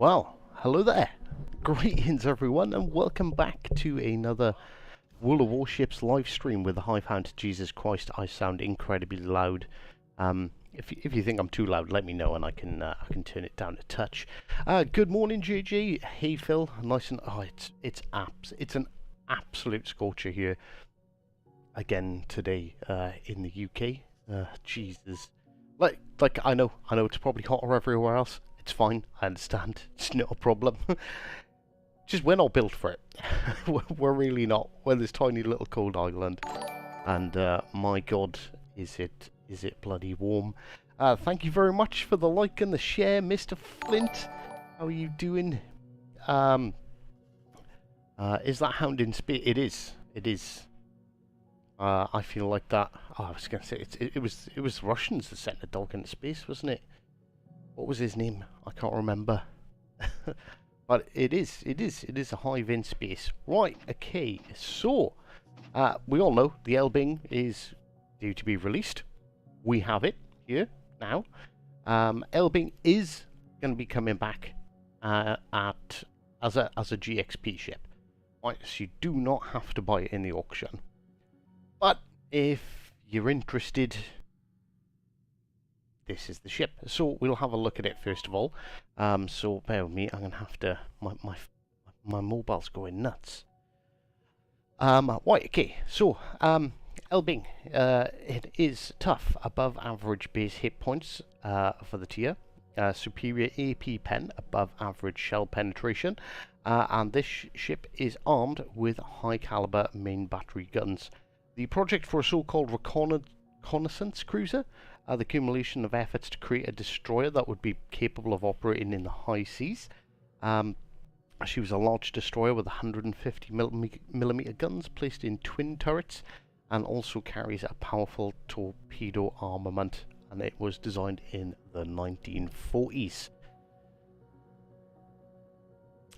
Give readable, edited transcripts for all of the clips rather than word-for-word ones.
Well, hello there. Greetings everyone and welcome back to another World of Warships live stream with the Hive Hound. Jesus Christ, I sound incredibly loud. If you think I'm too loud, let me know and I can turn it down a touch. Good morning, JJ. Hey Phil, nice and it's an absolute scorcher here again today in the UK. Jesus, like I know it's probably hotter everywhere else. It's fine, I understand. It's not a problem. Just we're not built for it. We're really not. We're this tiny little cold island, and my God, is it bloody warm? Thank you very much for the like and the share, Mr. Flint. How are you doing? Is that hound in space? It is. It is. I feel like that. Oh, I was gonna say it was Russians that sent a dog into space, wasn't it? What was his name? I can't remember. But it is a hive in space. Right, okay, so we all know the Elbing is due to be released. We have it here now. Elbing is going to be coming back as a GXP ship. Right, so you do not have to buy it in the auction. But if you're interested, this is the ship. So we'll have a look at it first of all. So bear with me, I'm gonna have to my mobile's going nuts. Right, okay, so Elbing, it is tough, above average base hit points for the tier, superior AP pen, above average shell penetration, and this ship is armed with high caliber main battery guns. The project for a so-called reconnaissance cruiser, the accumulation of efforts to create a destroyer that would be capable of operating in the high seas. She was a large destroyer with 150mm guns placed in twin turrets, and also carries a powerful torpedo armament, and it was designed in the 1940s.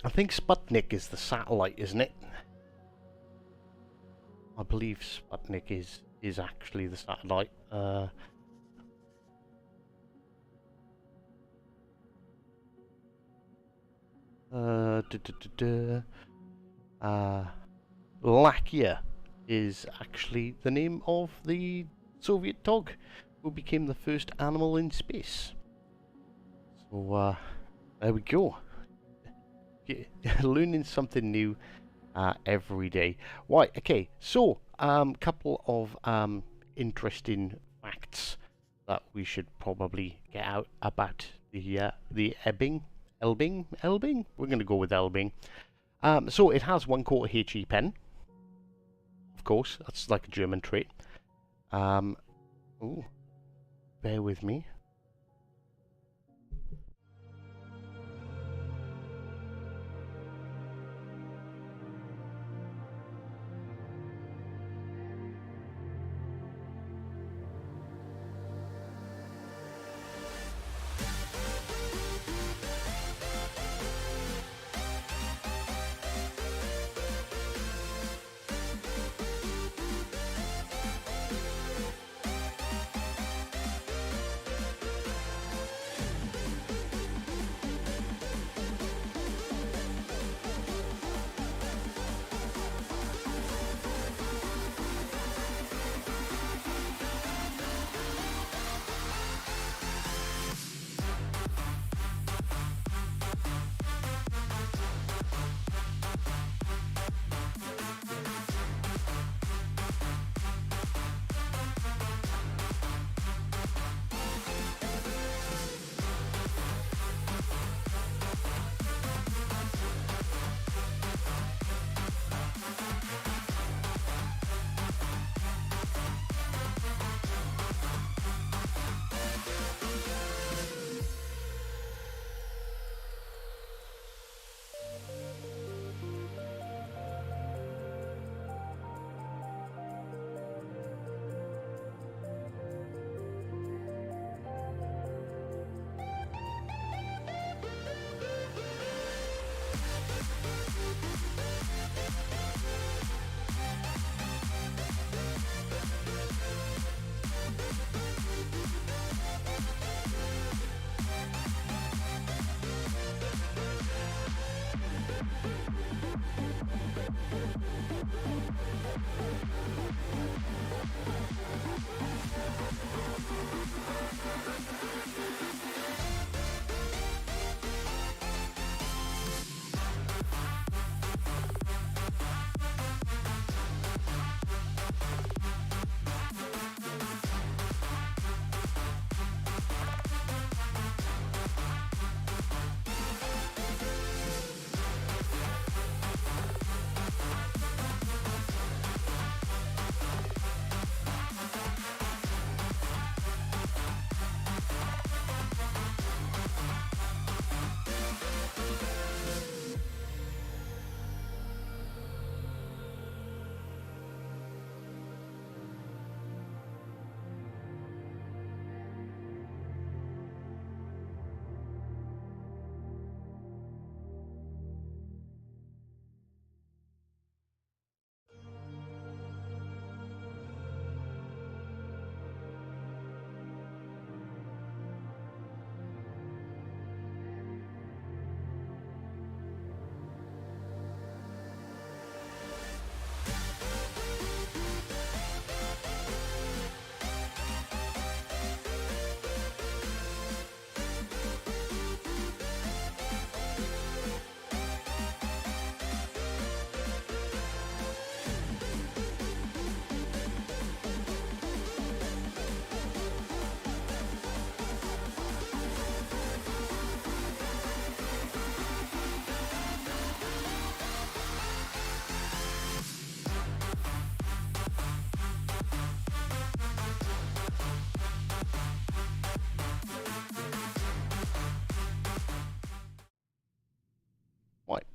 I think Sputnik is the satellite, isn't it? I believe Sputnik is actually the satellite. Lakia is actually the name of the Soviet dog who became the first animal in space. So there we go. Learning something new every day. Right, okay, so couple of interesting facts that we should probably get out about the Elbing? We're going to go with Elbing. So it has 1/4 HE pen. Of course, that's like a German trait. Ooh, bear with me.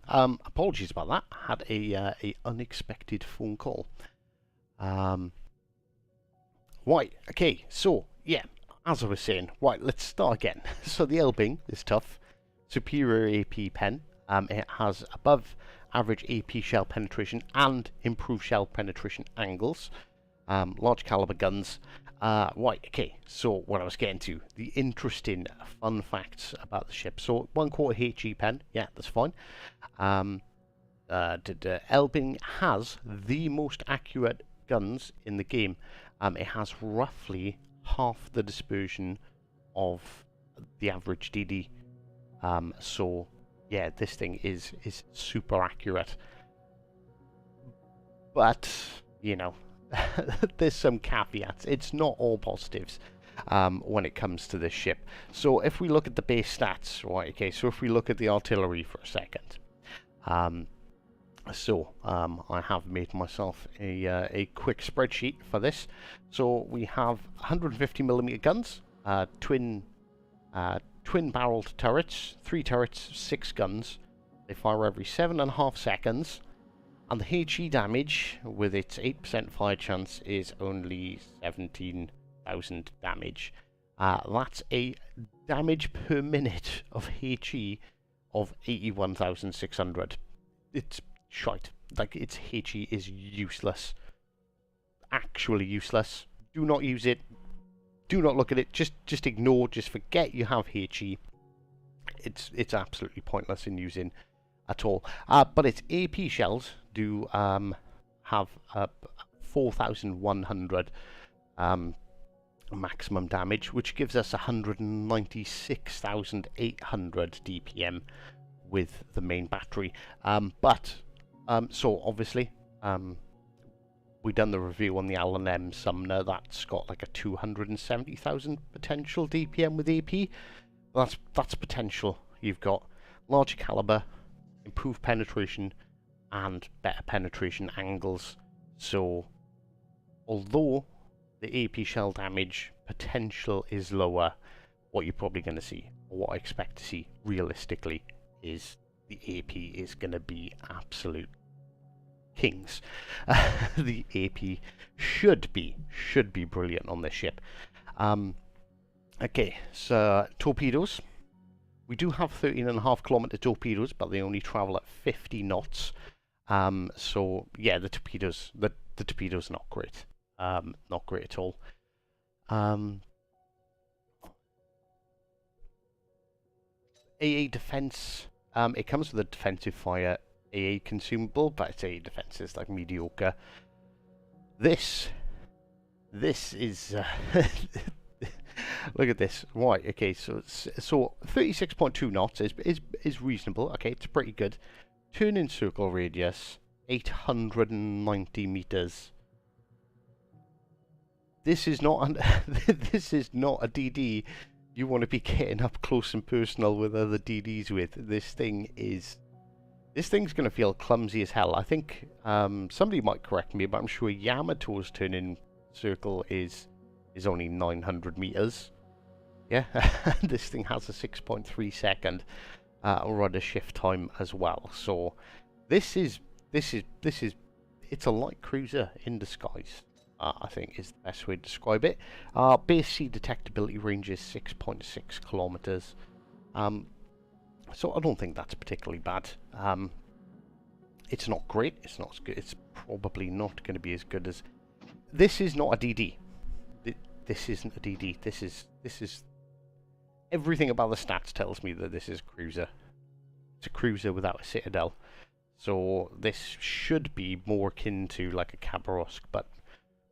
Apologies about that. I had a unexpected phone call. Right, okay, so, yeah, as I was saying, right, let's start again. So the Elbing is tough. Superior AP pen. It has above average AP shell penetration and improved shell penetration angles. Large caliber guns. Right, okay, so what I was getting to, the interesting fun facts about the ship. So 1/4 HE pen, yeah, that's fine. Elbing has the most accurate guns in the game. It has roughly half the dispersion of the average DD. So yeah, this thing is super accurate. But you know, there's some caveats. It's not all positives when it comes to this ship. So if we look at the base stats, right? Okay, so if we look at the artillery for a second. I have made myself a quick spreadsheet for this. So we have 150mm guns, twin barreled turrets, 3 turrets, 6 guns. They fire every 7.5 seconds, and the HE damage with its 8% fire chance is only 17,000 damage. That's a damage per minute of HE of 81,600. It's shite. Like, its HE is useless. Actually useless. Do not use it. Do not look at it. Just ignore. Just forget you have HE. It's absolutely pointless in using at all. But its AP shells do have 4,100 maximum damage, which gives us 196,800 DPM with the main battery. So obviously, we done the review on the Allen M Sumner. That's got like a 270,000 potential DPM with AP. That's potential. You've got larger caliber, improved penetration, and better penetration angles. So, although the AP shell damage potential is lower, what you're probably going to see, or what I expect to see realistically, is the AP is going to be absolute kings. The AP should be brilliant on this ship. Okay, so torpedoes. We do have 13.5-kilometer torpedoes, but they only travel at 50 knots. So yeah, the torpedoes are not great. Not great at all. AA defense. It comes with a defensive fire AA consumable, but its AA defense is like mediocre. This is look at this. Right, okay, so 36.2 knots is reasonable. Okay, it's pretty good. Turn in circle radius 890 meters. This is not this is not a DD you want to be getting up close and personal with other DDs with. This thing's going to feel clumsy as hell. I think somebody might correct me, but I'm sure Yamato's turn-in circle is only 900 meters. Yeah, this thing has a 6.3 second rudder shift time as well. So this is it's a light cruiser in disguise. I think is the best way to describe it. Base sea detectability range is 6.6 kilometers. So I don't think that's particularly bad. It's not great. It's not as good. It's probably not going to be as good as. This is not a DD. This isn't a DD. This is everything about the stats tells me that this is a cruiser. It's a cruiser without a citadel. So this should be more akin to like a Khabarovsk, but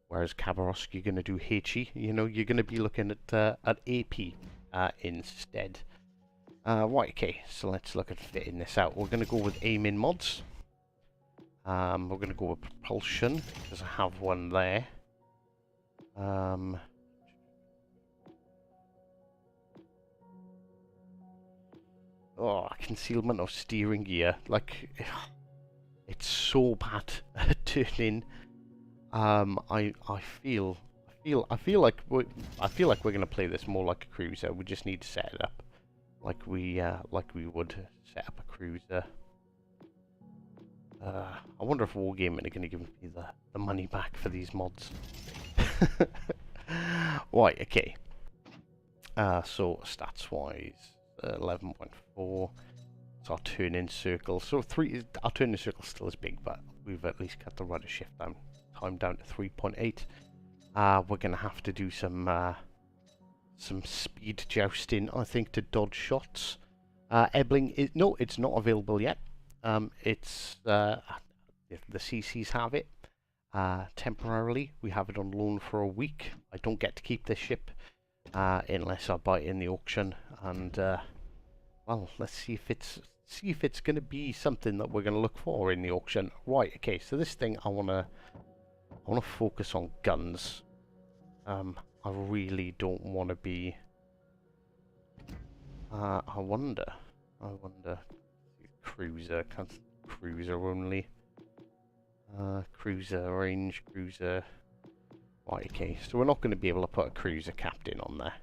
whereas Khabarovsk you're going to do HE. You know, you're going to be looking at AP instead. Right, okay, so let's look at fitting this out. We're going to go with aiming mods. We're going to go with propulsion, because I have one there. Concealment of steering gear. Like, it's so bad at turning. I feel like we're going to play this more like a cruiser. We just need to set it up like we would set up a cruiser. I wonder if Wargaming are going to give me the money back for these mods. Right, okay. So stats wise, 11.4. It's our turn-in circle. So our turn-in circle still is big, but we've at least cut the rudder shift time down to 3.8. We're going to have to do some speed jousting, I think, to dodge shots. Elbing is it's not available yet. It's the CCs have it temporarily. We have it on loan for a week. I don't get to keep this ship unless I buy it in the auction. And well, let's see if it's going to be something that we're going to look for in the auction. Right. Okay. So this thing, I wanna focus on guns. I really don't want to be. I wonder. Cruiser, cruiser only. Cruiser range, cruiser. Right, okay, so we're not going to be able to put a cruiser captain on there.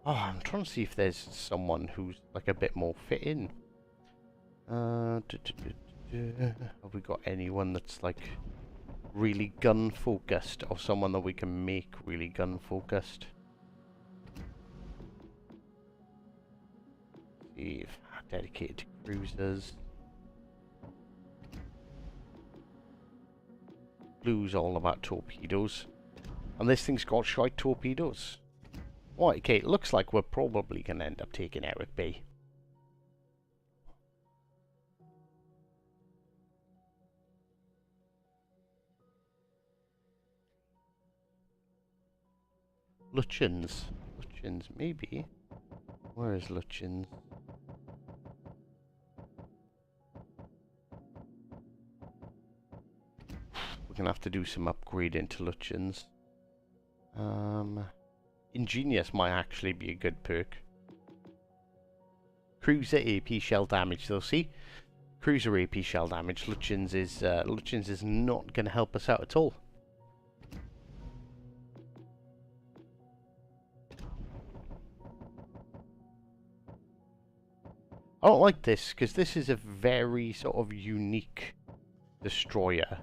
Oh, I'm trying to see if there's someone who's like a bit more fit in. Have we got anyone that's like really gun focused, or someone that we can make really gun focused? See if dedicated to cruisers. Blue's all about torpedoes, and this thing's got shite torpedoes. Right, okay, it looks like we're probably going to end up taking Eric Bay. Lutyens, maybe. Where is Lutyens? We're going to have to do some upgrading to Lutyens. Ingenious might actually be a good perk. Cruiser AP shell damage, though. See, cruiser AP shell damage. Lutyens is not going to help us out at all. I don't like this because this is a very sort of unique destroyer,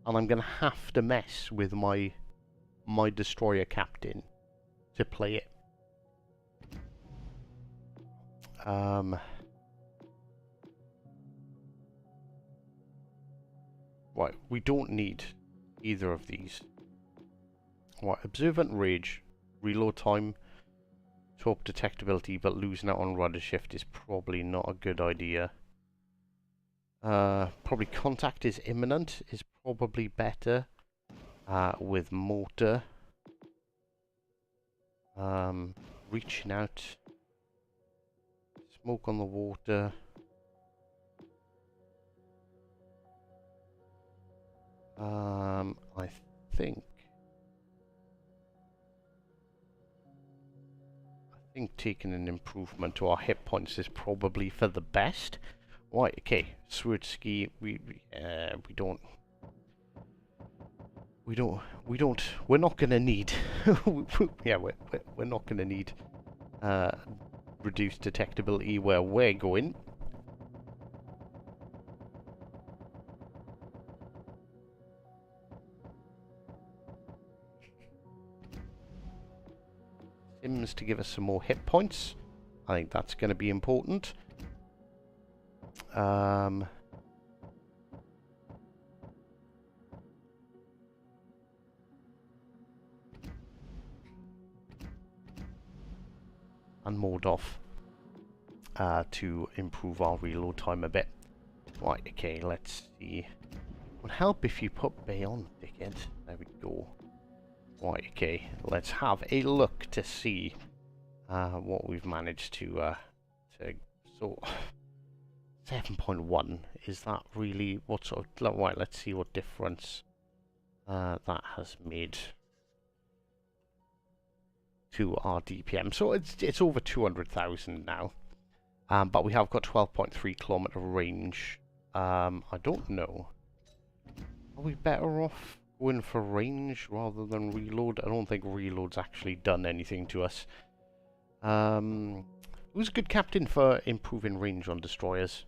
and I'm going to have to mess with my destroyer captain to play it. Right, we don't need either of these. Right, observant rage, reload time, torp detectability, but losing out on rudder shift is probably not a good idea. Probably contact is imminent is probably better. With mortar. Reaching out. Smoke on the water. I think taking an improvement to our hit points is probably for the best. Right, okay. Swirsky, we're not gonna need yeah, we're not gonna need reduced detectability where we're going. Sims to give us some more hit points. I think that's going to be important. And Mordov to improve our reload time a bit. Right, okay, let's see. It would help if you put Bay on, dickhead. There we go. Right, okay, let's have a look to see what we've managed to so 7.1, is that really what sort of, right, let's see what difference that has made to our DPM. So it's over 200,000 now. But we have got 12.3 kilometer range. I don't know. Are we better off going for range rather than reload? I don't think reload's actually done anything to us. Who's a good captain for improving range on destroyers?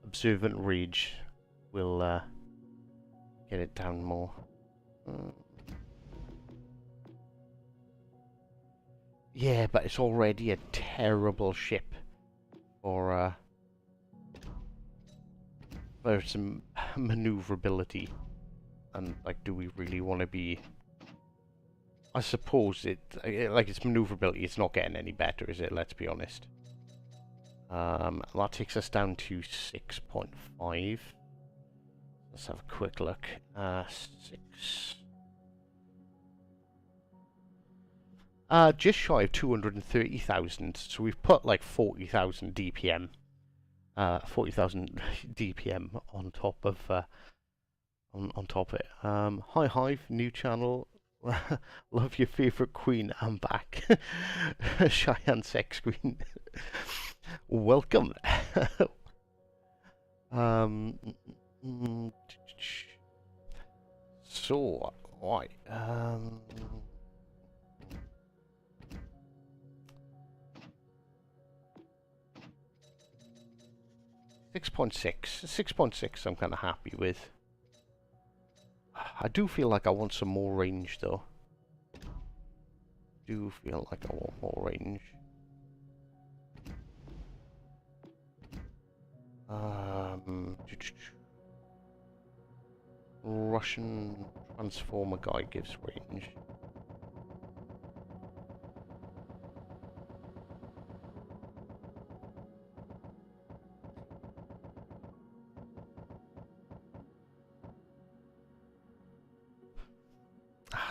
Observant Rage will get it down more. Yeah, but it's already a terrible ship for some maneuverability. And like, do we really want to be? I suppose like its maneuverability, it's not getting any better, is it? Let's be honest. That takes us down to 6.5. Let's have a quick look. 6. Just shy of 230,000. So we've put like 40,000 DPM. 40,000 DPM on top of on top of it. Hi Hive, new channel. Love your favourite queen. I'm back. Cheyenne Sex Queen. Welcome. So, right. 6.6 I'm kind of happy with. I do feel like I want some more range though. Do feel like I want more range. Russian transformer guy gives range.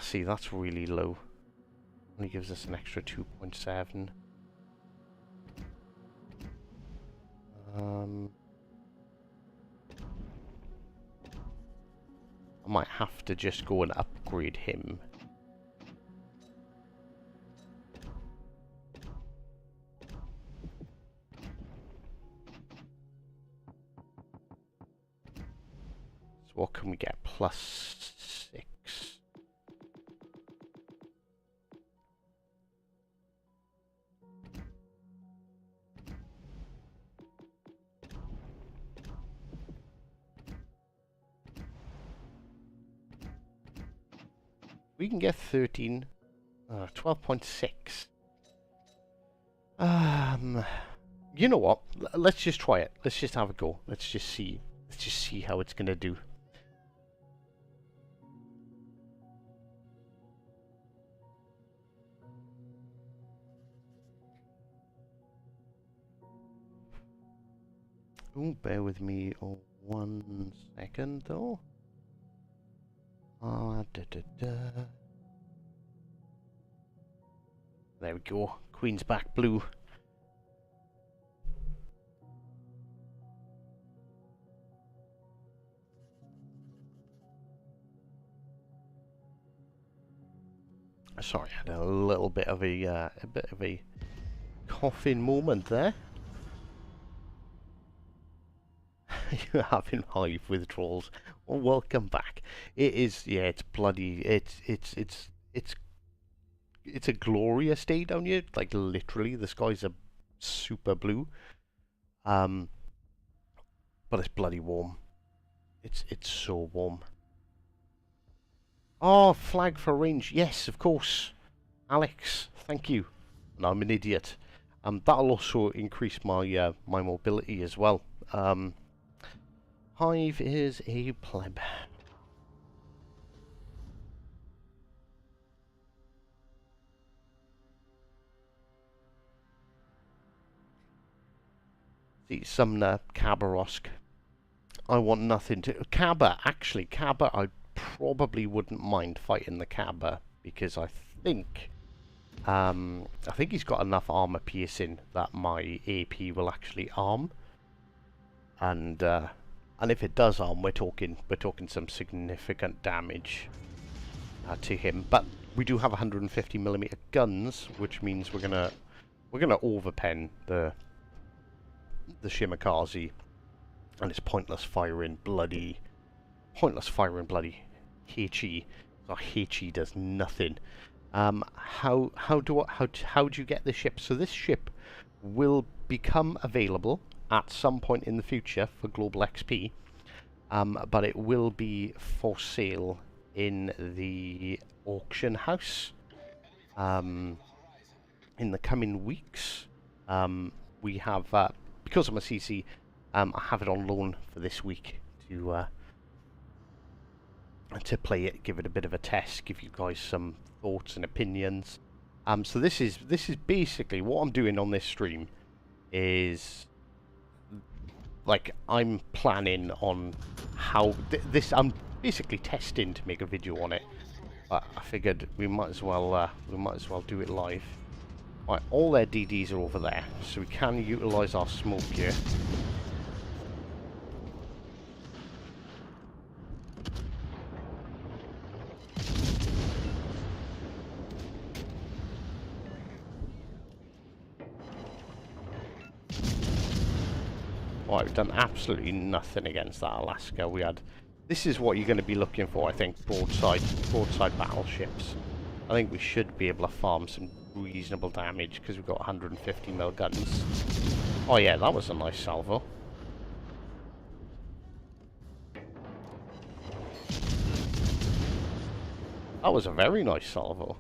See, that's really low. Only gives us an extra 2.7. I might have to just go and upgrade him. So what can we get? +6. We can get 13, 12.6. You know what? Let's just try it. Let's just have a go. Let's just see. Let's just see how it's gonna do. Oh, bear with me 1 second though. There we go. Queen's back blue. Sorry, I had a little bit of a coughing moment there. You're having hive withdrawals. Well, welcome back. It is, yeah, it's bloody, it's a glorious day down here. Like literally, the skies are super blue. But it's bloody warm. It's so warm. Oh, flag for range. Yes, of course. Alex, thank you. And I'm an idiot. That'll also increase my my mobility as well. Hive is a pleb. See, Sumner, Khabarovsk. I want nothing to... Kaba, actually, Kaba, I probably wouldn't mind fighting the Kaba, because I think he's got enough armor piercing that my AP will actually arm. And if it does arm, we're talking some significant damage to him. But we do have 150mm guns, which means we're gonna we're going to overpen the Shimakaze, and it's pointless firing bloody HE. So HE does nothing. How do you get this ship? So this ship will become available at some point in the future for global XP, but it will be for sale in the auction house in the coming weeks. We have, because I'm a CC, I have it on loan for this week to play it, give it a bit of a test, give you guys some thoughts and opinions. So this is basically what I'm doing on this stream. Is like I'm planning on how I'm basically testing to make a video on it. But I figured we might as well do it live. Right, all their DDs are over there, so we can utilise our smoke here. Right, we've done absolutely nothing against that Alaska. We had. This is what you're going to be looking for, I think. Broadside battleships. I think we should be able to farm some reasonable damage because we've got 150mm guns. Oh yeah, that was a nice salvo. That was a very nice salvo.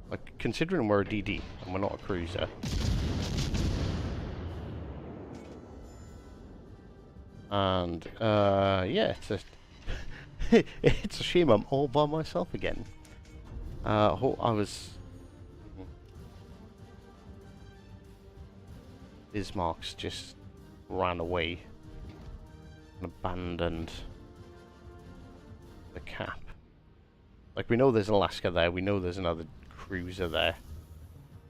Like, considering we're a DD and we're not a cruiser. And, yeah, it's a shame I'm all by myself again. Bismarck's just ran away and abandoned the cap. Like, we know there's Alaska there, we know there's another cruiser there.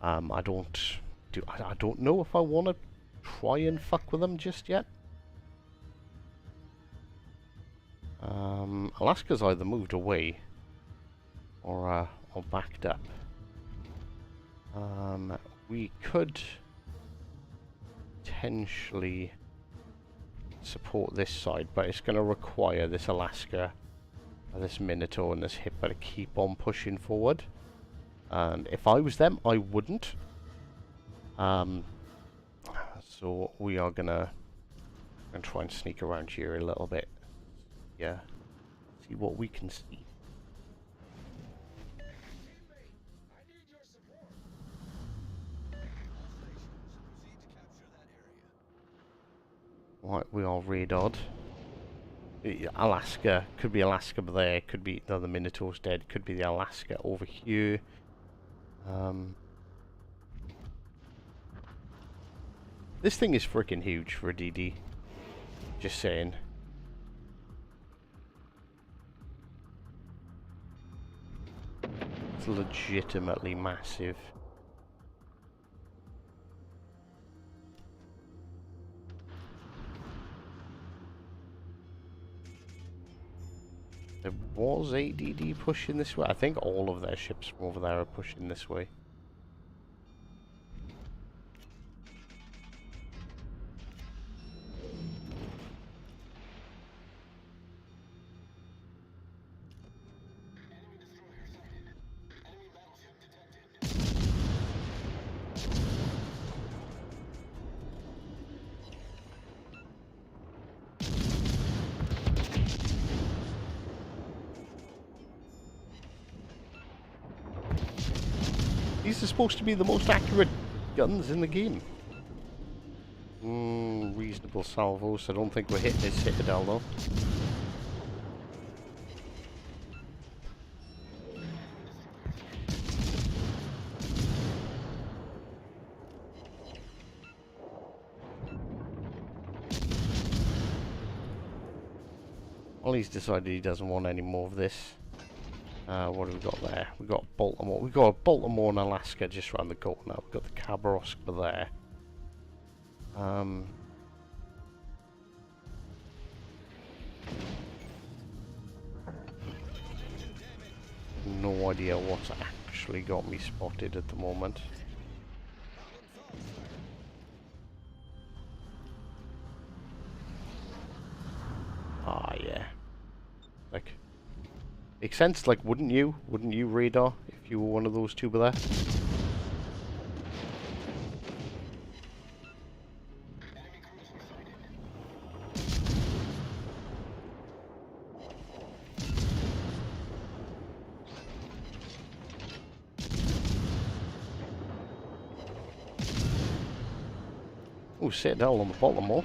I don't know if I want to try and fuck with them just yet. Alaska's either moved away or backed up. We could potentially support this side, but it's going to require this Alaska, this Minotaur and this Hipper to keep on pushing forward. And if I was them, I wouldn't. So we are gonna try and sneak around here a little bit. Yeah, see what we can see. Right, we are radared. Alaska, could be Alaska there, could be the Minotaur's dead, could be the Alaska over here. This thing is freaking huge for a DD. Just saying. It's legitimately massive. There was ADD pushing this way. I think all of their ships from over there are pushing this way. These are supposed to be the most accurate guns in the game. Reasonable salvos. I don't think we're hitting this citadel though. Well, he's decided he doesn't want any more of this. What have we got there? We've got Baltimore. We've got Baltimore and Alaska just around the corner. We've got the Khabarovsk there. No idea what's actually got me spotted at the moment. Like, makes sense. Like, wouldn't you? Wouldn't you radar if you were one of those tuber there? Oh, Citadel on the Baltimore.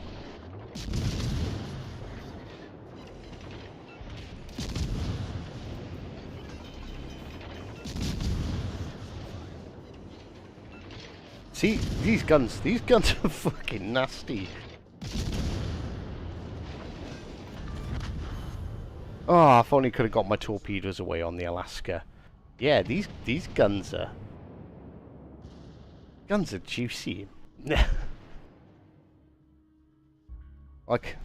See, these guns are fucking nasty. Oh, if only could have got my torpedoes away on the Alaska. Yeah, these guns are juicy. Like,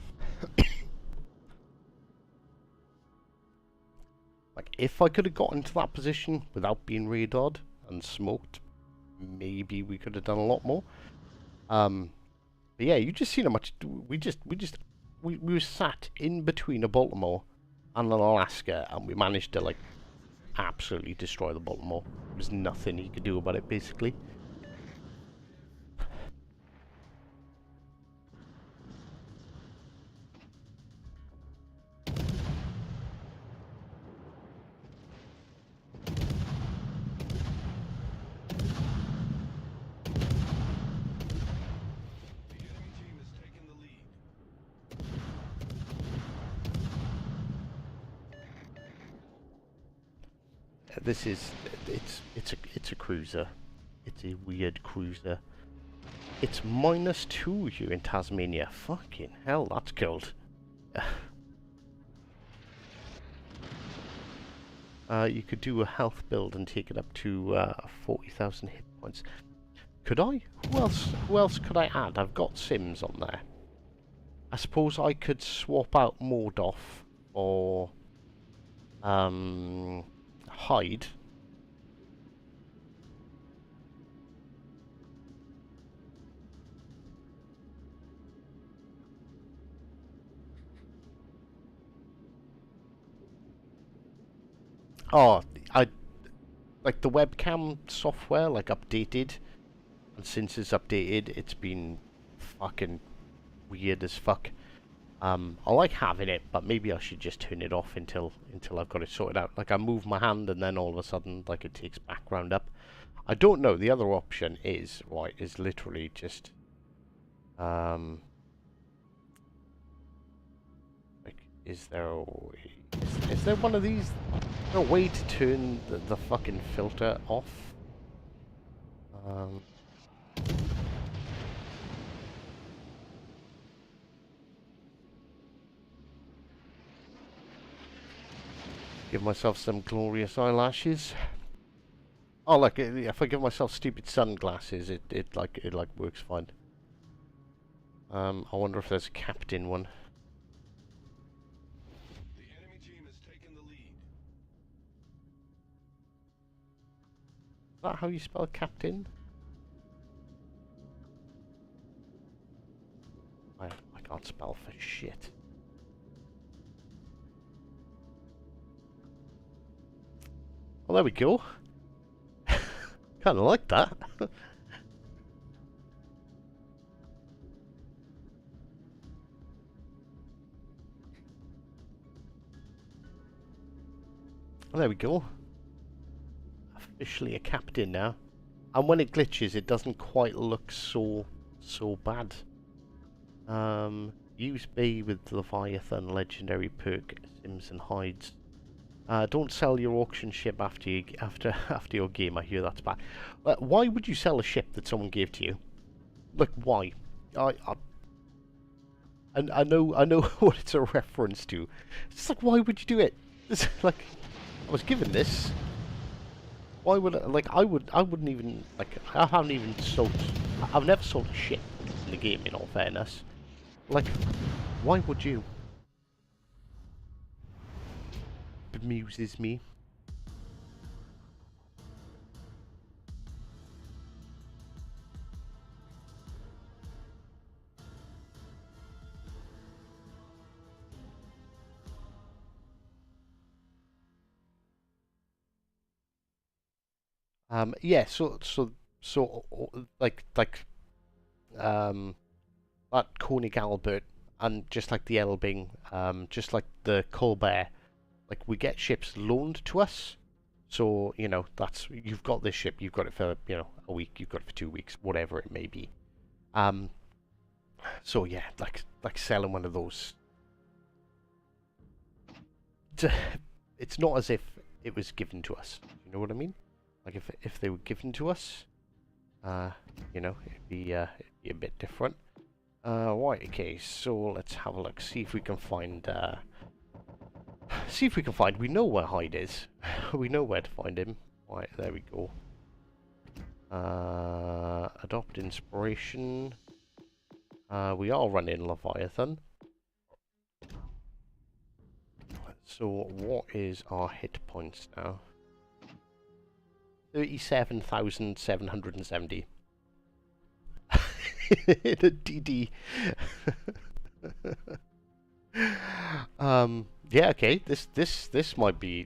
like if I could have got into that position without being radared and smoked, maybe we could have done a lot more. But yeah, you just seen how much we were sat in between a Baltimore and an Alaska, and we managed to like absolutely destroy the Baltimore. There was nothing he could do about it, basically. This is it's a cruiser. It's a weird cruiser. It's -2 here in Tasmania. Fucking hell, that's cold. You could do a health build and take it up to 40,000 hit points. Could I? Who else could I add? I've got Sims on there. I suppose I could swap out Mordoff or Hyde. Oh, I like the webcam software, like updated, and since it's updated, it's been fucking weird as fuck. I like having it, but maybe I should just turn it off until I've got it sorted out. Like I move my hand, and then all of a sudden, like it takes background up. I don't know. The other option is literally just like is there one of these? Is there a way to turn the fucking filter off? Give myself some glorious eyelashes. Oh, like if I give myself stupid sunglasses, it works fine. I wonder if there's a captain one. The enemy team has taken the lead. Is that how you spell captain? I can't spell for shit. Well, there we go. Kind of like that. Well, there we go. Officially a captain now. And when it glitches, it doesn't quite look so bad. Use B with Leviathan legendary perk Sims and Hides. Don't sell your auction ship after your game. I hear that's bad. Why would you sell a ship that someone gave to you? Like why? I know what it's a reference to. It's like why would you do it? It's like I was given this. Why would I, like I wouldn't even like I haven't even sold. I've never sold a ship in the game. In all fairness, like why would you? Bemuses me. Yeah. Like um, that Koenig Albert and just like the Elbing, just like the Colbert, like we get ships loaned to us. So you know that's you've got this ship, you've got it for a week, you've got it for 2 weeks, whatever it may be. Um, so yeah, like selling one of those. It's not as if it was given to us. You know what I mean? Like if they were given to us, uh, it'd be a bit different. Right. Okay. So let's have a look. See if we can find. See if we can find. We know where Hyde is. We know where to find him. Right. There we go. Adopt inspiration. We are running Leviathan. So what is our hit points now? 37,770. The DD. Yeah, okay. This might be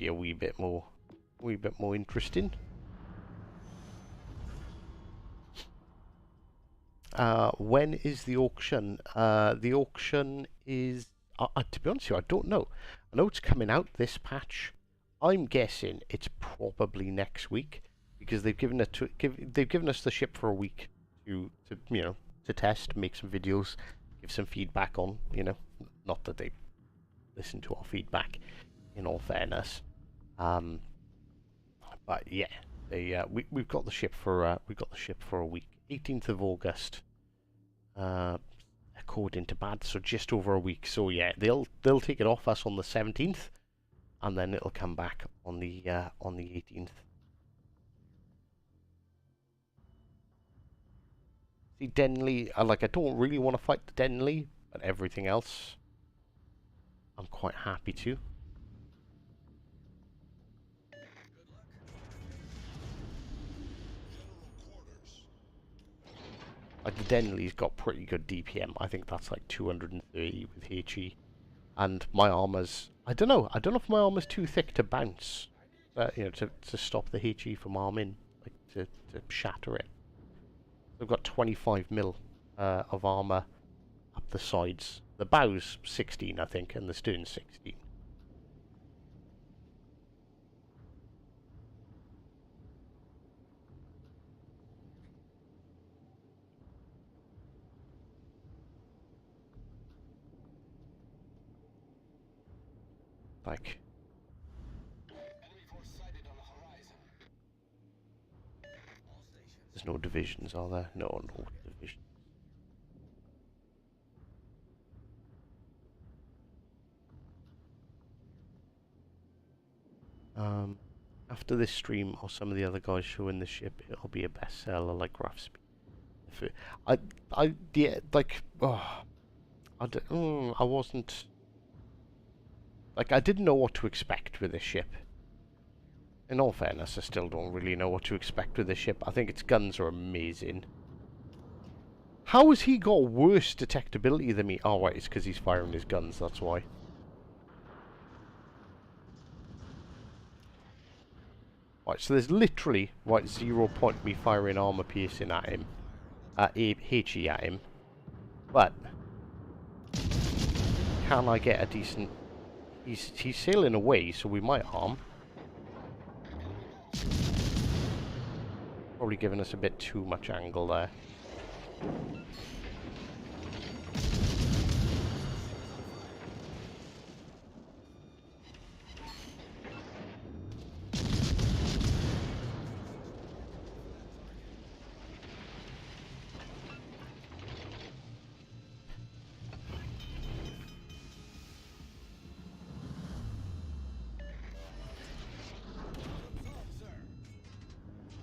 a wee bit more interesting. When is the auction? The auction is to be honest with you, I don't know. I know it's coming out this patch. I'm guessing it's probably next week because they've given us the ship for a week to test, make some videos, give some feedback on. Not that they listen to our feedback, in all fairness. But yeah, we've got the ship for a week, 18th of August. According to Bad, so just over a week. So yeah, they'll take it off us on the 17th, and then it'll come back on the 18th. See, Denley, I don't really want to fight the Denley, but everything else, I'm quite happy to. Like the Denley's got pretty good DPM. I think that's like 230 with HE. And my armor's... I don't know if my armor's too thick to bounce. To stop the HE from arming. Like, to shatter it. I've got 25 mil of armor up the sides. The bow's 16, I think, and the stern's 16. Like... There's no divisions, are there? No divisions. After this stream or some of the other guys showing the ship, it'll be a bestseller like Graph Speed. I wasn't... Like, I didn't know what to expect with this ship. In all fairness, I still don't really know what to expect with this ship. I think its guns are amazing. How has he got worse detectability than me? Oh, right, it's because he's firing his guns, that's why. Right, so there's literally, 0 point me firing armor piercing at him. HE at him. But, can I get a decent... He's sailing away, so we might harm. Probably giving us a bit too much angle there.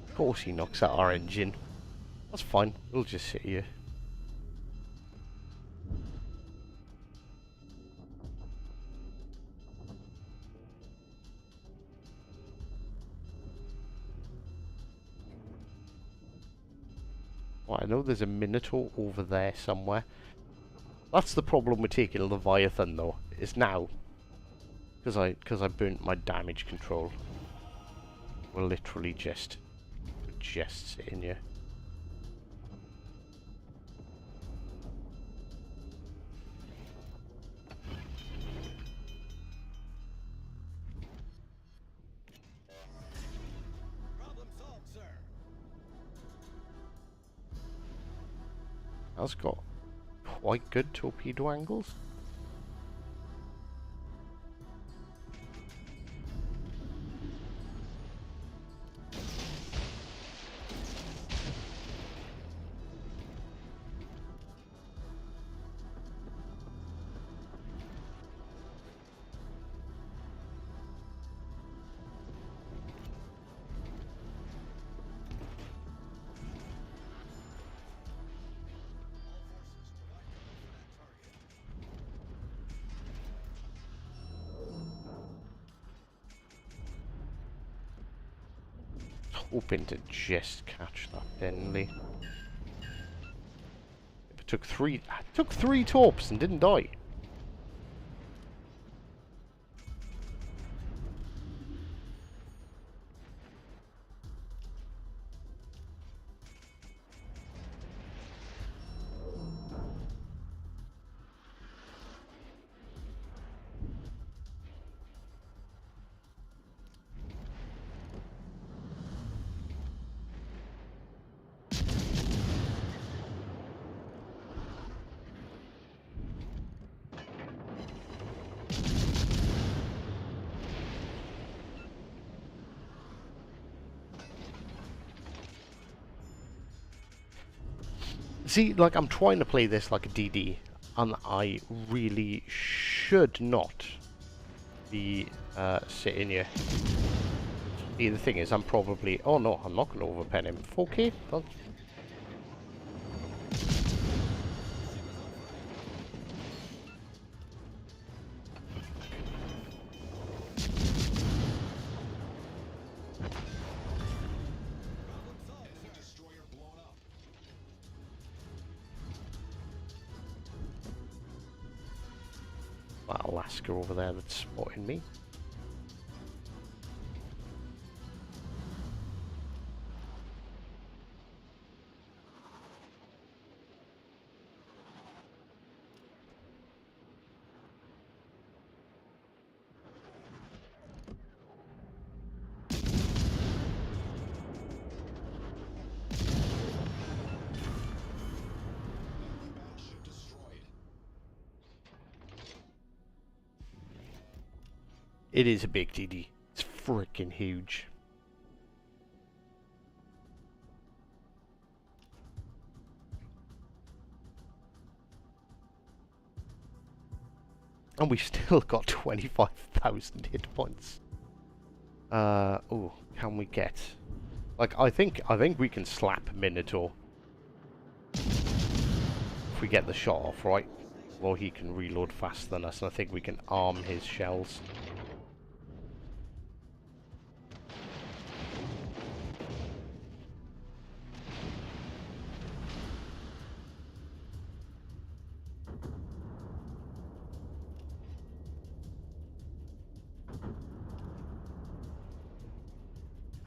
Of course he knocks out our engine. That's fine, we'll just sit here. Well, I know there's a Minotaur over there somewhere. That's the problem with taking Leviathan though, is now. Because I burnt my damage control. We're literally just sitting here. Problem solved, sir. That's got quite good torpedo angles. Hoping to just catch that Bentley. It took three torps and didn't die. See, like, I'm trying to play this like a DD, and I really should not be sitting here. See, the thing is, I'm probably... Oh no, I'm not going to overpen him. 4K? Well, Enemy destroyer blown up. that Alaska over there that's spotting me. Battleship destroyed. It is a big DD. It's freaking huge. And we still got 25,000 hit points. Oh, can we get... Like, I think we can slap Minotaur. If we get the shot off, right? Well, he can reload faster than us, and I think we can arm his shells.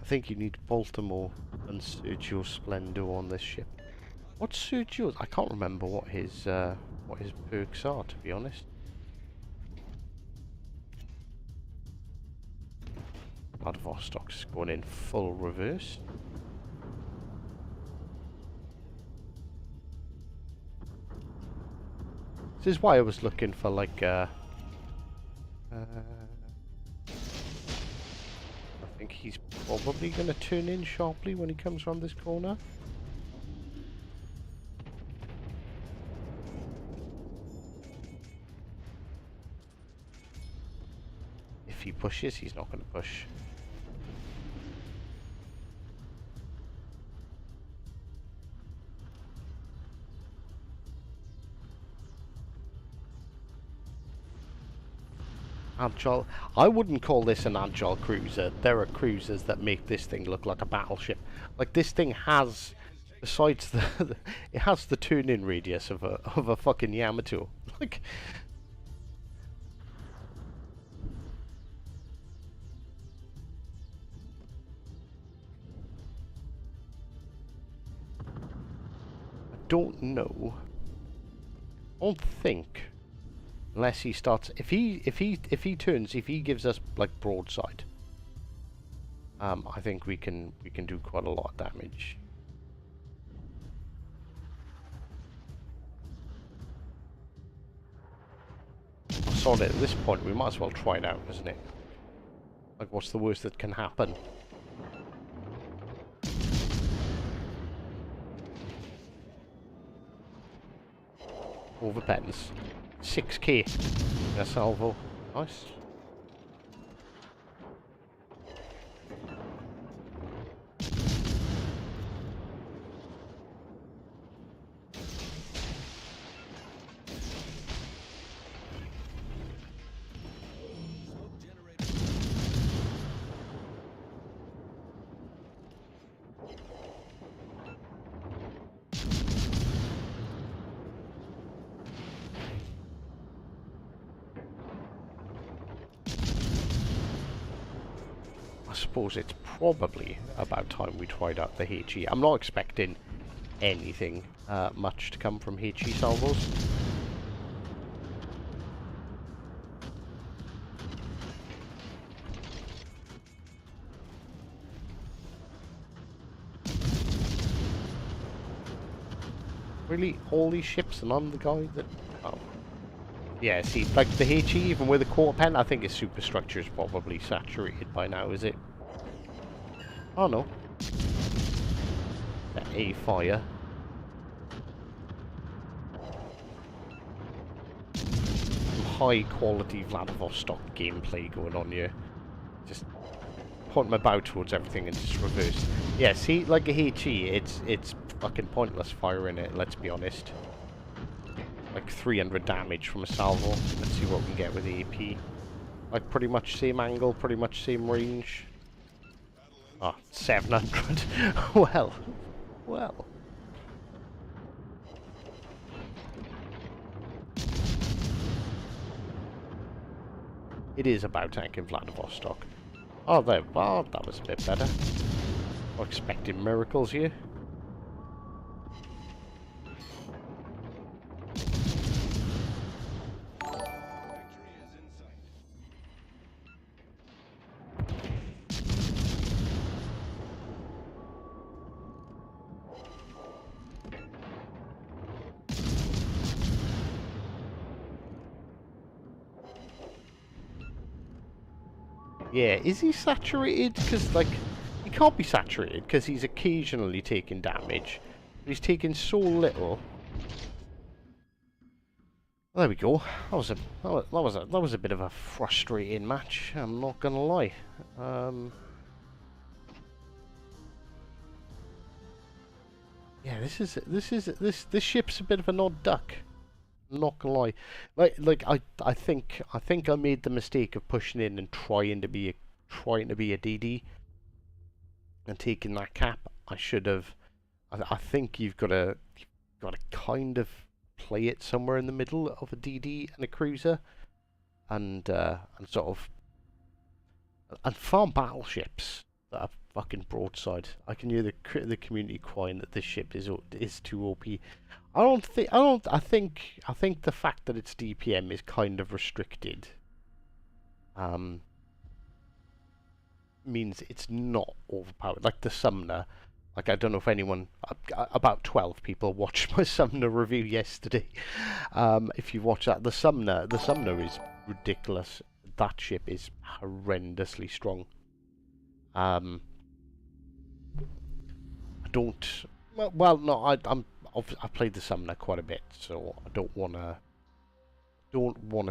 I think you need Baltimore and Sergio Splendor on this ship. What's Sergio's? I can't remember what his perks are, to be honest. Vladivostok's going in full reverse. This is why I was looking for like I think he's probably going to turn in sharply when he comes around this corner. If he pushes, he's not going to push. Agile. I wouldn't call this an agile cruiser. There are cruisers that make this thing look like a battleship. Like, this thing has, besides the, it has the turn-in radius of a fucking Yamato. Like, don't know. I don't think, unless he starts. If he gives us like broadside, I think we can do quite a lot of damage. So at this point, we might as well try it out, isn't it? Like, what's the worst that can happen? Overpens. 6k. A salvo. Nice. Smoke generator. I suppose it's probably about time we tried out the HE. I'm not expecting anything much to come from HE salvos. Really? All these ships and I'm the guy that... Oh. Yeah, see, like the HE, even with a quarter pen, I think its superstructure is probably saturated by now, is it? Oh no. The A fire. Some high quality Vladivostok gameplay going on here. Just point my bow towards everything and just reverse. Yeah, see, like a HE, it's fucking pointless firing it, let's be honest. Like 300 damage from a salvo. Let's see what we can get with the AP. Like pretty much same angle, pretty much same range. Ah, 700. Well. It is about tanking Vladivostok. Oh, there. Oh, that was a bit better. I'm expecting miracles here. Victory is in sight. Yeah, is he saturated? Because, like, he can't be saturated because he's occasionally taking damage. But he's taking so little. There we go. That was a bit of a frustrating match. I'm not gonna lie. Yeah, this ship's a bit of an odd duck. I'm not gonna lie. I think I made the mistake of pushing in and trying to be a DD and taking that cap. I should have. I think you've got to kind of play it somewhere in the middle of a DD and a cruiser, and sort of and farm battleships that are fucking broadside. I can hear the community crying that this ship is too OP. I think the fact that it's DPM is kind of restricted. Means it's not overpowered. Like the Sumner. Like, I don't know if anyone, about 12 people watched my Sumner review yesterday. If you watch that, the Sumner is ridiculous. That ship is horrendously strong. I don't, well, no, I've played the Sumner quite a bit, so I don't wanna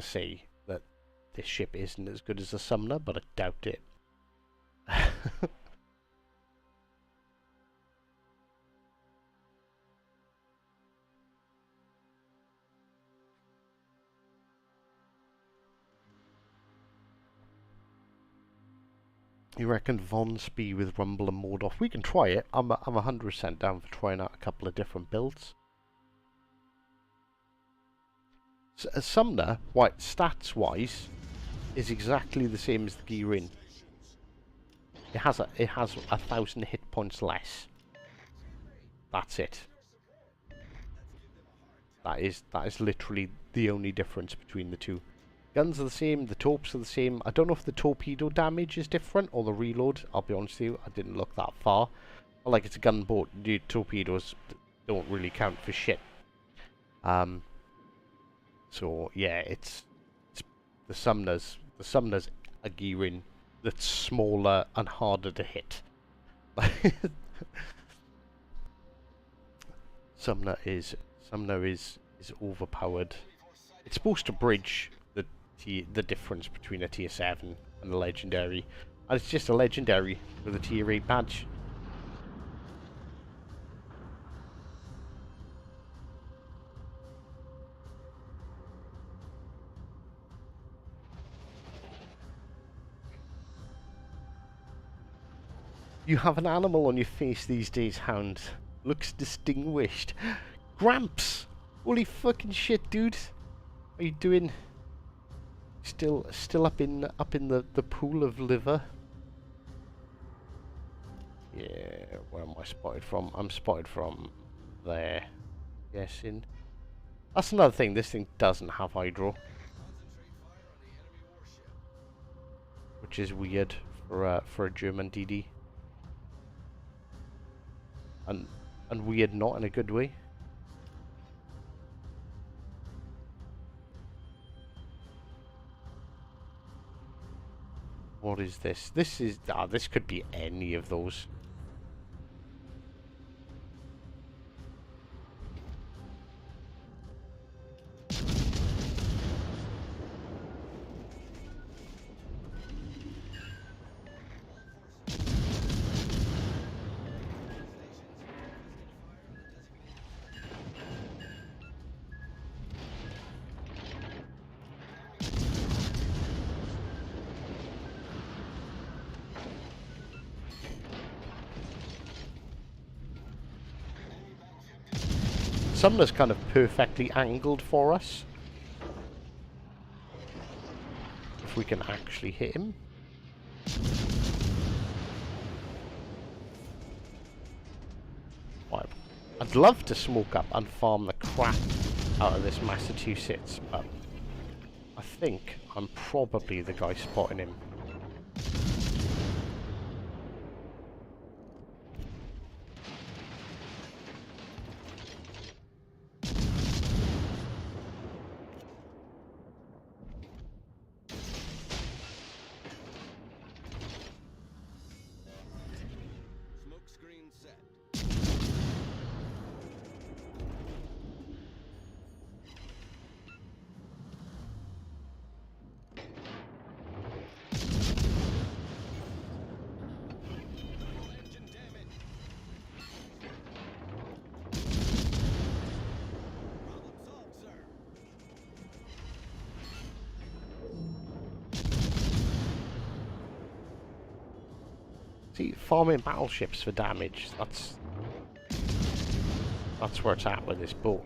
say that this ship isn't as good as the Sumner, but I doubt it. You reckon Von Spee with Rumble and Mordorf? We can try it. I'm 100% down for trying out a couple of different builds. Sumner, right, stats wise, is exactly the same as the Gearin. It has 1,000 hit points less. That's it. That is literally the only difference between the two. Guns are the same, the torps are the same. I don't know if the torpedo damage is different or the reload. I'll be honest with you, I didn't look that far. Like, it's a gunboat, the torpedoes don't really count for shit. So yeah, it's the Sumners. The Sumners are gearing that's smaller and harder to hit. Sumner is overpowered. It's supposed to bridge the difference between a tier 7 and a legendary, and it's just a legendary with a tier 8 badge. You have an animal on your face these days, Hound. Looks distinguished. Gramps! Holy fucking shit, dude. What are you doing? Still up in the pool of liver? Yeah, where am I spotted from? I'm spotted from there. Guessing. That's another thing, this thing doesn't have hydro. Concentrate fire on the enemy warship. Which is weird for a German DD. And weird not in a good way. What is this? This could be any of those. Sumner's kind of perfectly angled for us. If we can actually hit him. Well, I'd love to smoke up and farm the crap out of this Massachusetts, but I think I'm probably the guy spotting him. Smoke screen set. Critical engine damage. Problem solved, sir. See, farming battleships for damage, that's where it's at with this boat.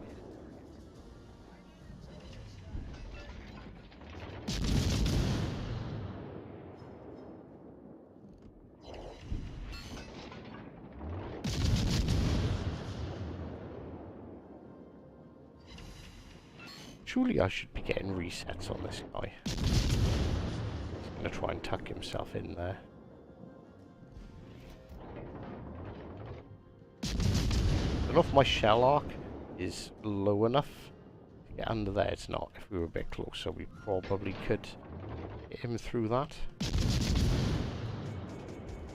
Surely I should be getting resets on this guy. He's gonna try and tuck himself in there. I don't know if my shell arc is low enough to get under there. It's not. If we were a bit closer, we probably could hit him through that.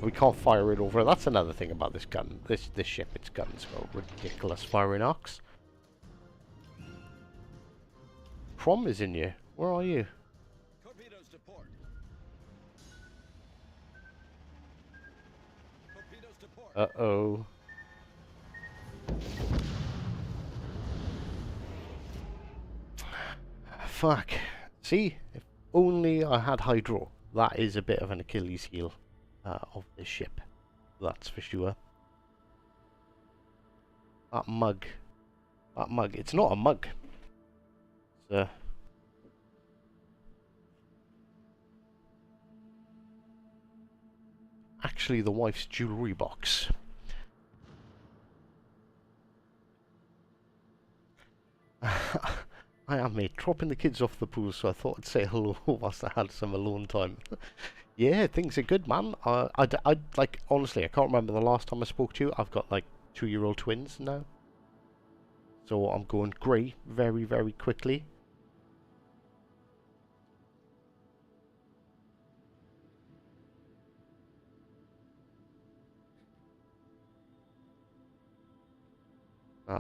We can't fire it over. That's another thing about this gun. This ship, its guns got ridiculous firing arcs. Prom is in you. Where are you? Torpedoes to port. Torpedoes to port. Uh-oh. Fuck. See? If only I had hydro. That is a bit of an Achilles heel of this ship. That's for sure. That mug. That mug. It's not a mug. It's actually the wife's jewellery box. I am, mate. Dropping the kids off the pool, so I thought I'd say hello whilst I had some alone time. Yeah, things are good, man. Like, honestly, I can't remember the last time I spoke to you. I've got, like, 2-year-old twins now. So I'm going grey very, very quickly.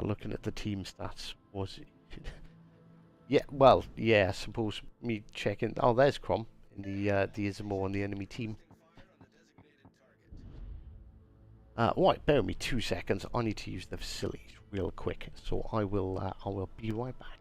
Looking at the team stats, was it? Yeah, well, yeah, I suppose me checking. Oh, there's Crom in the Isamo on the enemy team. Right, bear with me 2 seconds. I need to use the facilities real quick, so I will be right back.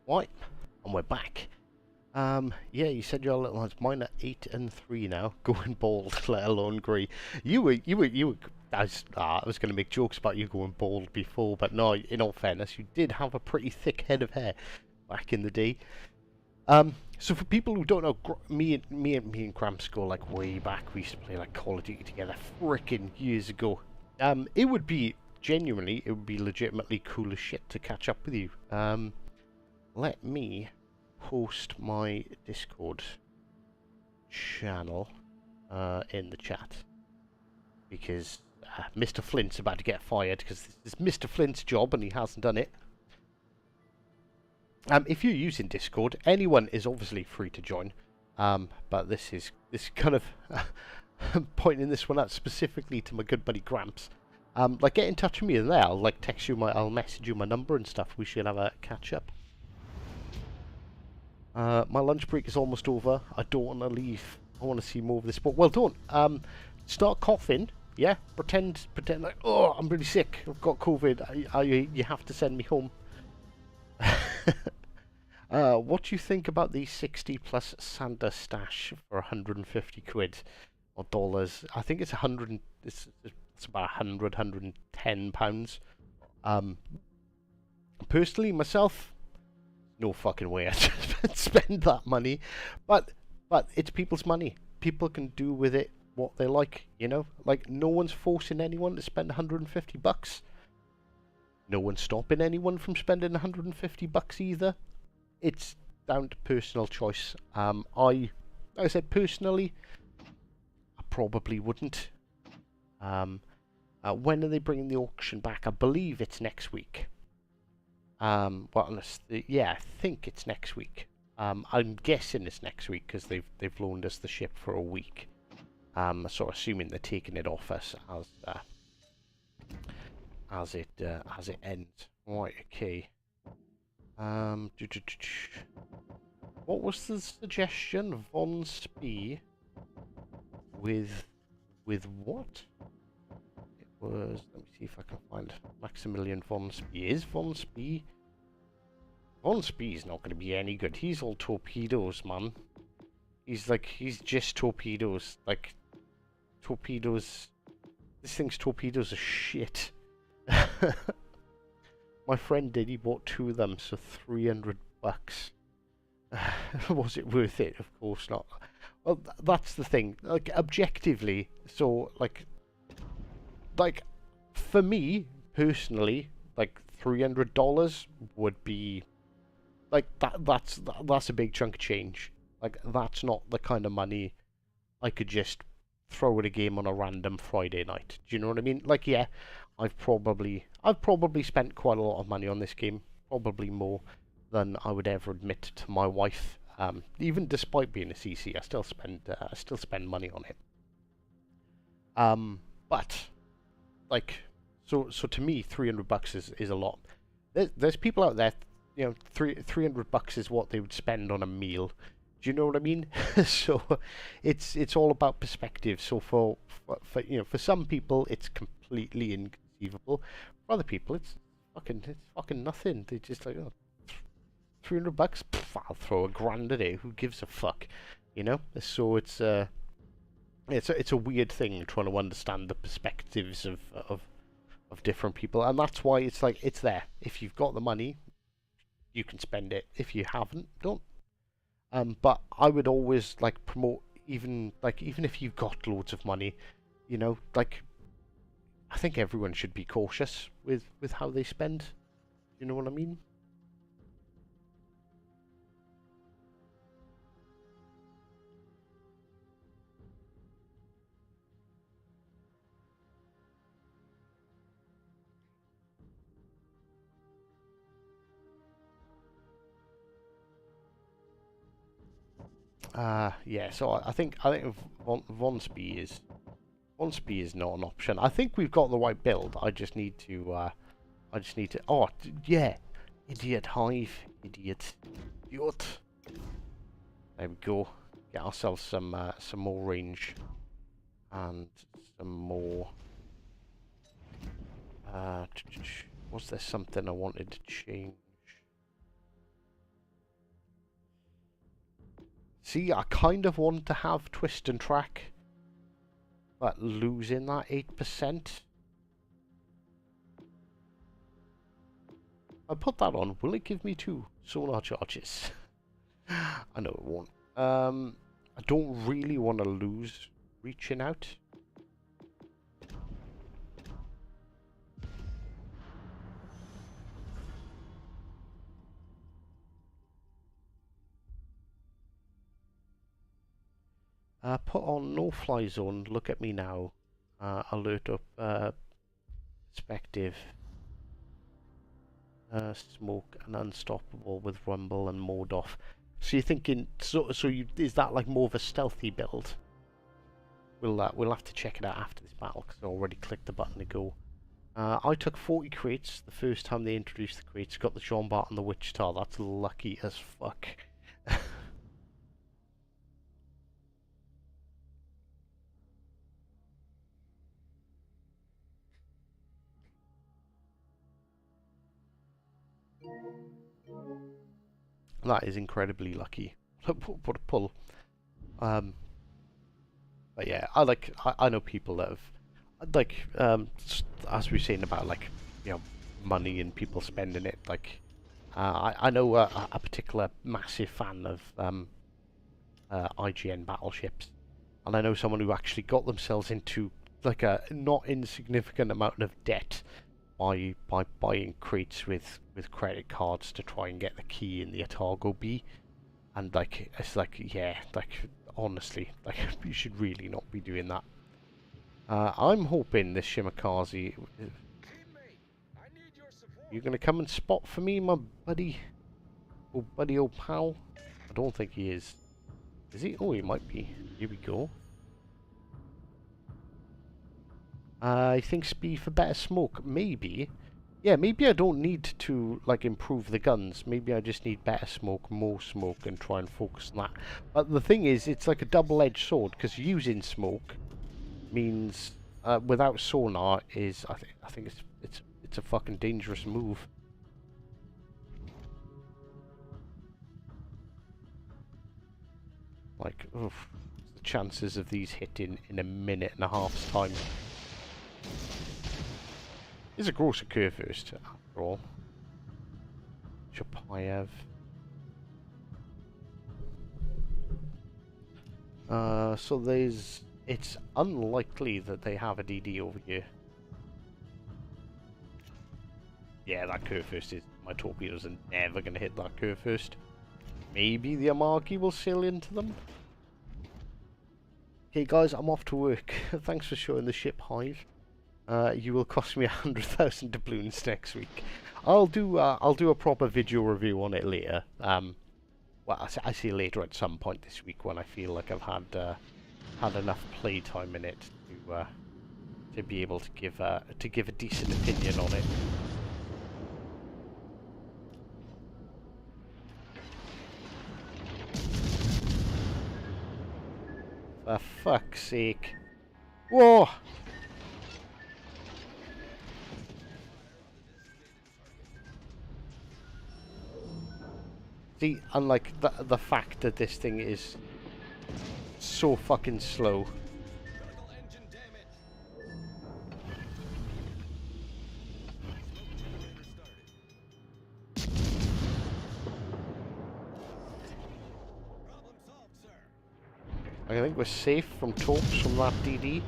Right, and we're back. Yeah, you said your little ones. Mine are 8 and 3 now, going bald, let alone grey. You were. I was going to make jokes about you going bald before, but no. In all fairness, you did have a pretty thick head of hair back in the day. So for people who don't know, me and Gramps go like way back. We used to play like Call of Duty together, frickin' years ago. It would be legitimately cool as shit to catch up with you. Let me post my Discord channel in the chat, because Mr. Flint's about to get fired because this is Mr. Flint's job and he hasn't done it. If you're using Discord, anyone is obviously free to join, but this is kind of pointing this one out specifically to my good buddy Gramps. Like, get in touch with me and there. I'll like text you I'll message you my number and stuff. We should have a catch up. My lunch break is almost over. I don't want to leave. I want to see more of this. But well, don't. Start coughing. Yeah. Pretend like, oh, I'm really sick. I've got COVID. You have to send me home. What do you think about the 60 plus Santa stash for 150 quid or dollars? I think it's 100. It's about 110 pounds. Personally, myself, no fucking way I'd spend that money, but it's people's money. People can do with it what they like, you know. Like, no one's forcing anyone to spend 150 bucks. No one's stopping anyone from spending 150 bucks either. It's down to personal choice. Like I said, personally, I probably wouldn't. When are they bringing the auction back? I believe it's next week. Yeah, I think it's next week. I'm guessing it's next week because they've loaned us the ship for a week. Sort of assuming they're taking it off us as it ends. Right, okay. What was the suggestion? Von Spee with what? was... Let me see if I can find Maximilian von Spee. Is von Spee... Von Spee's not going to be any good. He's all torpedoes, man. He's like... He's just torpedoes. Like... Torpedoes... This thing's torpedoes are shit. My friend did. He bought 2 of them, so $300. Was it worth it? Of course not. Well, that's the thing. Like, objectively, so, like, for me, personally, like, $300 would be, like, that's a big chunk of change. Like, that's not the kind of money I could just throw at a game on a random Friday night. Do you know what I mean? Like, yeah, I've probably spent quite a lot of money on this game. Probably more than I would ever admit to my wife. Even despite being a CC, I still spend money on it. But like, so to me, $300 is a lot. There's people out there, you know, $300 is what they would spend on a meal. Do you know what I mean? So it's all about perspective. So for you know, for some people it's completely inconceivable. For other people it's fucking nothing. They just like, oh, $300, pff, I'll throw $1,000 at it. Who gives a fuck? You know. So it's a weird thing trying to understand the perspectives of different people, and that's why it's like, it's there. If you've got the money, you can spend it. If you haven't, don't. But I would always like promote, even if you've got loads of money, you know, like, I think everyone should be cautious with how they spend. You know what I mean? Yeah. So I think Von Spee is not an option. I think we've got the right build. I just need to. Oh, yeah. Idiot hive. Idiot. There we go. Get ourselves some more range and some more. Was there something I wanted to change? See, I kind of want to have twist and track, but losing that 8%. I put that on. Will it give me 2 sonar charges? I know it won't. I don't really want to lose reaching out. Put on no fly zone. Look at me now. Alert up. Perspective. Smoke and unstoppable with rumble and mode off. So you're thinking, is that like more of a stealthy build? We'll have to check it out after this battle, because I already clicked the button to go. I took 40 crates the first time they introduced the crates. Got the Jean Bart and the Wichita. That's lucky as fuck. That is incredibly lucky. What a pull. But yeah, I know people that have, like, as we were saying about, like, you know, money and people spending it. Like, I know a particular massive fan of IGN battleships, and I know someone who actually got themselves into like a not insignificant amount of debt by buying crates with credit cards to try and get the key in the Otago B. And like, it's like, yeah, like, honestly, like, you should really not be doing that. I'm hoping this Shimakaze, you're gonna come and spot for me, my buddy, old pal. I don't think he is. Is he? Oh, he might be. Here we go. I think speed for better smoke, maybe. Yeah, maybe I don't need to, like, improve the guns. Maybe I just need better smoke, more smoke, and try and focus on that. But the thing is, it's like a double-edged sword, because using smoke means without sonar is I think it's a fucking dangerous move. Like, oof, the chances of these hitting in a minute and a half's time. Is a grosser curve first, after all. Chapayev. So it's unlikely that they have a DD over here. Yeah, that curve first is, my torpedoes are never going to hit that curve first. Maybe the Amagi will sail into them. Okay guys, I'm off to work. Thanks for showing the ship hive. You will cost me 100,000 doubloons next week. I'll do a proper video review on it later. Well, I say later at some point this week when I feel like I've had enough playtime in it to be able to give a decent opinion on it. For fuck's sake! Whoa! See, unlike the fact that this thing is so fucking slow. Critical engine damage. Problem solved, sir. I think we're safe from torps from that DD.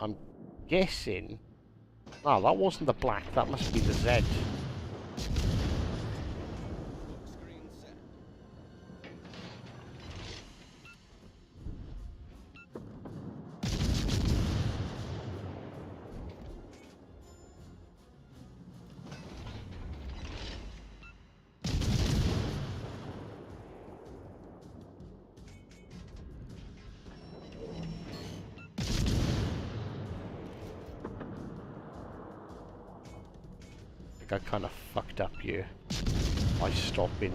I'm guessing. Ah, that wasn't the black. That must be the Z. Screen set. I kind of fucked up here by stopping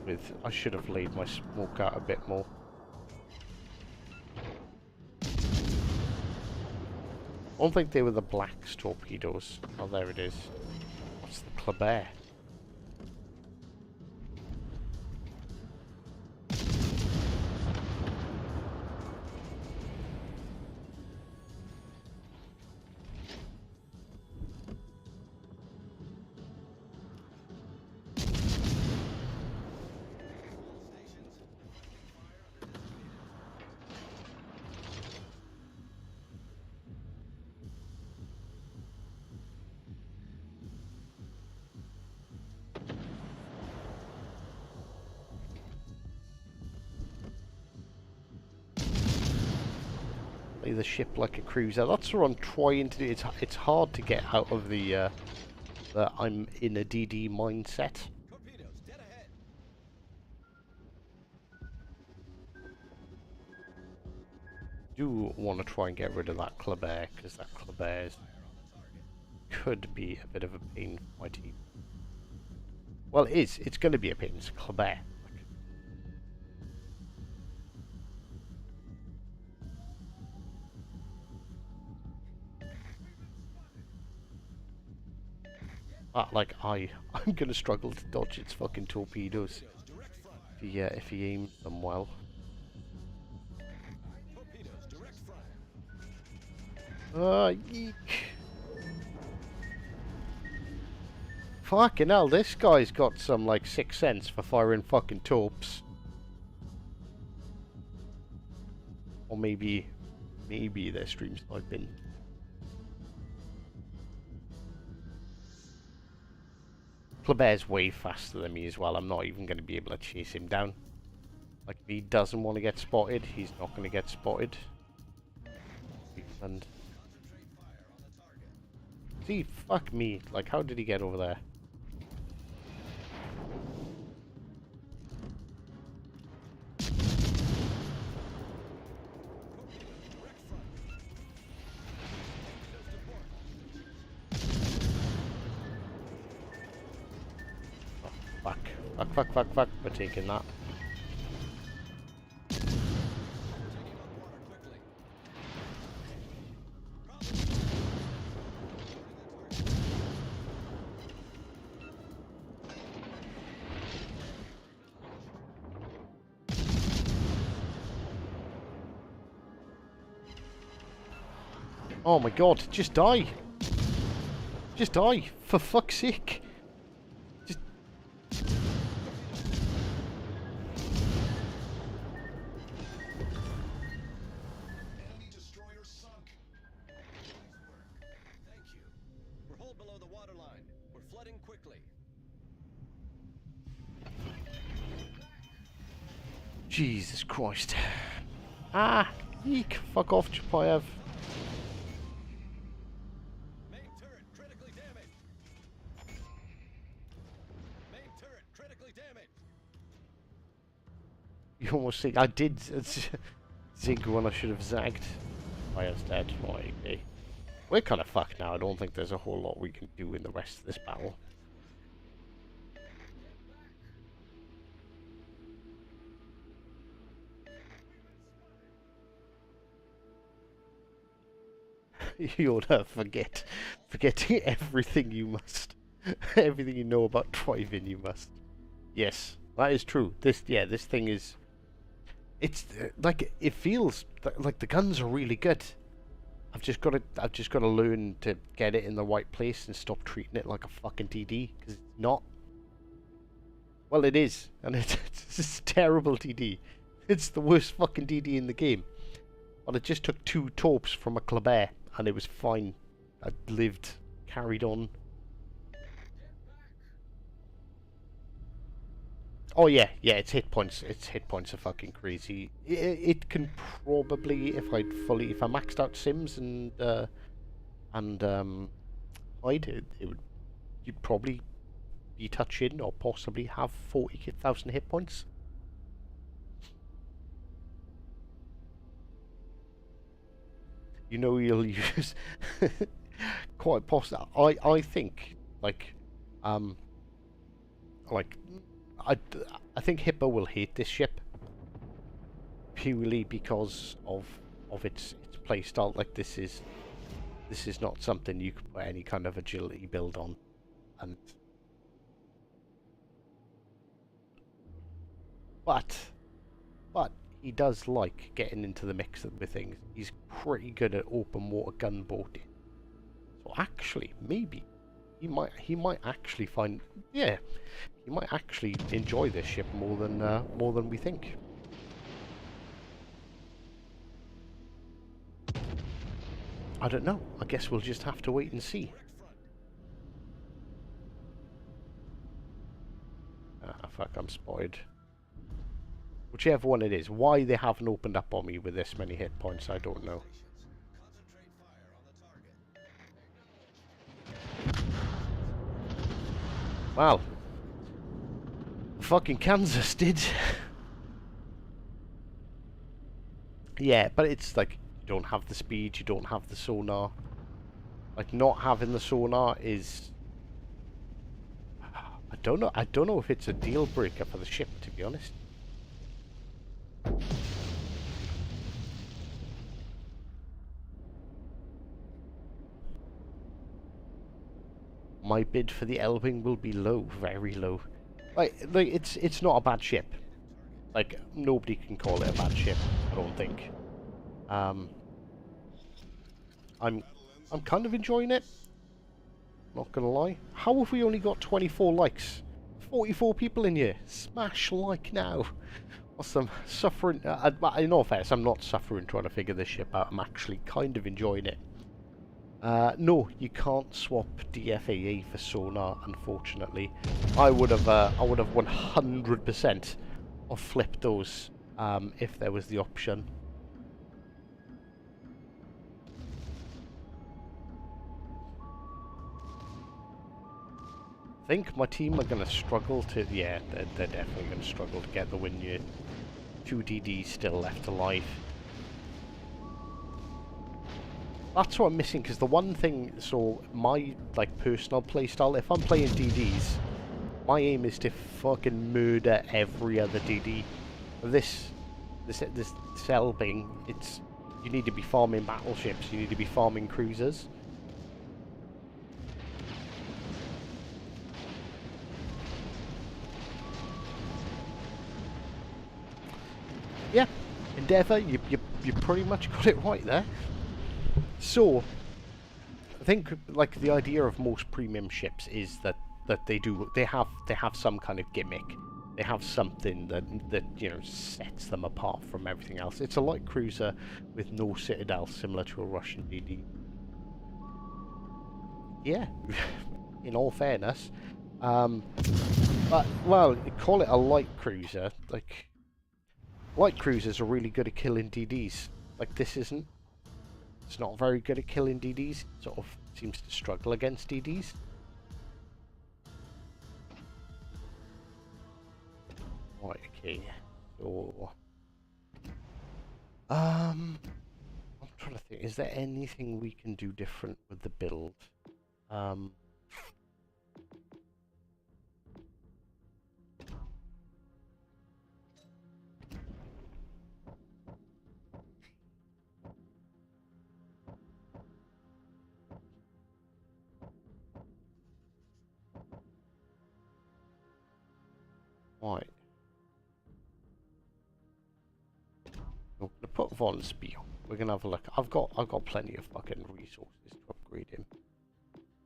with. I should have laid my smoke out a bit more. I don't think they were the black torpedoes. Oh, there it is. What's the Kleber? The ship like a cruiser. That's what I'm trying to do. It's hard to get out of the I'm in a DD mindset. Torpedoes dead ahead. Do want to try and get rid of that Kleber because that Kleber could be a bit of a pain for my team. Well, it is. It's going to be a pain. It's a Kleber. Like I'm gonna struggle to dodge its fucking torpedoes if he aims them well. Torpedoes direct front. Yeek. Fucking hell, this guy's got some like 6th sense for firing fucking torps. Or maybe they're stream sniping. Kleber's way faster than me as well. I'm not even going to be able to chase him down. Like, if he doesn't want to get spotted, he's not going to get spotted. And see, fuck me. Like, how did he get over there? Fuck, we're taking that. Oh my god, just die. Just die, for fuck's sake. Just... Enemy destroyer sunk. Thank you. We're hull below the waterline. We're flooding quickly. Jesus Christ. Ah, eek, fuck off, Chapayev. Main turret critically damaged. Main turret critically damaged. You almost think I did zig when I should have zagged. Chapayev's dead. Right, okay. We're kind of fucked now. I don't think there's a whole lot we can do in the rest of this battle. You ought to forget everything you must. Everything you know about driving you must. Yes, that is true. This thing is... It's like, it feels like the guns are really good. I've just got to learn to get it in the right place and stop treating it like a fucking TD, because it's not. Well, it is, and it's a terrible TD. It's the worst fucking TD in the game. But it just took 2 torps from a Kleber, and it was fine. I lived, carried on. Oh yeah, its hit points are fucking crazy. It can probably, if I maxed out Sims and hide, you'd probably be touching or possibly have 40,000 hit points. You know you'll use quite possibly. I think I think Hippo will hate this ship purely because of its playstyle. Like, this is not something you could put any kind of agility build on, and but he does like getting into the mix with things. He's pretty good at open water gunboating, so actually maybe he might actually find, yeah, he might actually enjoy this ship more than we think. I don't know. I guess we'll just have to wait and see. Ah, fuck, I'm spotted. Whichever one it is. Why they haven't opened up on me with this many hit points, I don't know. Concentrate fire on the target. Well, fucking Kansas did. Yeah, but it's like, you don't have the speed, you don't have the sonar. Like, not having the sonar is... I don't know if it's a deal breaker for the ship, to be honest. My bid for the Elbing will be low, very low. Like it's not a bad ship. Like, nobody can call it a bad ship, I don't think. I'm kind of enjoying it. Not gonna lie. How have we only got 24 likes? 44 people in here. Smash like now. Whilst I'm suffering. In all fairness, I'm not suffering trying to figure this ship out. I'm actually kind of enjoying it. No, you can't swap DFAA for sonar, unfortunately. I would have 100% of flipped those if there was the option. I think my team are going to struggle to... Yeah, they're definitely going to struggle to get the win here. 2 DDs still left alive. That's what I'm missing, because the one thing... So, my, like, personal playstyle, if I'm playing DDs, my aim is to fucking murder every other DD. This Elbing, it's... You need to be farming battleships, you need to be farming cruisers. Yeah, Endeavour, you pretty much got it right there. So I think like the idea of most premium ships is that they have some kind of gimmick. They have something that you know sets them apart from everything else. It's a light cruiser with no citadel, similar to a Russian DD. Yeah, in all fairness, but well, call it a light cruiser. Like light cruisers are really good at killing DDs. Like this isn't. It's not very good at killing DDs. It sort of seems to struggle against DDs. Right, okay. So I'm trying to think, is there anything we can do different with the build? Um right. We're gonna put Von Spear. We're gonna have a look. I've got plenty of fucking resources to upgrade him.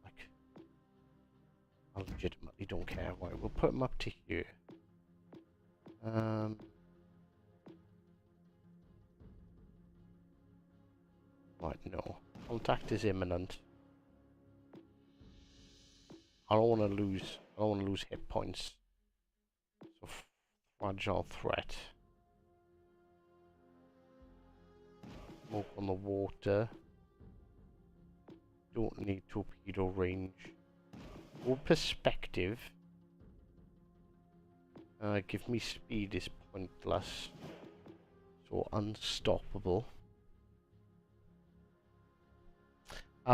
Like I legitimately don't care. Right, we'll put him up to here. Right, no. Contact is imminent. I don't want to lose hit points. So fragile threat. Smoke on the water. Don't need torpedo range. Or perspective. Give me speed is pointless. So unstoppable.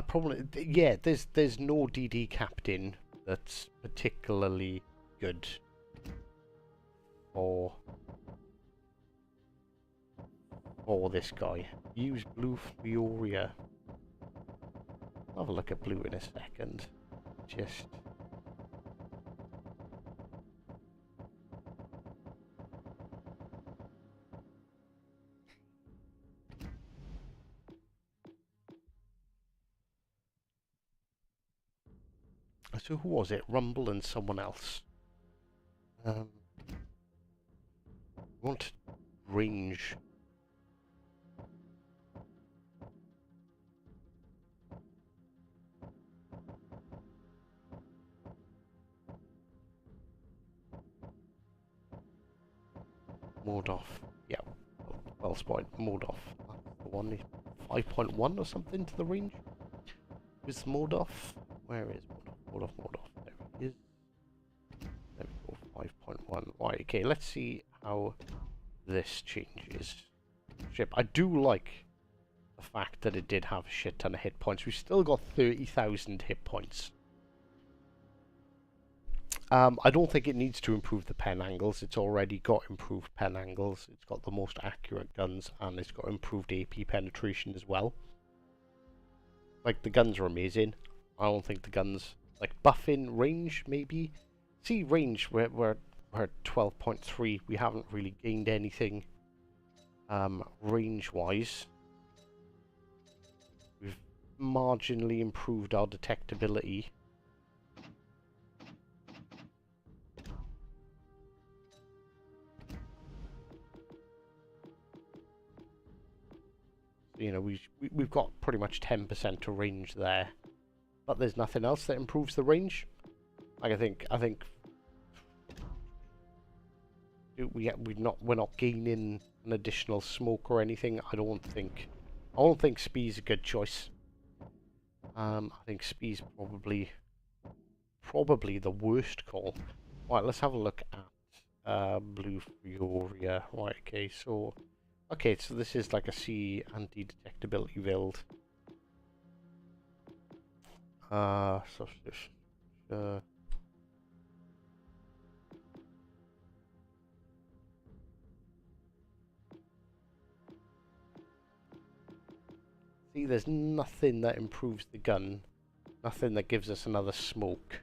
Probably, yeah. There's no DD captain that's particularly good for this guy. Use blue Fioria. I'll have a look at blue in a second. Just so who was it? Rumble and someone else. Want range. Mordov. Yeah. Well spotted. Mordov. That's the one. 5.1 or something to the range. Is Mordov? Where is Mordov? Mordov. There he is. There we go. 5.1. Right. Okay. Let's see how this changes. Ship. I do like the fact that it did have a shit ton of hit points. We've still got 30,000 hit points. I don't think it needs to improve the pen angles. It's already got improved pen angles. It's got the most accurate guns, and it's got improved AP penetration as well. Like, the guns are amazing. I don't think the guns... Like, buffing range, maybe? See, range, we're at 12.3. We haven't really gained anything range-wise. We've marginally improved our detectability. You know, we've got pretty much 10% to range there, but there's nothing else that improves the range. Like I think we're not gaining an additional smoke or anything. I don't think speed's a good choice. I think speed's probably the worst call. Right, let's have a look at Blue Fioria. Right, okay, so this is like a C anti-detectability build. See, there's nothing that improves the gun, nothing that gives us another smoke.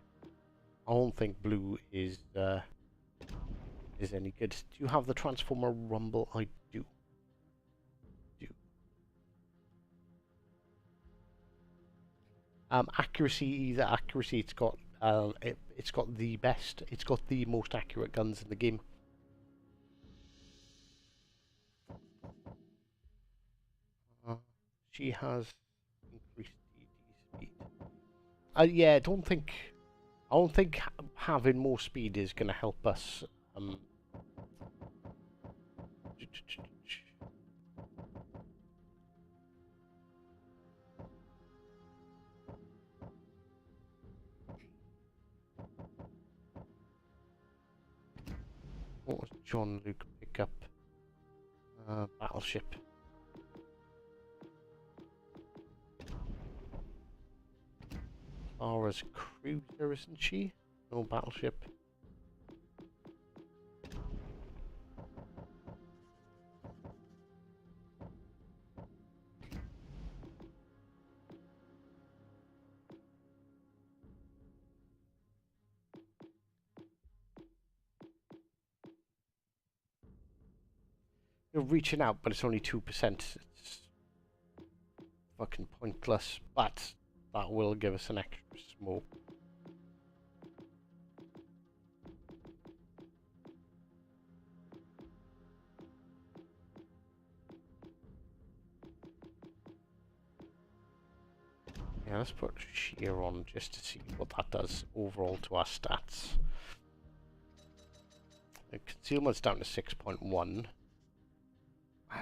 I don't think blue is any good. Do you have the Transformer Rumble? I do. Accuracy, either accuracy, it's got the best, it's got the most accurate guns in the game. She has increased DD speed. Yeah, I don't think having more speed is going to help us. What was John Luke pick up? Battleship. Clara's cruiser, isn't she? No battleship. You're reaching out, but it's only 2%. It's fucking pointless, but that will give us an extra smoke. Yeah, let's put shear on just to see what that does overall to our stats. The concealment's down to 6.1.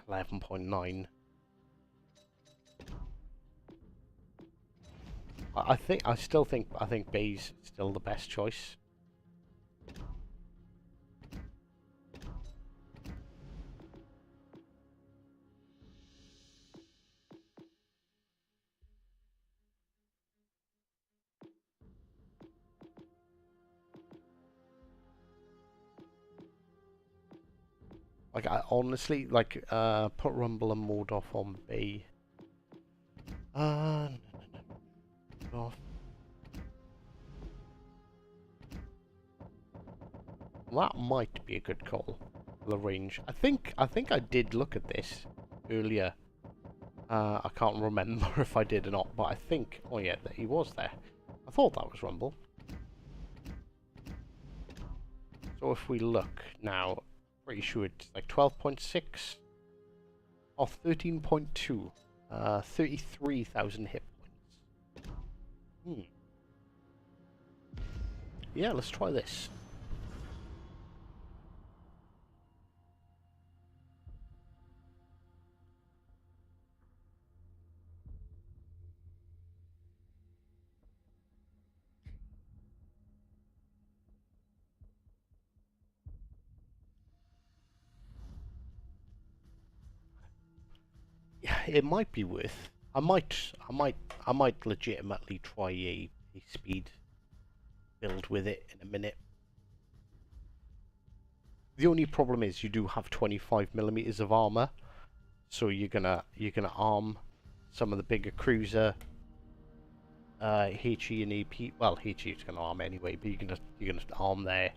11.9. I think Bay's still the best choice. Like, I honestly, like, put Rumble and Mode off on Bay. No. Off. That might be a good call. The range. I think I did look at this earlier. I can't remember if I did or not, but I think. Oh yeah, he was there. I thought that was Rumble. So if we look now, pretty sure it's like 12.6 off 13.2. 33,000 hit points. Yeah, let's try this. Yeah, it might be worth. I might legitimately try a speed build with it in a minute. The only problem is you do have 25mm of armor, so you're gonna arm some of the bigger cruiser. HE and AP. Well, HE is gonna arm anyway, but you're gonna arm their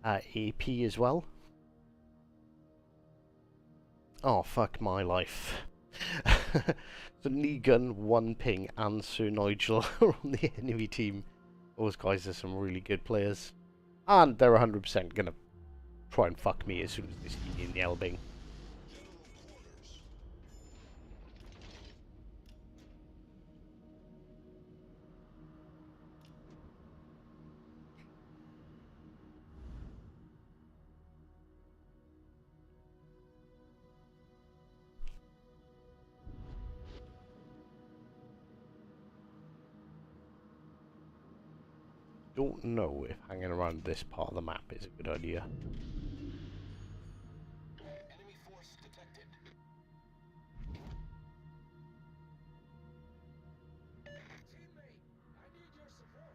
AP as well. Oh fuck my life. So Negan, One Ping, and Sir Nigel are on the enemy team. Those guys are some really good players, and they're 100% gonna try and fuck me as soon as they see me in the Elbing. Don't know if hanging around this part of the map is a good idea. Enemy force detected. Teammate, I need your support.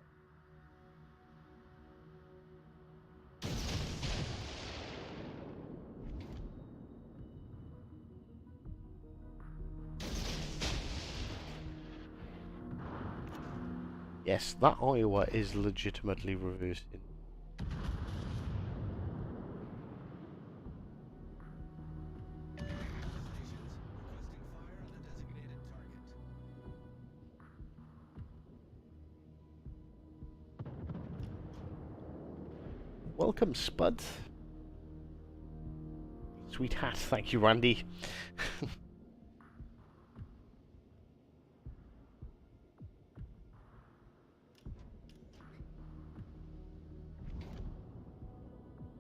Yes, that Iowa is legitimately reversing. Stations requesting fire on the designated target. Welcome, Spud. Sweet hat, thank you, Randy.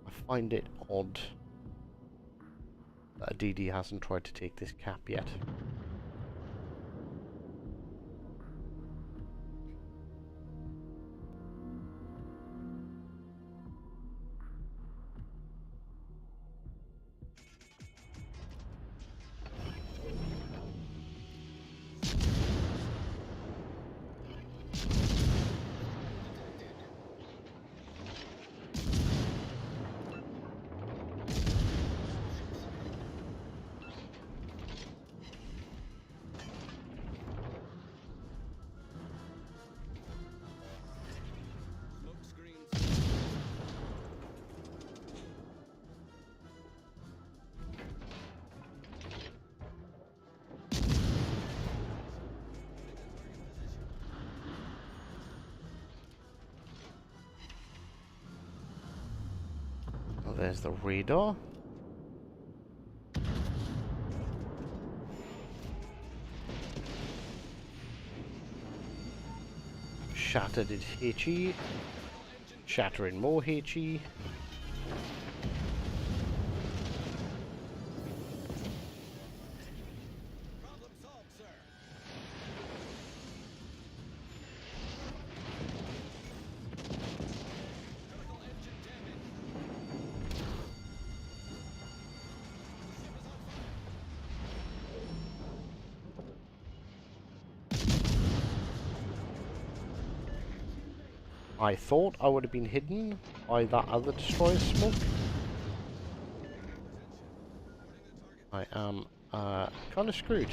I find it odd that DD hasn't tried to take this cap yet. Smoke screens. Oh, there's the radar. Shattered is HE. Shattering more HE. Problem solved, sir. Critical engine damage. Ship is on fire. I thought I would have been hidden by that other destroyer smoke. I am kind of screwed.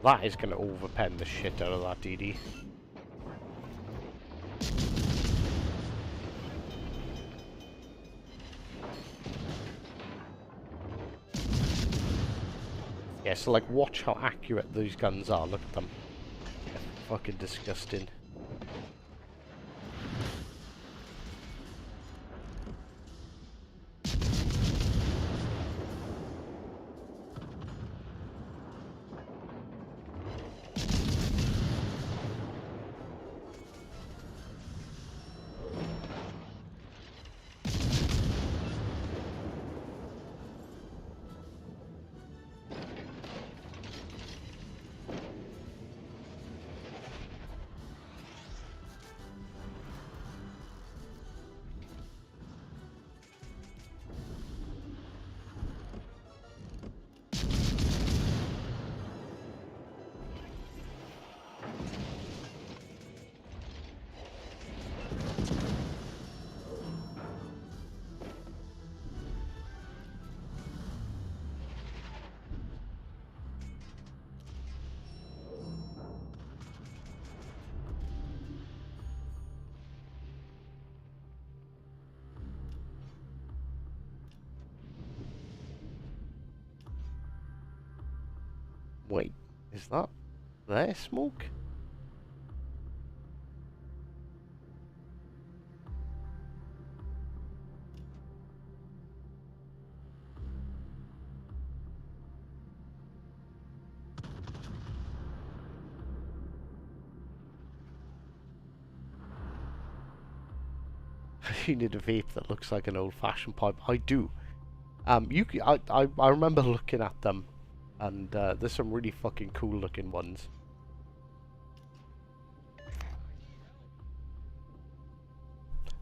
That is going to overpen the shit out of that DD. Yeah, so like watch how accurate those guns are. Look at them. They're fucking disgusting. Wait, is that their smoke? You need a vape that looks like an old-fashioned pipe. I do. I remember looking at them, and there's some really fucking cool-looking ones.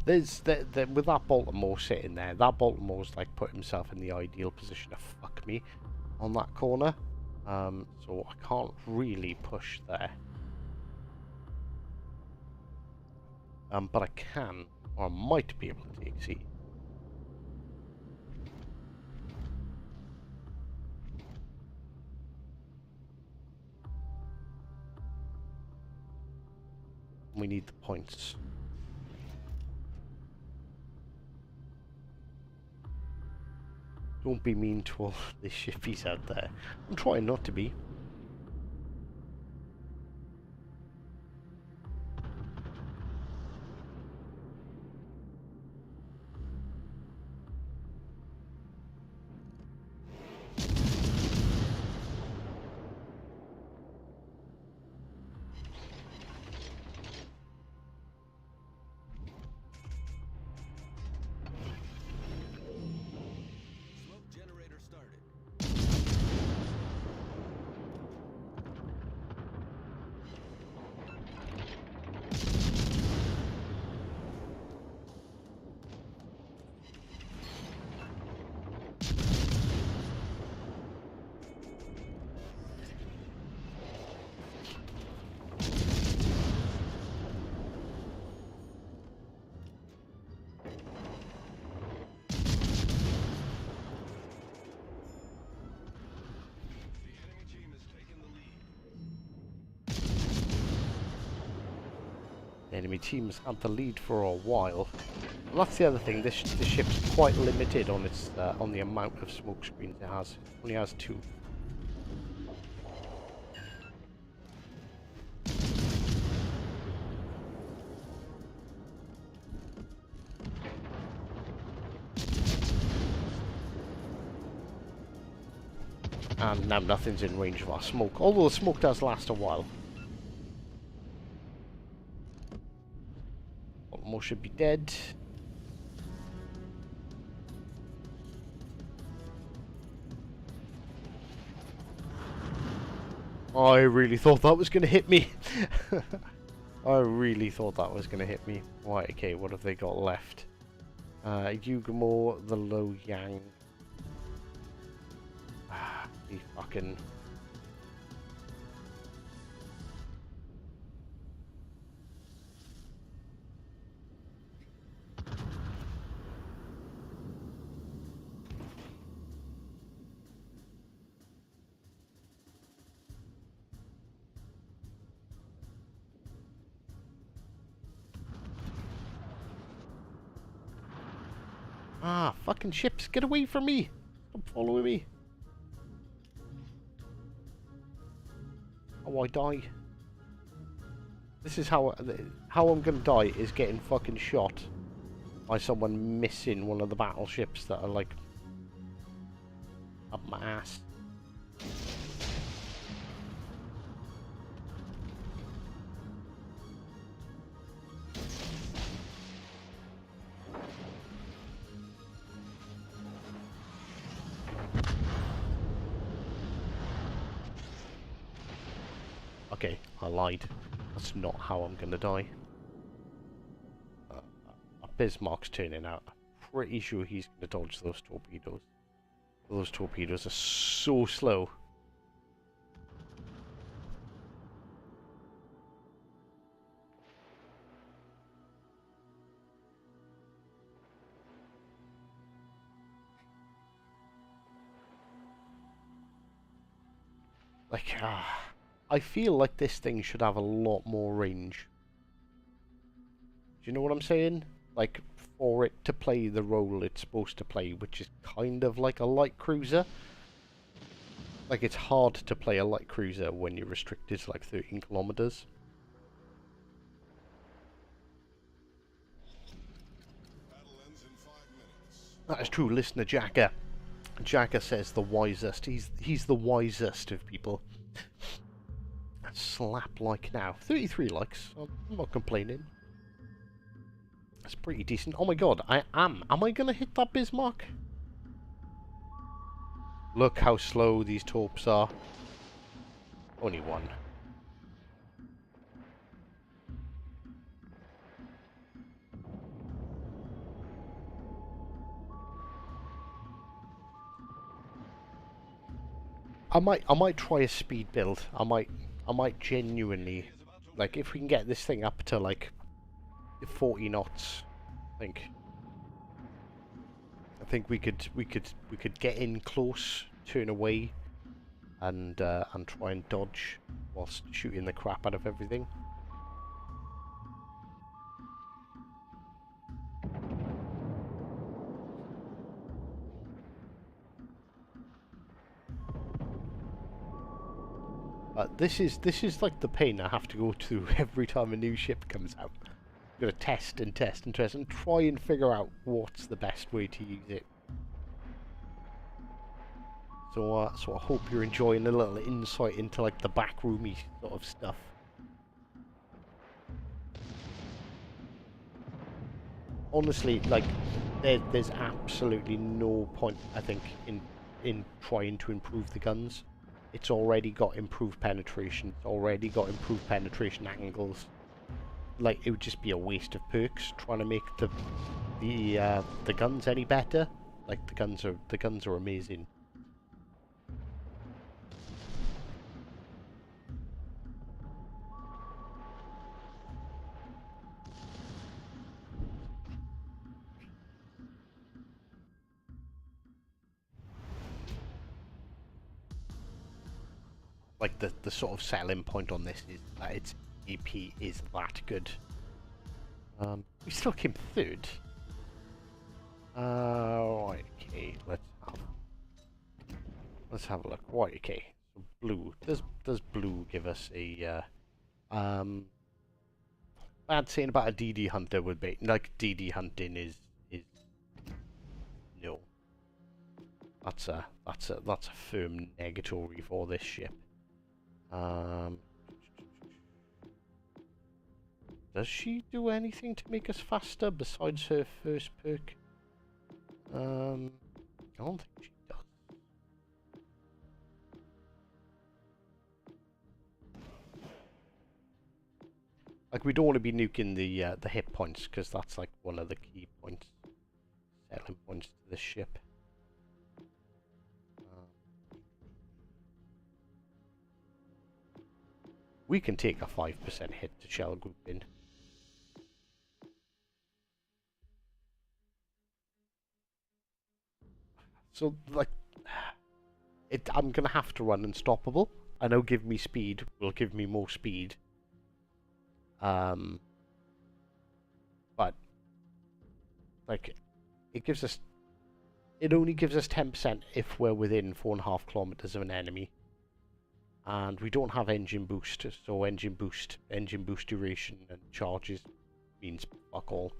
There's with that Baltimore sitting there. That Baltimore's like put himself in the ideal position to fuck me on that corner. So I can't really push there. But I can, or I might be able to take C. We need the points. Don't be mean to all the shippies out there. I'm trying not to be. Enemy teams had the lead for a while. Well, that's the other thing. This ship's quite limited on its on the amount of smoke screens it has. It only has 2. And now nothing's in range of our smoke, although the smoke does last a while. One more should be dead. I really thought that was going to hit me. I really thought that was going to hit me. Right, okay, what have they got left? Yugamo, the Low Yang. He fucking... Ah, fucking ships, get away from me! Stop following me! Oh, I die. This is how I'm gonna die, is getting fucking shot by someone missing one of the battleships that are like up my ass. Okay, I lied. That's not how I'm gonna die. Bismarck's turning out. I'm pretty sure he's gonna dodge those torpedoes. Those torpedoes are so slow. Like, I feel like this thing should have a lot more range. Do you know what I'm saying? Like, for it to play the role it's supposed to play, which is kind of like a light cruiser. Like, it's hard to play a light cruiser when you're restricted to like 13 kilometers. That is true, listener Jacker. Jacker says the wisest. He's the wisest of people. Slap like now. 33 likes. I'm not complaining. That's pretty decent. Oh my god, I am. Am I gonna hit that Bismarck? Look how slow these torps are. Only one. I might try a speed build. I might genuinely, like, if we can get this thing up to like 40 knots, I think we could get in close, turn away, and try and dodge whilst shooting the crap out of everything. This is like the pain I have to go through every time a new ship comes out. I'm gonna test and test and test and try and figure out what's the best way to use it. So I hope you're enjoying a little insight into like the backroomy sort of stuff. Honestly, like there's absolutely no point, I think, in trying to improve the guns. It's already got improved penetration. It's already got improved penetration angles. Like, it would just be a waste of perks trying to make the guns any better. Like, the guns are amazing. Like, the sort of selling point on this is that its AP is that good. We still came third. Right, okay, let's have a look. Right, okay. So blue. Does blue give us a bad saying about a DD hunter would be like DD hunting is no. That's a firm negatory for this ship. Does she do anything to make us faster besides her first perk? I don't think she does. Like, we don't want to be nuking the hit points, because that's like one of the key points, selling points to this ship. We can take a 5% hit to shell grouping. So, like, I'm going to have to run Unstoppable. I know give me speed will give me more speed. But, like, it only gives us 10% if we're within 4.5 kilometers of an enemy. And we don't have engine boost, so engine boost duration and charges means fuck all.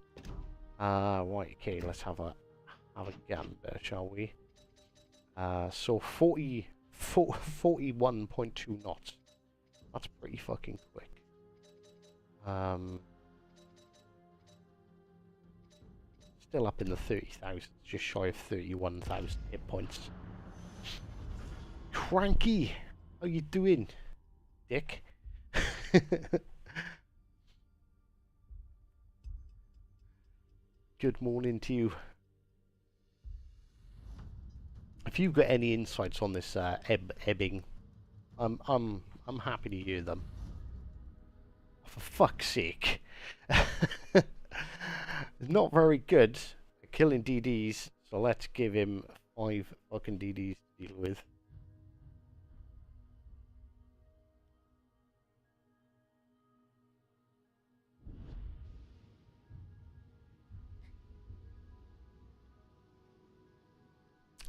Right, okay, let's have a gander, shall we? So 41.2 knots. That's pretty fucking quick. Still up in the 30,000, just shy of 31,000 hit points. Cranky! How you doing, dick? Good morning to you. If you've got any insights on this Elbing, I'm happy to hear them. For fuck's sake. Not very good at killing DDs, so let's give him 5 fucking DDs to deal with.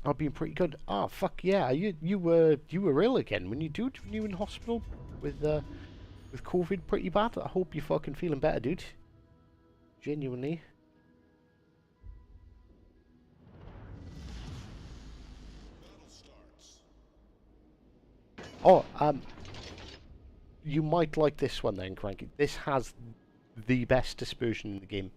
I've been pretty good. Ah, fuck yeah! You were ill again when you were in hospital with COVID pretty bad. I hope you're fucking feeling better, dude. Genuinely. Oh, you might like this one then, Cranky. This has the best dispersion in the game.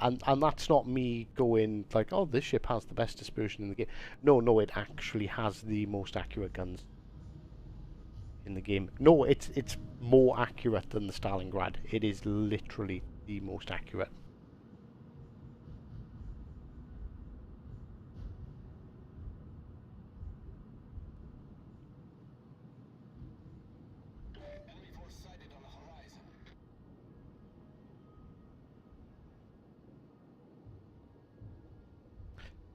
And that's not me going like, oh, this ship has the best dispersion in the game. No, it actually has the most accurate guns in the game. No, it's more accurate than the Stalingrad. It is literally the most accurate. Enemy force sighted on the horizon.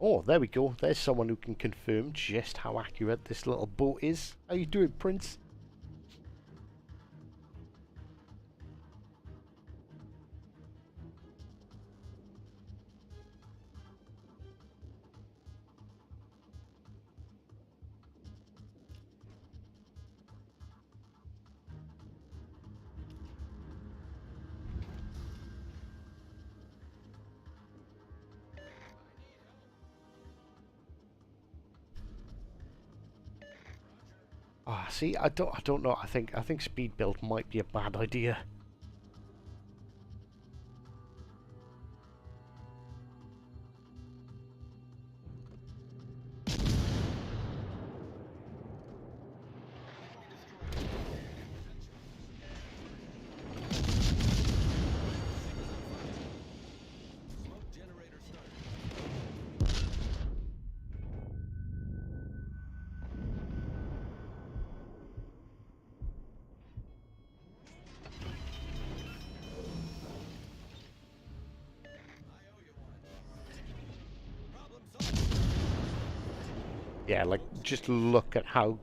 Oh, there we go. There's someone who can confirm just how accurate this little boat is. How you doing, Prince? Ah, see, I don't know. I think speed build might be a bad idea. Smoke generator started. I owe you one. Problem solved. Yeah, like just look at how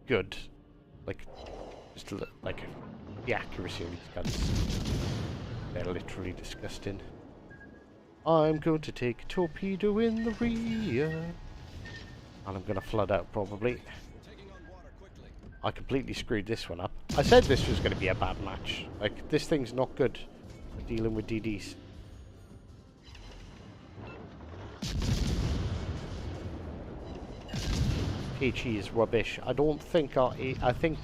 good, like, just look, like the accuracy of these guns. literally disgusting. I'm going to take a torpedo in the rear. And I'm going to flood out, probably. We're taking on water quickly. I completely screwed this one up. I said this was going to be a bad match. Like, this thing's not good for dealing with DDs. HE is rubbish. I don't think I think...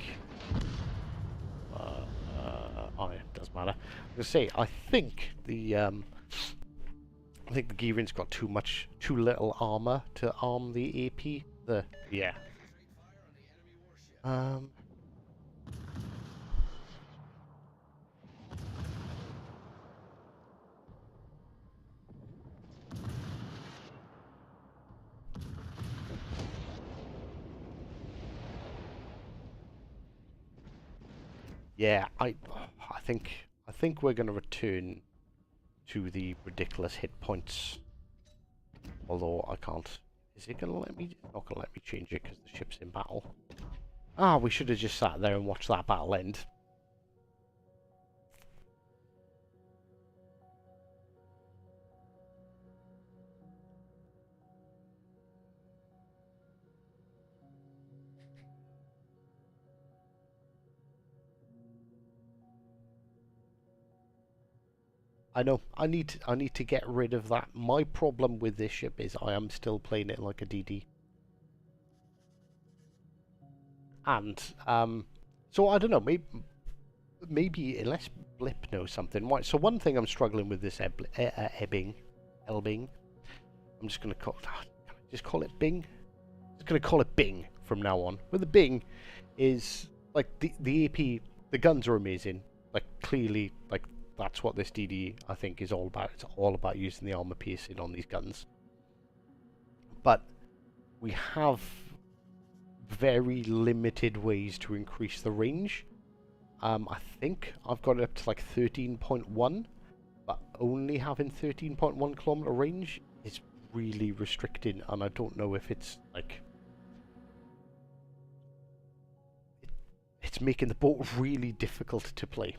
oh, yeah, doesn't matter. I was going to say, I think the Gearing's got too little armor to arm the AP. Yeah. Yeah, I think we're going to return to the ridiculous hit points. Although I can't. Is it going to let me? It's not going to let me change it because the ship's in battle. Ah, we should have just sat there and watched that battle end. I know. I need to get rid of that. My problem with this ship is I am still playing it like a DD. And so I don't know. Maybe unless Blip knows something. Right. So one thing I'm struggling with this Elbing. I'm just gonna call. Can I just call it Bing? I'm just gonna call it Bing from now on. But the Bing is like the AP. The guns are amazing. Like clearly, like. That's what this DD, I think, is all about. It's all about using the armor piercing on these guns. But we have very limited ways to increase the range. I think I've got it up to like 13.1, but only having 13.1 kilometer range is really restricting, and I don't know if it's like... It's making the boat really difficult to play.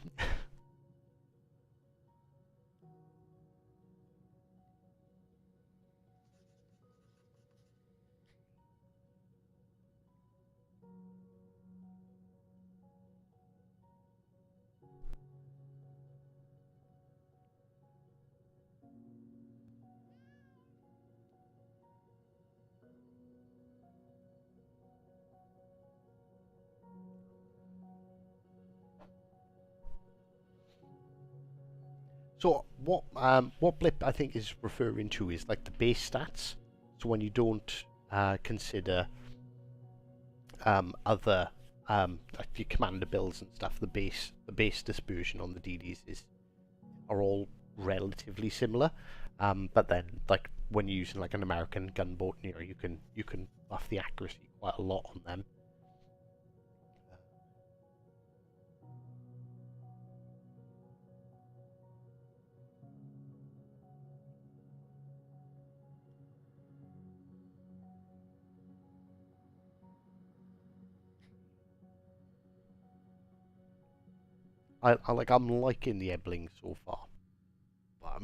So what Blip I think is referring to is like the base stats. So when you don't consider other like your commander builds and stuff, the base dispersion on the DDs are all relatively similar. But then like when you're using like an American gunboat, you know, you can buff the accuracy quite a lot on them. I'm liking the Elbing so far, but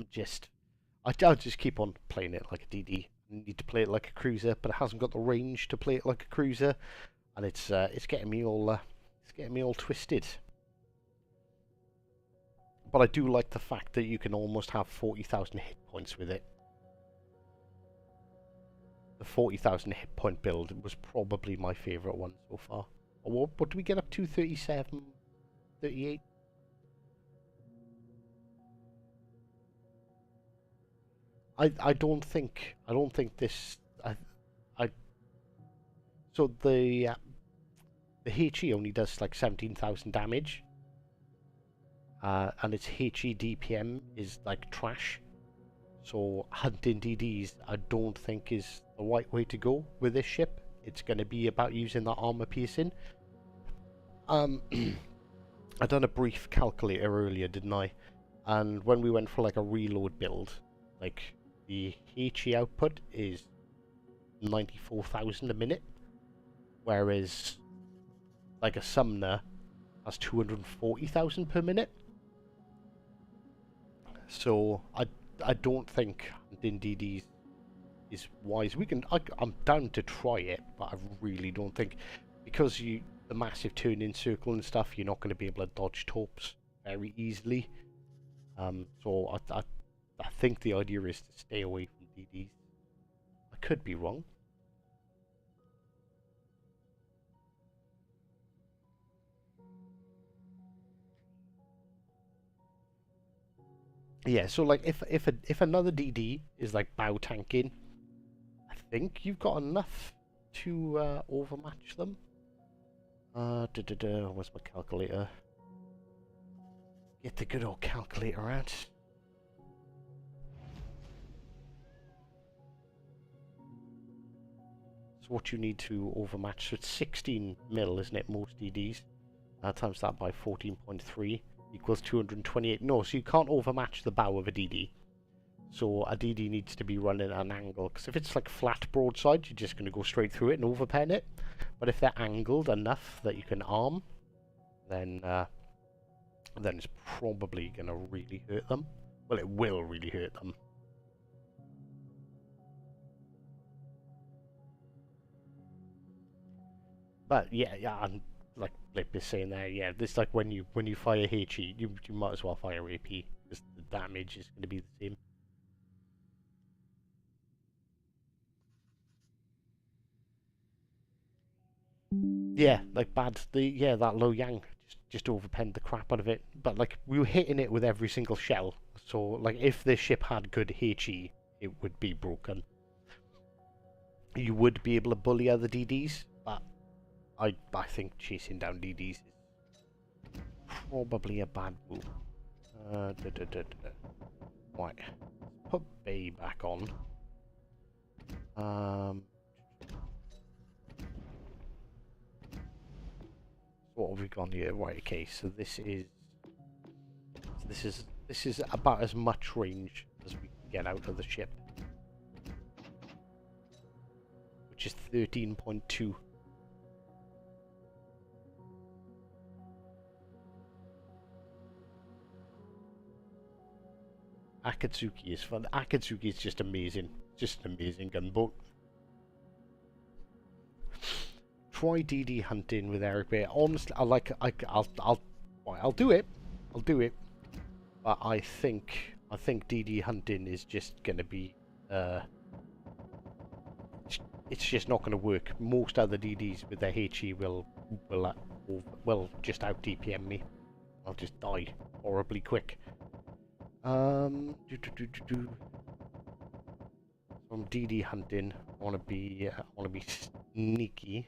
I'll just keep on playing it like a DD. I need to play it like a cruiser, but it hasn't got the range to play it like a cruiser, and it's getting me all twisted. But I do like the fact that you can almost have 40,000 hit points with it. The 40,000 hit point build was probably my favourite one so far. What do we get up to? 37, 38? I don't think this so the HE only does like 17,000 damage, and its HE DPM is like trash. So hunting DDs I don't think is the right way to go with this ship. It's going to be about using that armor piercing. I done a brief calculator earlier, didn't I? And when we went for like a reload build, like the HE output is 94,000 a minute, whereas like a Sumner has 240,000 per minute. So I don't think hunting DDs is wise. I'm down to try it, but I really don't think, because the massive turning circle and stuff, you're not going to be able to dodge taupes very easily. So I think the idea is to stay away from DDs. I could be wrong. Yeah, so like if another DD is like bow tanking, I think you've got enough to overmatch them. Where's my calculator? Get the good old calculator out. So what you need to overmatch, so it's 16 mil, isn't it, most DDs? Times that by 14.3 equals 228. No, so you can't overmatch the bow of a DD. So a DD needs to be running at an angle, because if it's like flat broadside, you're just going to go straight through it and overpen it. But if they're angled enough that you can arm, then it's probably going to really hurt them. Well, it will really hurt them. But yeah, and like Blip is saying there, yeah, this like when you fire HE, you might as well fire AP, because the damage is going to be the same. Yeah, like that low yang just overpenned the crap out of it. But like we were hitting it with every single shell, so like if this ship had good HE, it would be broken. You would be able to bully other DDs, but I think chasing down DDs is probably a bad move. Right, put Bay back on. What have we gone here? Right, okay, so this is about as much range as we can get out of the ship, which is 13.2. Akatsuki is fun. Akatsuki is just amazing. Just an amazing gunboat. Try DD hunting with Eric Bay. Honestly, I'll do it. I'll do it. But I think DD hunting is just gonna be it's just not gonna work. Most other DDs with their HE will just out DPM me. I'll just die horribly quick. From DD hunting, I wanna be sneaky.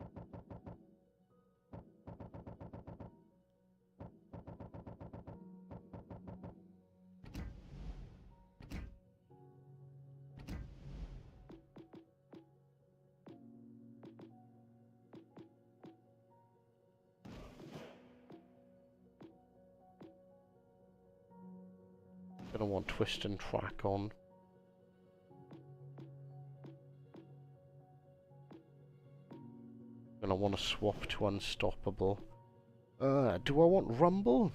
Gonna want twist and track on. Gonna want to swap to unstoppable. Do I want rumble?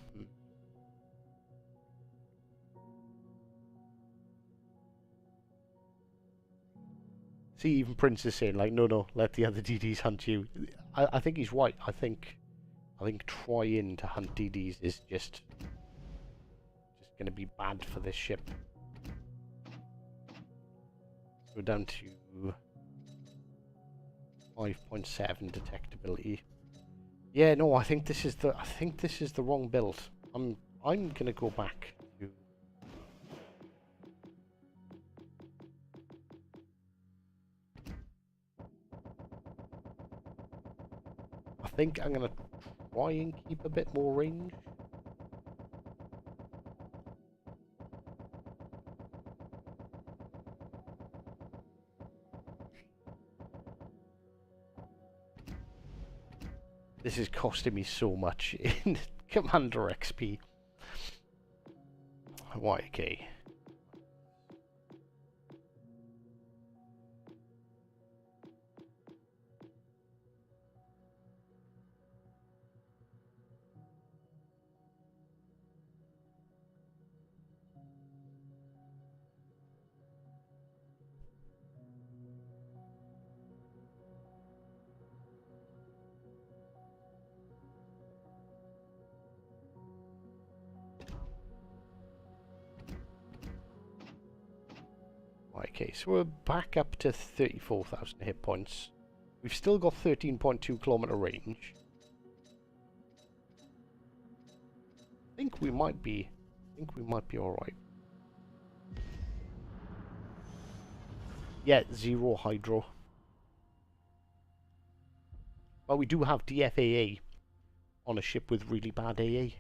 See, even Prince is saying like, no, let the other DDs hunt you. I think he's right. I think trying to hunt DDs is just gonna be bad for this ship. We're down to 5.7 detectability. Yeah, no, I think this is the wrong build. I'm gonna go back to. I think I'm gonna try and keep a bit more range. This is costing me so much in Commander XP. Right, okay. Right, okay, so we're back up to 34,000 hit points. We've still got 13.2 kilometer range. I think we might be alright. Yeah, 0 hydro. But we do have DFAA on a ship with really bad AA.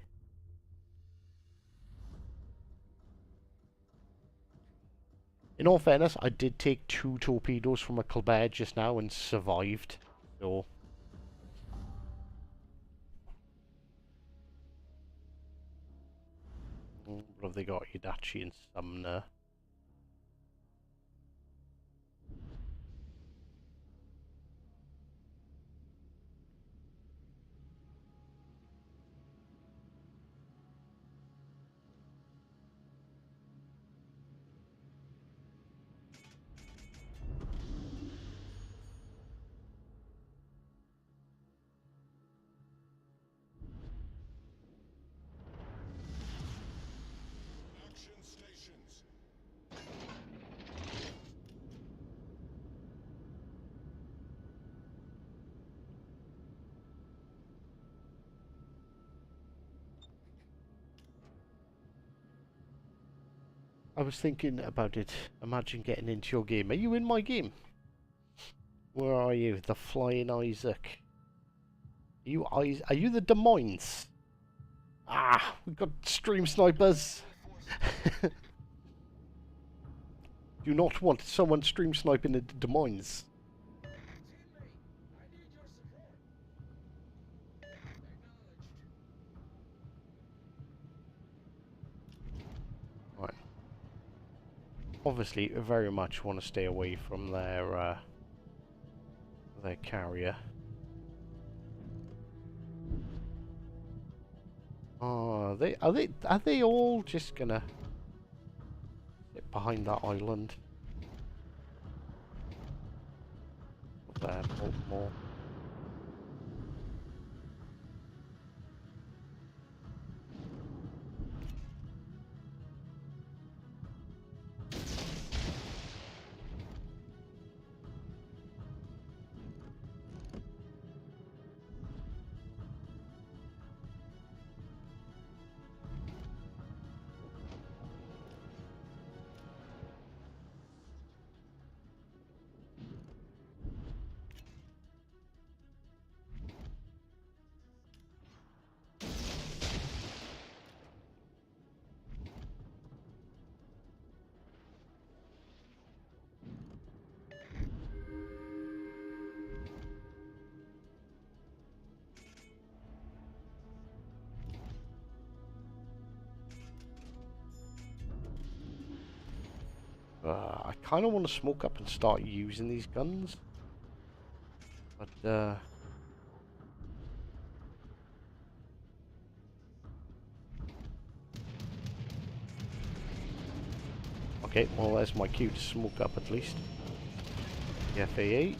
In all fairness, I did take 2 torpedoes from a Colbert just now and survived, so... What have they got? Yudachi and Sumner. Action stations. I was thinking about it. Imagine getting into your game. Are you in my game? Where are you? The Flying Isaac. Are you the Des Moines? Ah, we've got stream snipers. Do not want someone stream sniping in Des Moines. Right. Obviously, very much want to stay away from their carrier. Oh, are they all just gonna sit behind that island? There, more. I kind of want to smoke up and start using these guns, but okay, well there's my cue to smoke up at least. The FA8.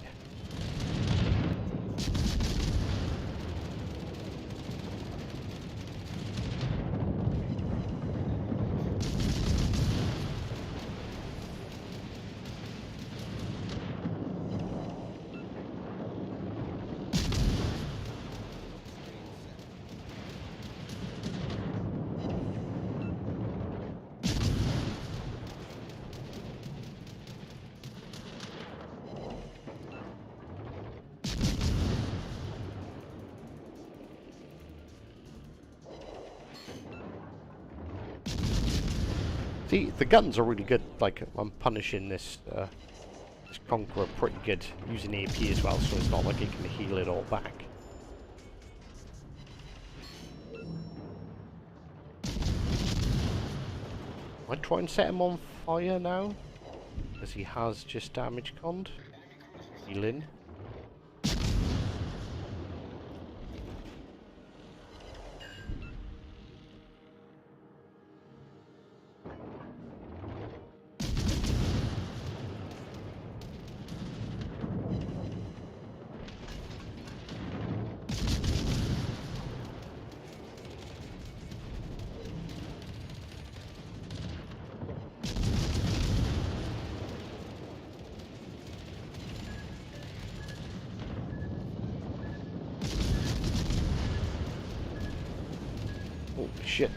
See, the guns are really good. Like, I'm punishing this this Conqueror pretty good using AP as well, so it's not like it can heal it all back. I try and set him on fire now, because he has just damage conned. Healing. shit.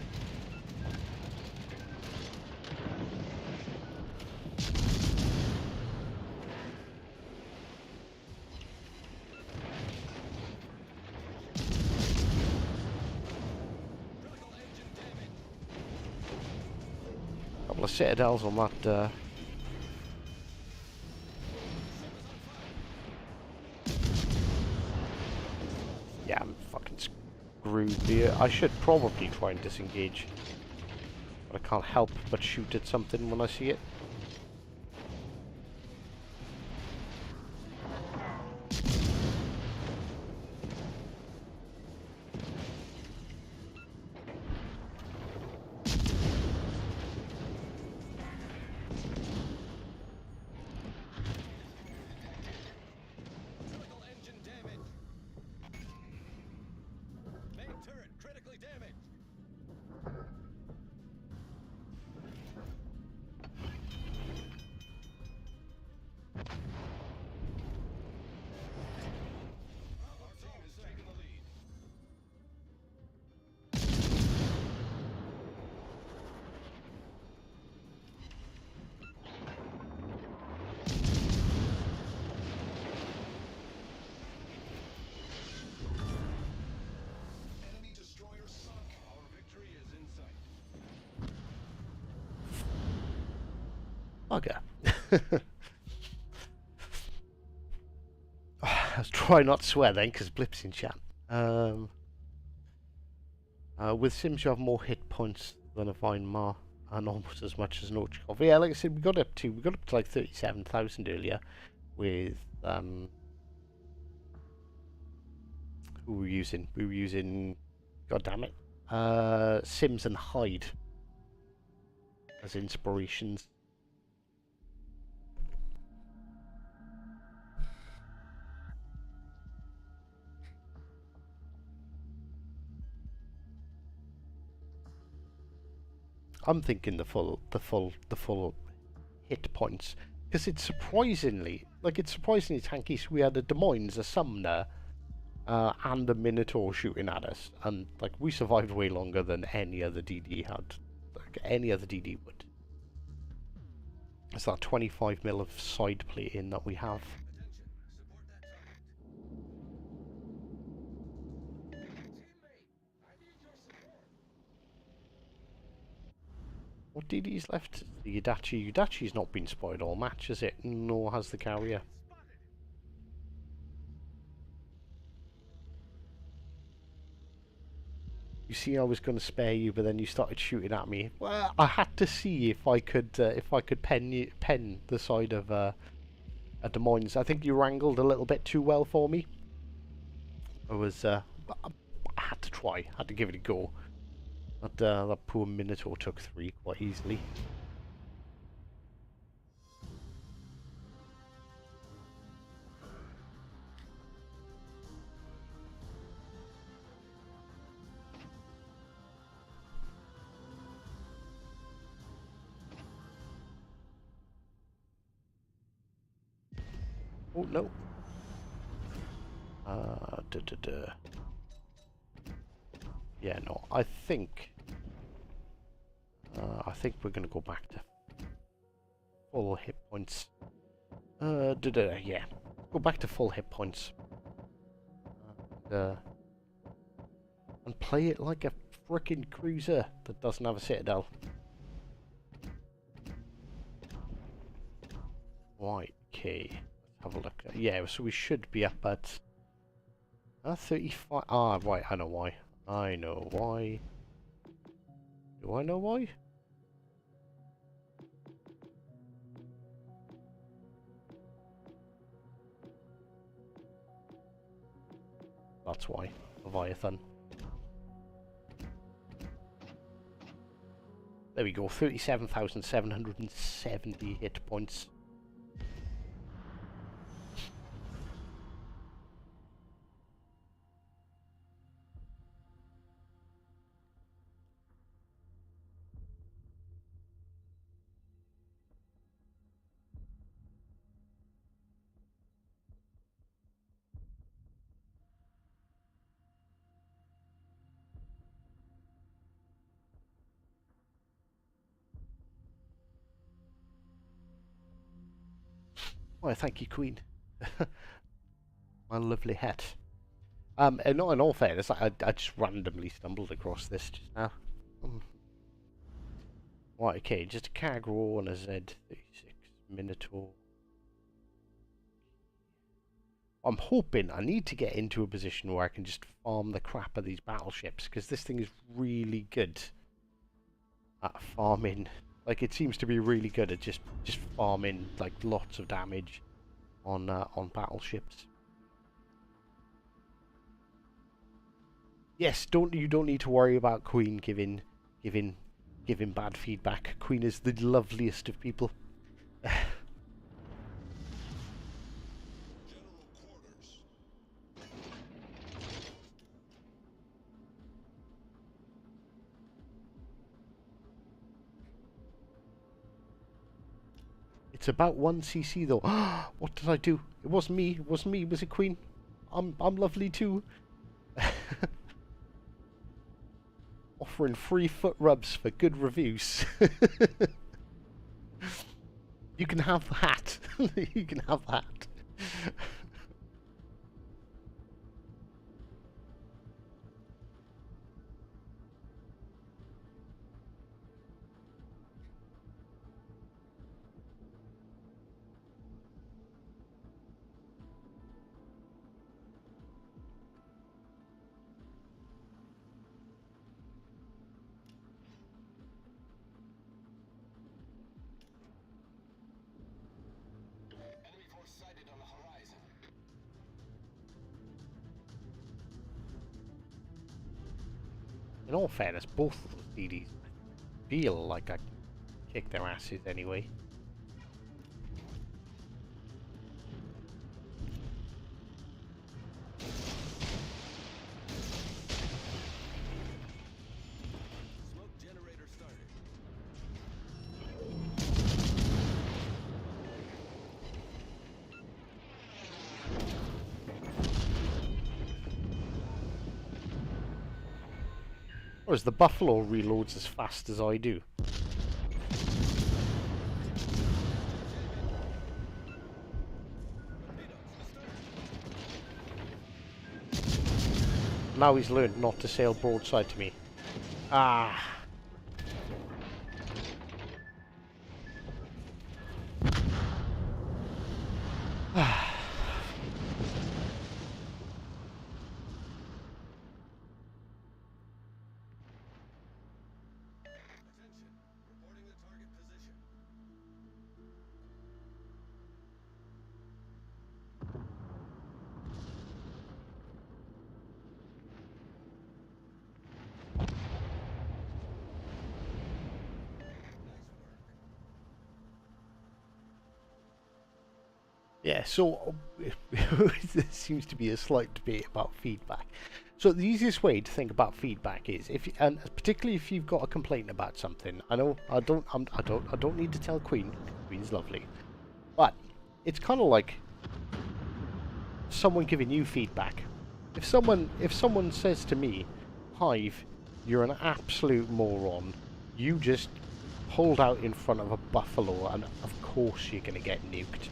Couple of citadels on that. Yeah, I'm fucking screwed here. I should probably try and disengage. But I can't help but shoot at something when I see it. Critical engine damage. Main turret critically damaged. Our team is taking the lead. Enemy destroyer sunk. Our victory is in sight. Bugger. Let's try not to swear then, because Blip's in chat. With Sims, you have more hit points than a Vinemar, and almost as much as an Orchkov. Yeah, like I said, we got up to like 37,000 earlier with who were we using? We were using, god damn it, Sims and Hyde as inspirations. I'm thinking the full hit points, because it's surprisingly tanky. So we had a Des Moines, a Sumner, and a Minotaur shooting at us, and like we survived way longer than any other DD had, like any other DD would. It's that 25 mil of side plating that we have. Attention, support that target. Teammate, I need your support. What DD's left? The Yudachi. Yudachi's not been spotted all match, has it? Nor has the carrier. Spotted. You see, I was going to spare you, but then you started shooting at me. Well, I had to see if I could pen the side of a Des Moines. I think you wrangled a little bit too well for me. I had to try, had to give it a go. That poor Minotaur took 3 quite easily. Oh no. Yeah, no. I think we're gonna go back to full hit points. Yeah. Go back to full hit points. And play it like a frickin' cruiser that doesn't have a citadel. Right, okay. Let's have a look. Yeah, so we should be up at 35. Ah, right, I know why. I know why. Do I know why? That's why. Leviathan. There we go, 37,770 hit points. Why, thank you, Queen. My lovely hat. And not in all fairness, I just randomly stumbled across this just now. Right, okay, just a Kagro and a Z36 Minotaur. I'm hoping I need to get into a position where I can just farm the crap of these battleships, because this thing is really good at farming. Like, it seems to be really good at just farming like lots of damage on battleships. Yes, you don't need to worry about Queen giving bad feedback. Queen is the loveliest of people. It's about 1cc though. What did I do? It wasn't me. It wasn't me. Was it Queen? I'm lovely too. Offering free foot rubs for good reviews. You can have the hat. You can have that. Enemy force sighted on the horizon. In all fairness, both of those DDs feel like I kick their asses anyway. Smoke generator started. Whereas the Buffalo reloads as fast as I do. Now he's learned not to sail broadside to me. Ah. Attention. Reporting the target position. Yeah, so there seems to be a slight debate about feedback. So the easiest way to think about feedback is and particularly if you've got a complaint about something. I know I don't need to tell Queen. Queen's lovely, but it's kind of like someone giving you feedback. If someone says to me, "Hive, you're an absolute moron. You just pulled out in front of a buffalo, and of course you're gonna get nuked."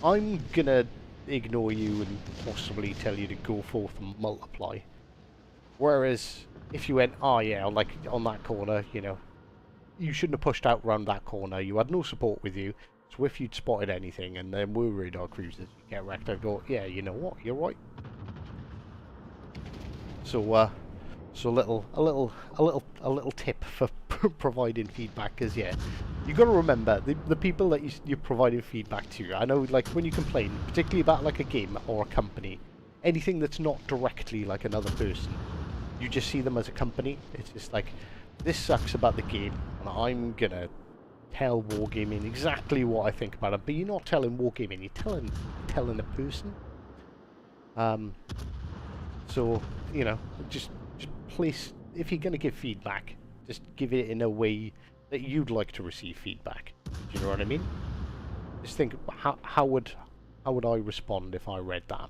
I'm gonna ignore you and possibly tell you to go forth and multiply. Whereas if you went, oh yeah, like on that corner, you know, you shouldn't have pushed out round that corner. You had no support with you. So if you'd spotted anything and there were radar cruisers, you get wrecked. I'd go, yeah, you know what, you're right. So so a little tip for providing feedback, because yeah, you got to remember the people that you're providing feedback to. I know, like when you complain, particularly about like a game or a company, anything that's not directly like another person, you just see them as a company. It's just like, this sucks about the game, and I'm gonna tell Wargaming exactly what I think about it. But you're not telling Wargaming, you're telling a person. So you know, just place, if you're gonna give feedback, just give it in a way that you'd like to receive feedback. Do you know what I mean? Just think, how would I respond if I read that?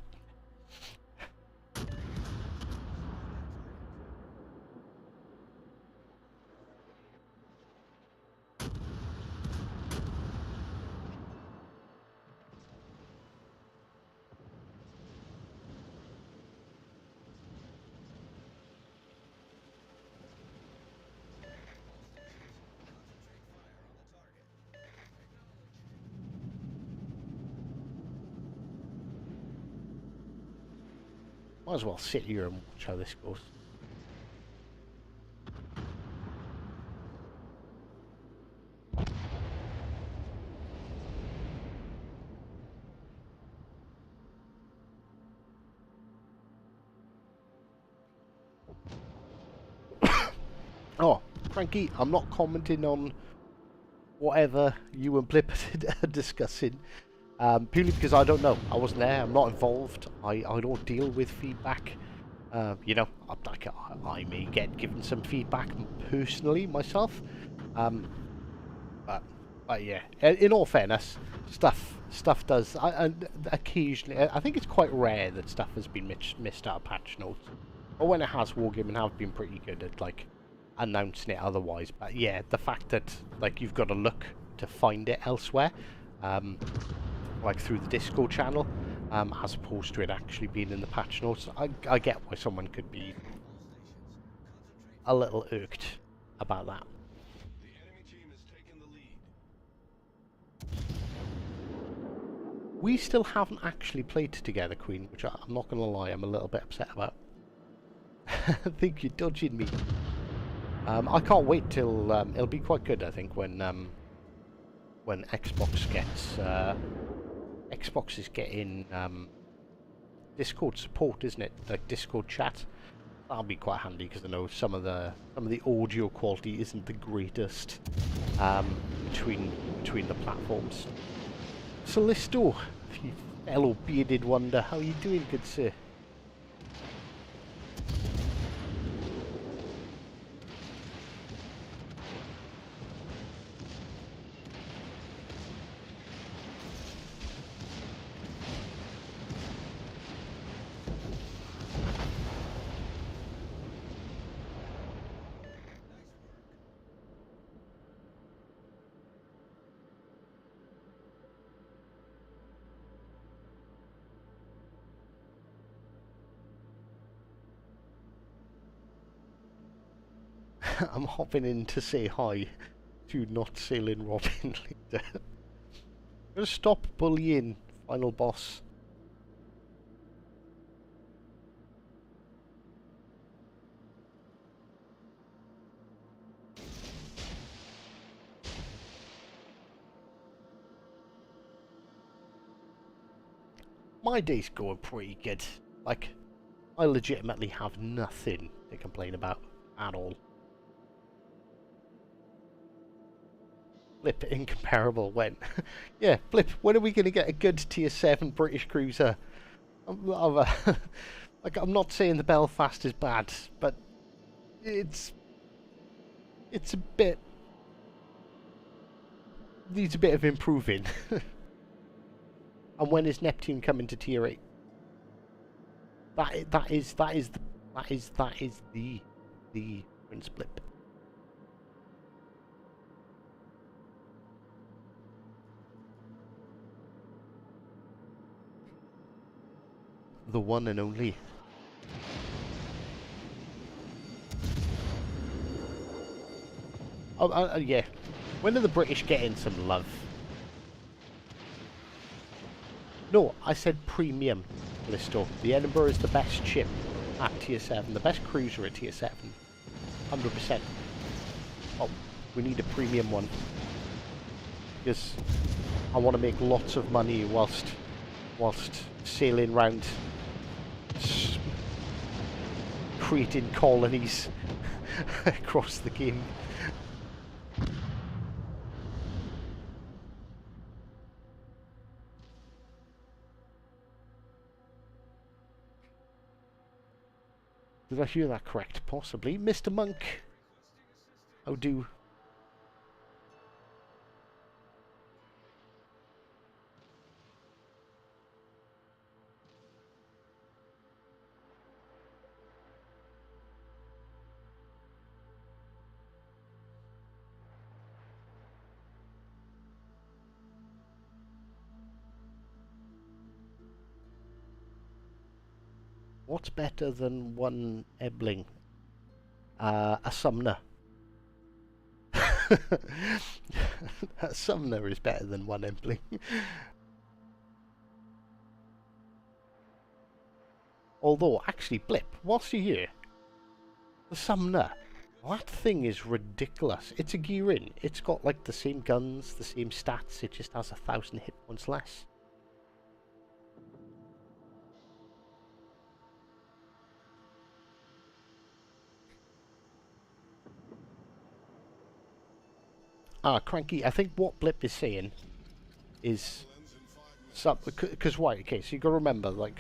Might as well sit here and watch how this goes. Oh, Frankie, I'm not commenting on whatever you and Blip are discussing. Purely because I don't know. I wasn't there. I'm not involved. I don't deal with feedback. You know, I may get given some feedback personally myself. But yeah, in all fairness, stuff does. And occasionally, I think it's quite rare that stuff has been missed out of patch notes. But when it has, Wargaming have been pretty good at like announcing it otherwise. But yeah, the fact that like you've got to look to find it elsewhere, like through the Discord channel, as opposed to it actually being in the patch notes, I get why someone could be a little irked about that. The enemy team has taken the lead. We still haven't actually played together, Queen, which I'm not going to lie, I'm a little bit upset about. I think you're dodging me. I can't wait till it'll be quite good. I think when Xbox gets Xbox is getting Discord support, isn't it? Like Discord chat. That'll be quite handy because I know some of the audio quality isn't the greatest between the platforms. Solisto, you fellow bearded wonder, how are you doing, good sir? I'm hopping in to say hi to not sailing Robin leader. Gonna stop bullying, final boss. My day's going pretty good. Like, I legitimately have nothing to complain about at all. Blip incomparable when? Yeah, Blip, when are we going to get a good tier 7 British cruiser? Like, I'm not saying the Belfast is bad, but it's a bit... needs a bit of improving. And when is Neptune coming to tier 8? That is the Prince Blip. The one and only. Oh, yeah. When are the British getting some love? No, I said premium, Listo. The Edinburgh is the best ship at tier 7. The best cruiser at tier 7. 100%. Oh, we need a premium one. Because I want to make lots of money whilst sailing around creating colonies across the game. Did I hear that correct? Possibly. Mr. Monk. How do? What's better than one Elbing? A Sumner. A Sumner is better than one Elbing. Although, actually, Blip, whilst you're here, the Summoner, that thing is ridiculous. It's a gear in. It's got like the same guns, the same stats. It just has 1,000 hit points less. Cranky, I think what Blip is saying is... Because why? Okay, so you got to remember, like,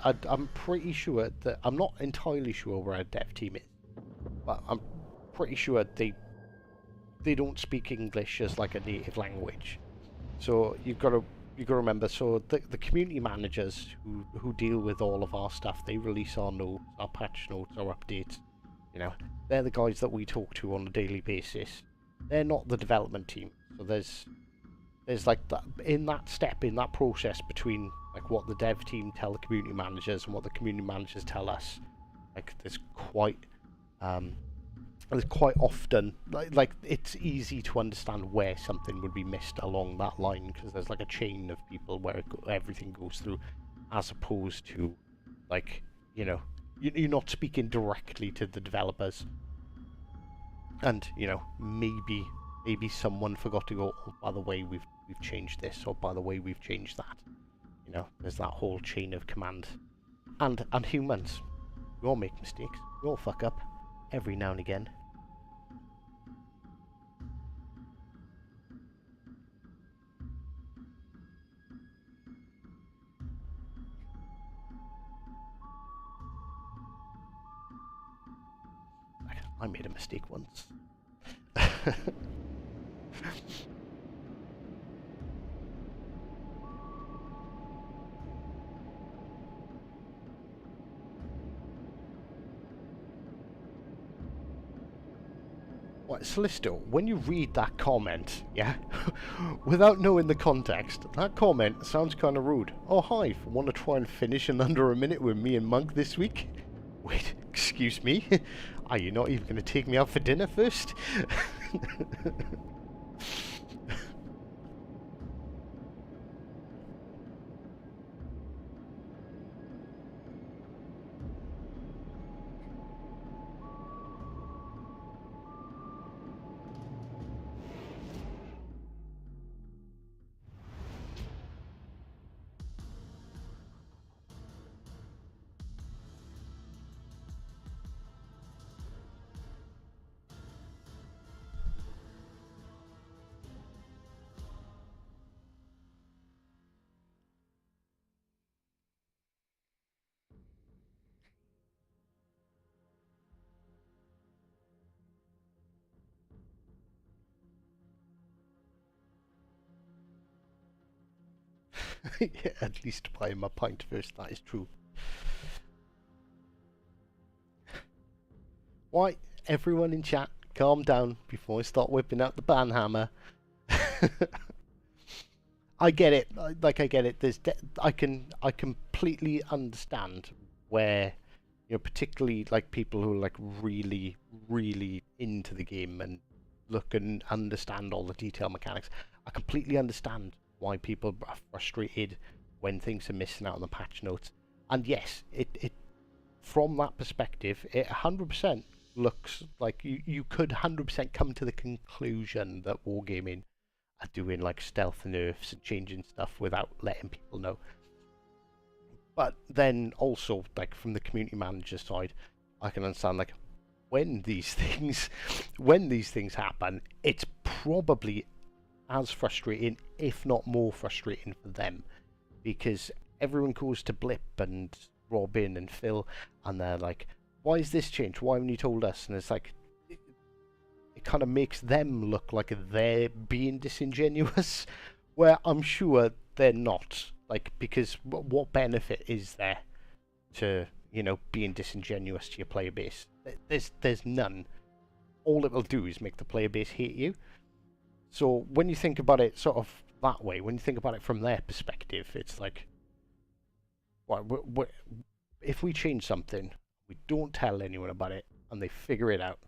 I'm pretty sure that... I'm not entirely sure where our dev team is, but I'm pretty sure they don't speak English as like a native language. So you've got to remember. So the community managers who deal with all of our stuff, they release our notes, our patch notes, our updates. You know, they're the guys that we talk to on a daily basis. They're not the development team. So there's like that in that process between like what the dev team tell the community managers and what the community managers tell us. Like there's quite often like it's easy to understand where something would be missed along that line, because there's like a chain of people where everything goes through, as opposed to like, you know, you're not speaking directly to the developers, and you know, maybe someone forgot to go, oh, by the way, we've changed this, or by the way, we've changed that. You know, there's that whole chain of command. And humans, we all make mistakes, we all fuck up every now and again. I made a mistake once. What, Slisto, when you read that comment, yeah, without knowing the context, that comment sounds kind of rude. Oh, hi, want to try and finish in under a minute with me and Monk this week? Wait, excuse me? Are you not even going to take me out for dinner first? Yeah, at least buy him a pint first, that is true. Why, everyone in chat, calm down before I start whipping out the banhammer. I get it, like I get it. I completely understand where, you know, particularly like people who are like really, really into the game and look and understand all the detail mechanics. I completely understand why people are frustrated when things are missing out on the patch notes. And yes, it from that perspective, it 100% looks like you could 100% come to the conclusion that Wargaming are doing like stealth nerfs and changing stuff without letting people know. But then also, like from the community manager side, I can understand like when these things happen, it's probably as frustrating, if not more frustrating for them, because everyone goes to Blip and Robin and Phil, and they're like, "Why is this changed? Why haven't you told us?" And it's like, it kind of makes them look like they're being disingenuous, where I'm sure they're not. Like, because what benefit is there to, you know, being disingenuous to your player base? There's none. All it will do is make the player base hate you. So when you think about it sort of that way, when you think about it from their perspective, it's like, if we change something, we don't tell anyone about it, and they figure it out,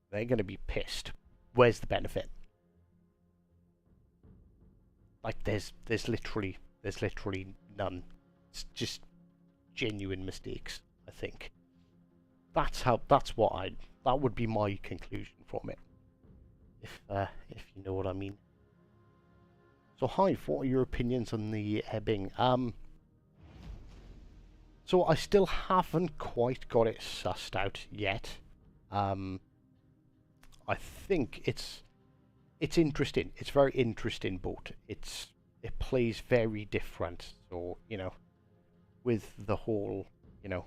they're going to be pissed. Where's the benefit? Like, there's literally none. It's genuine mistakes, I think. That would be my conclusion from it, if you know what I mean. So Hive, what are your opinions on the Elbing? So I still haven't quite got it sussed out yet. I think it's interesting. It's very interesting boat. It plays very different. So, you know, with the whole, you know,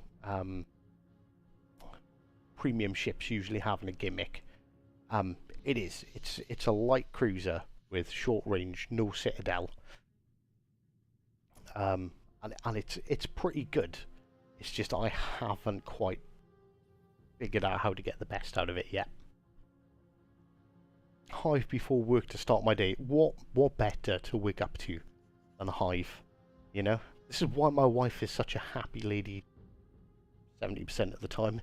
premium ships usually having a gimmick. It's a light cruiser with short range, no citadel. And it's pretty good. It's just I haven't quite figured out how to get the best out of it yet. Hive before work to start my day. What better to wake up to than a Hive? You know? This is why my wife is such a happy lady 70% of the time.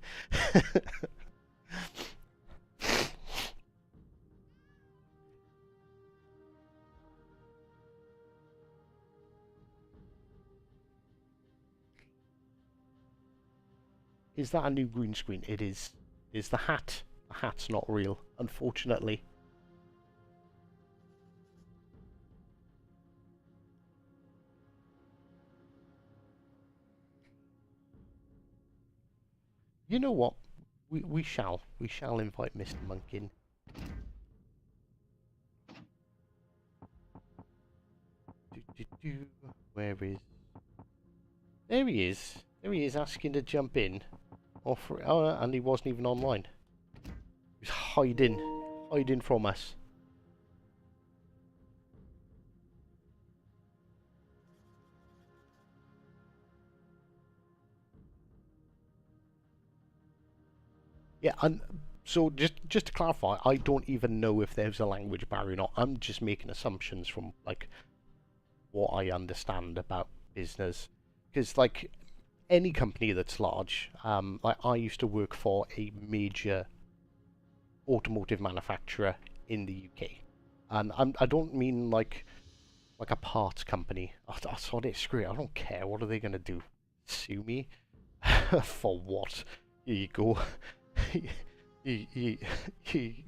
Is that a new green screen? It is. Is the hat? The hat's not real, unfortunately. You know what? We shall invite Mr. Monk in. Where is? There he is. There he is, asking to jump in. And he wasn't even online. He was hiding from us. Yeah, and so just to clarify, I don't even know if there's a language barrier or not. I'm just making assumptions from like what I understand about business, because like any company that's large, like I used to work for a major automotive manufacturer in the UK, and I don't mean like a parts company. I saw it. Screw it. I don't care. What are they gonna do? Sue me? For what? Here you go. Here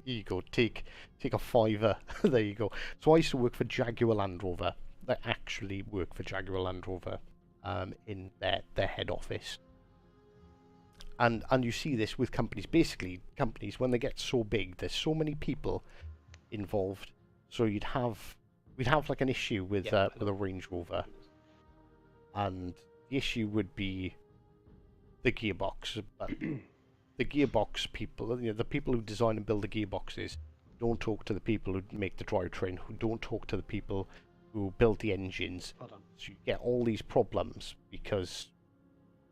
you go. Take a fiver. There you go. So I used to work for Jaguar Land Rover. I actually work for Jaguar Land Rover, in their head office. And you see this with companies. Basically, companies when they get so big, there's so many people involved. So we'd have like an issue with a Range Rover, and the issue would be the gearbox. But the gearbox people, you know, the people who design and build the gearboxes, don't talk to the people who make the drivetrain, who don't talk to the people who build the engines. So you get all these problems because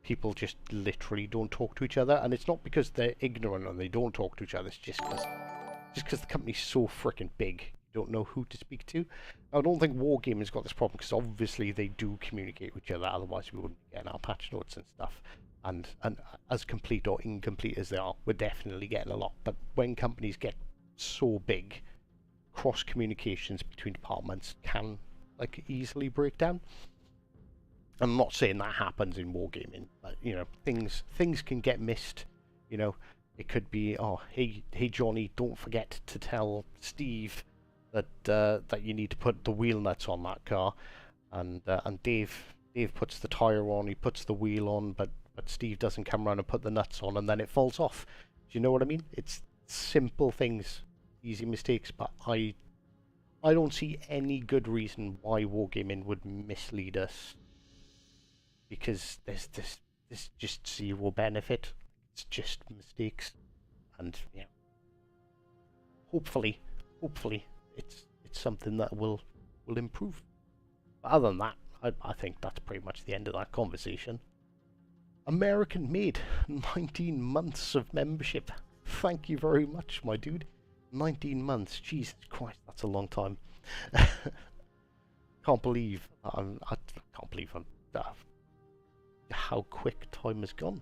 people just literally don't talk to each other, and it's not because they're ignorant and they don't talk to each other. It's just because the company's so freaking big, you don't know who to speak to. I don't think Wargaming's got this problem, because obviously they do communicate with each other, otherwise we wouldn't be getting our patch notes and stuff. And as complete or incomplete as they are, we're definitely getting a lot. But when companies get so big, cross communications between departments can like easily break down. I'm not saying that happens in Wargaming, but you know, things can get missed. You know, it could be, oh, hey Johnny, don't forget to tell Steve that that you need to put the wheel nuts on that car, and Dave puts the tire on, he puts the wheel on, but Steve doesn't come around and put the nuts on, and then it falls off. Do you know what I mean? It's simple things, easy mistakes, but I don't see any good reason why Wargaming would mislead us, because there's just zero benefit. It's just mistakes, and yeah, hopefully it's something that will improve. But other than that, I think that's pretty much the end of that conversation. American made, 19 months of membership. Thank you very much, my dude. 19 months, Jesus Christ, that's a long time. Can't believe I can't believe how quick time has gone.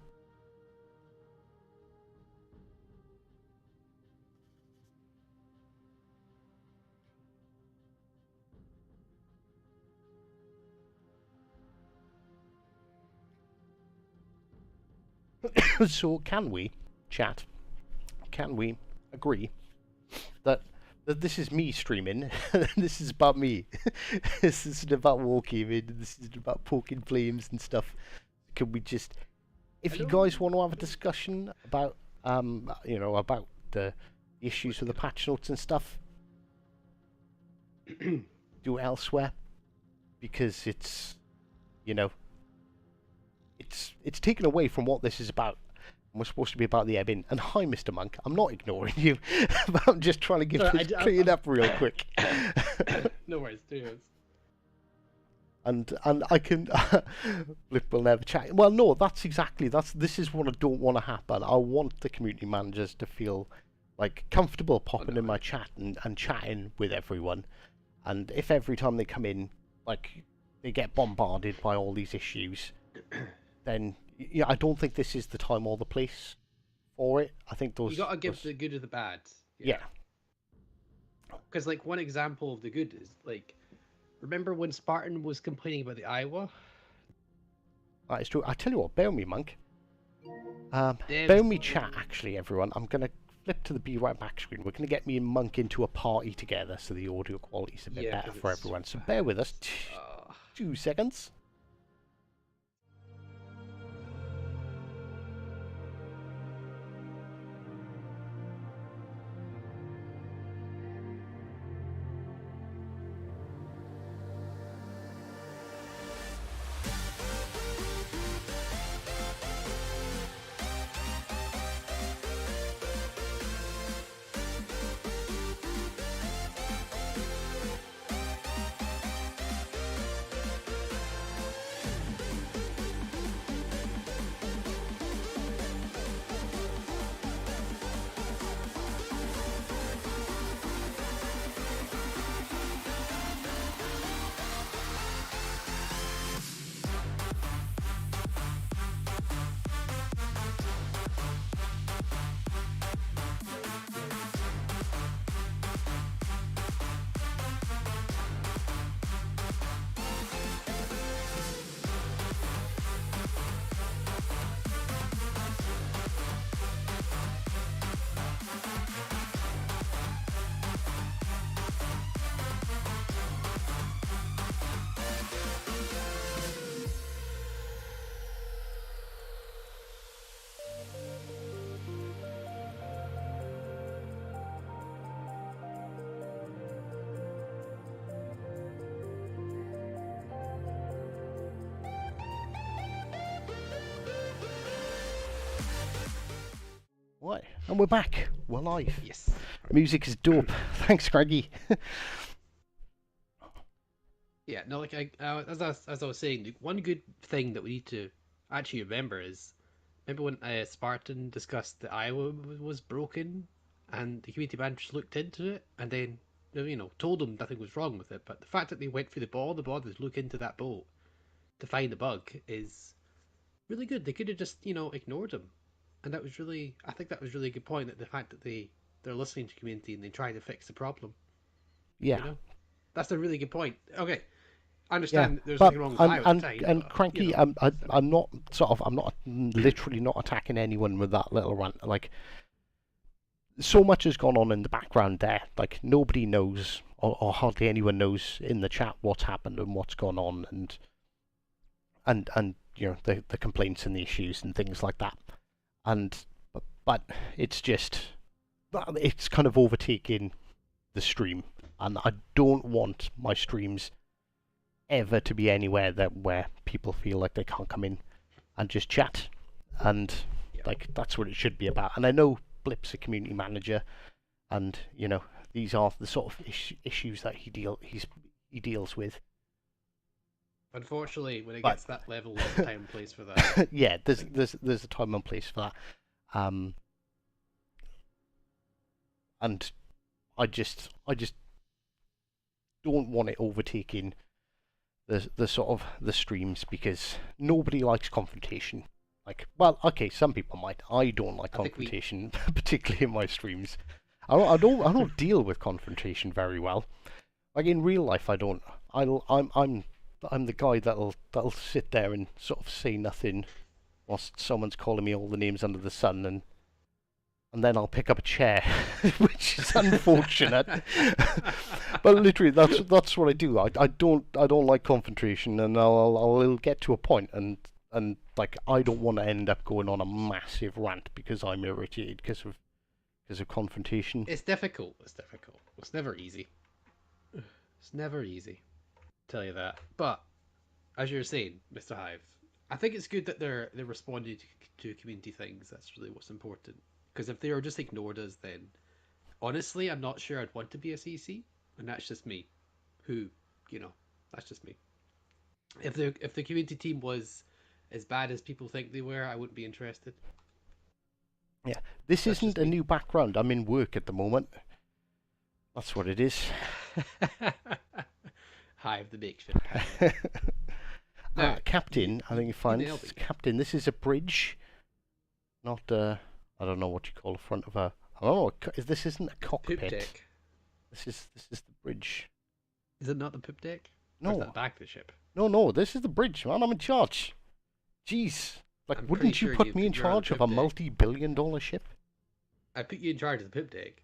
So can we, chat? Can we agree that this is me streaming? This is about me. This isn't about wargaming. This isn't about poking flames and stuff. Can we just, if you guys want to have a discussion about, about the issues with the patch notes and stuff, do it elsewhere, because it's, it's taken away from what this is about. We're supposed to be about the Elbing. And hi, Mr. Monk. I'm not ignoring you. I'm just trying to give this cleared up real quick. No worries, do yours. And I can Blip will never chat. Well, no, this is what I don't want to happen. I want the community managers to feel like comfortable popping in my chat and chatting with everyone. And if every time they come in, like, they get bombarded by all these issues, then I don't think this is the time or the place for it. I think those... You gotta give the good or the bad. Yeah. Because, like, one example of the good is, like, remember when Spartan was complaining about the Iowa? That is true. I tell you what, bear with me, Monk. Bear with me chat, actually, everyone. I'm going to flip to the Be Right Back screen. We're going to get me and Monk into a party together so the audio quality is a bit better for everyone. So bear with us. 2 seconds. What? And we're back. We're live. Yes. Music is dope. Thanks, Craigie. Yeah, no, like, as I was saying, one good thing that we need to actually remember is, remember when Spartan discussed that Iowa was broken, and the community managers looked into it, and then, told them nothing was wrong with it, but the fact that they went through the board to look into that boat to find the bug is really good. They could have just, ignored them. And that was really, I think that was really a good point, that the fact that they're listening to community and they try to fix the problem. Yeah. That's a really good point. Okay. I understand there's nothing wrong with Iowa. And Cranky, I'm not literally not attacking anyone with that little rant. Like, so much has gone on in the background there. Like, nobody knows, or hardly anyone knows in the chat what's happened and what's gone on, and the complaints and the issues and things like that. But it's kind of overtaking the stream, and I don't want my streams ever to be anywhere where people feel like they can't come in and just chat, and like that's what it should be about. And I know Blip's a community manager, and these are the sort of issues that he deals with. Unfortunately, when it gets to that level, there's a time and place for that. Yeah, there's a time and place for that. And I just don't want it overtaking the sort of the streams, because nobody likes confrontation. Like, well, okay, some people might. I don't like confrontation, particularly in my streams. I don't deal with confrontation very well. Like, in real life, I don't. I'm the guy that'll sit there and sort of say nothing whilst someone's calling me all the names under the sun, and then I'll pick up a chair, which is unfortunate. But literally, that's what I do. I don't like confrontation, and I'll get to a point, and like I don't want to end up going on a massive rant because I'm irritated because of confrontation. It's difficult. It's difficult. It's never easy. It's never easy. Tell you that. But as you're saying, Mr. Hive, I think it's good that they're responding to community things. That's really what's important. Because if they are just ignored us, then honestly, I'm not sure I'd want to be a CC, and that's just me. That's just me. If the community team was as bad as people think they were, I wouldn't be interested. Yeah, this That's isn't just a me. new background. I'm in work at the moment. That's what it is. Hive the makeshift hive. Now, Captain, I think you find Elbing. Captain. This is a bridge, not I don't know what you call the front of a. I don't know. This isn't a cockpit. Poop deck. This is the bridge. Is it not the poop deck? Or No, is that the back of the ship? no. This is the bridge, man. I'm in charge. Jeez, like, I'm wouldn't pretty you sure put me in you're on the charge of poop a deck. multi-billion-dollar ship? I put you in charge of the poop deck.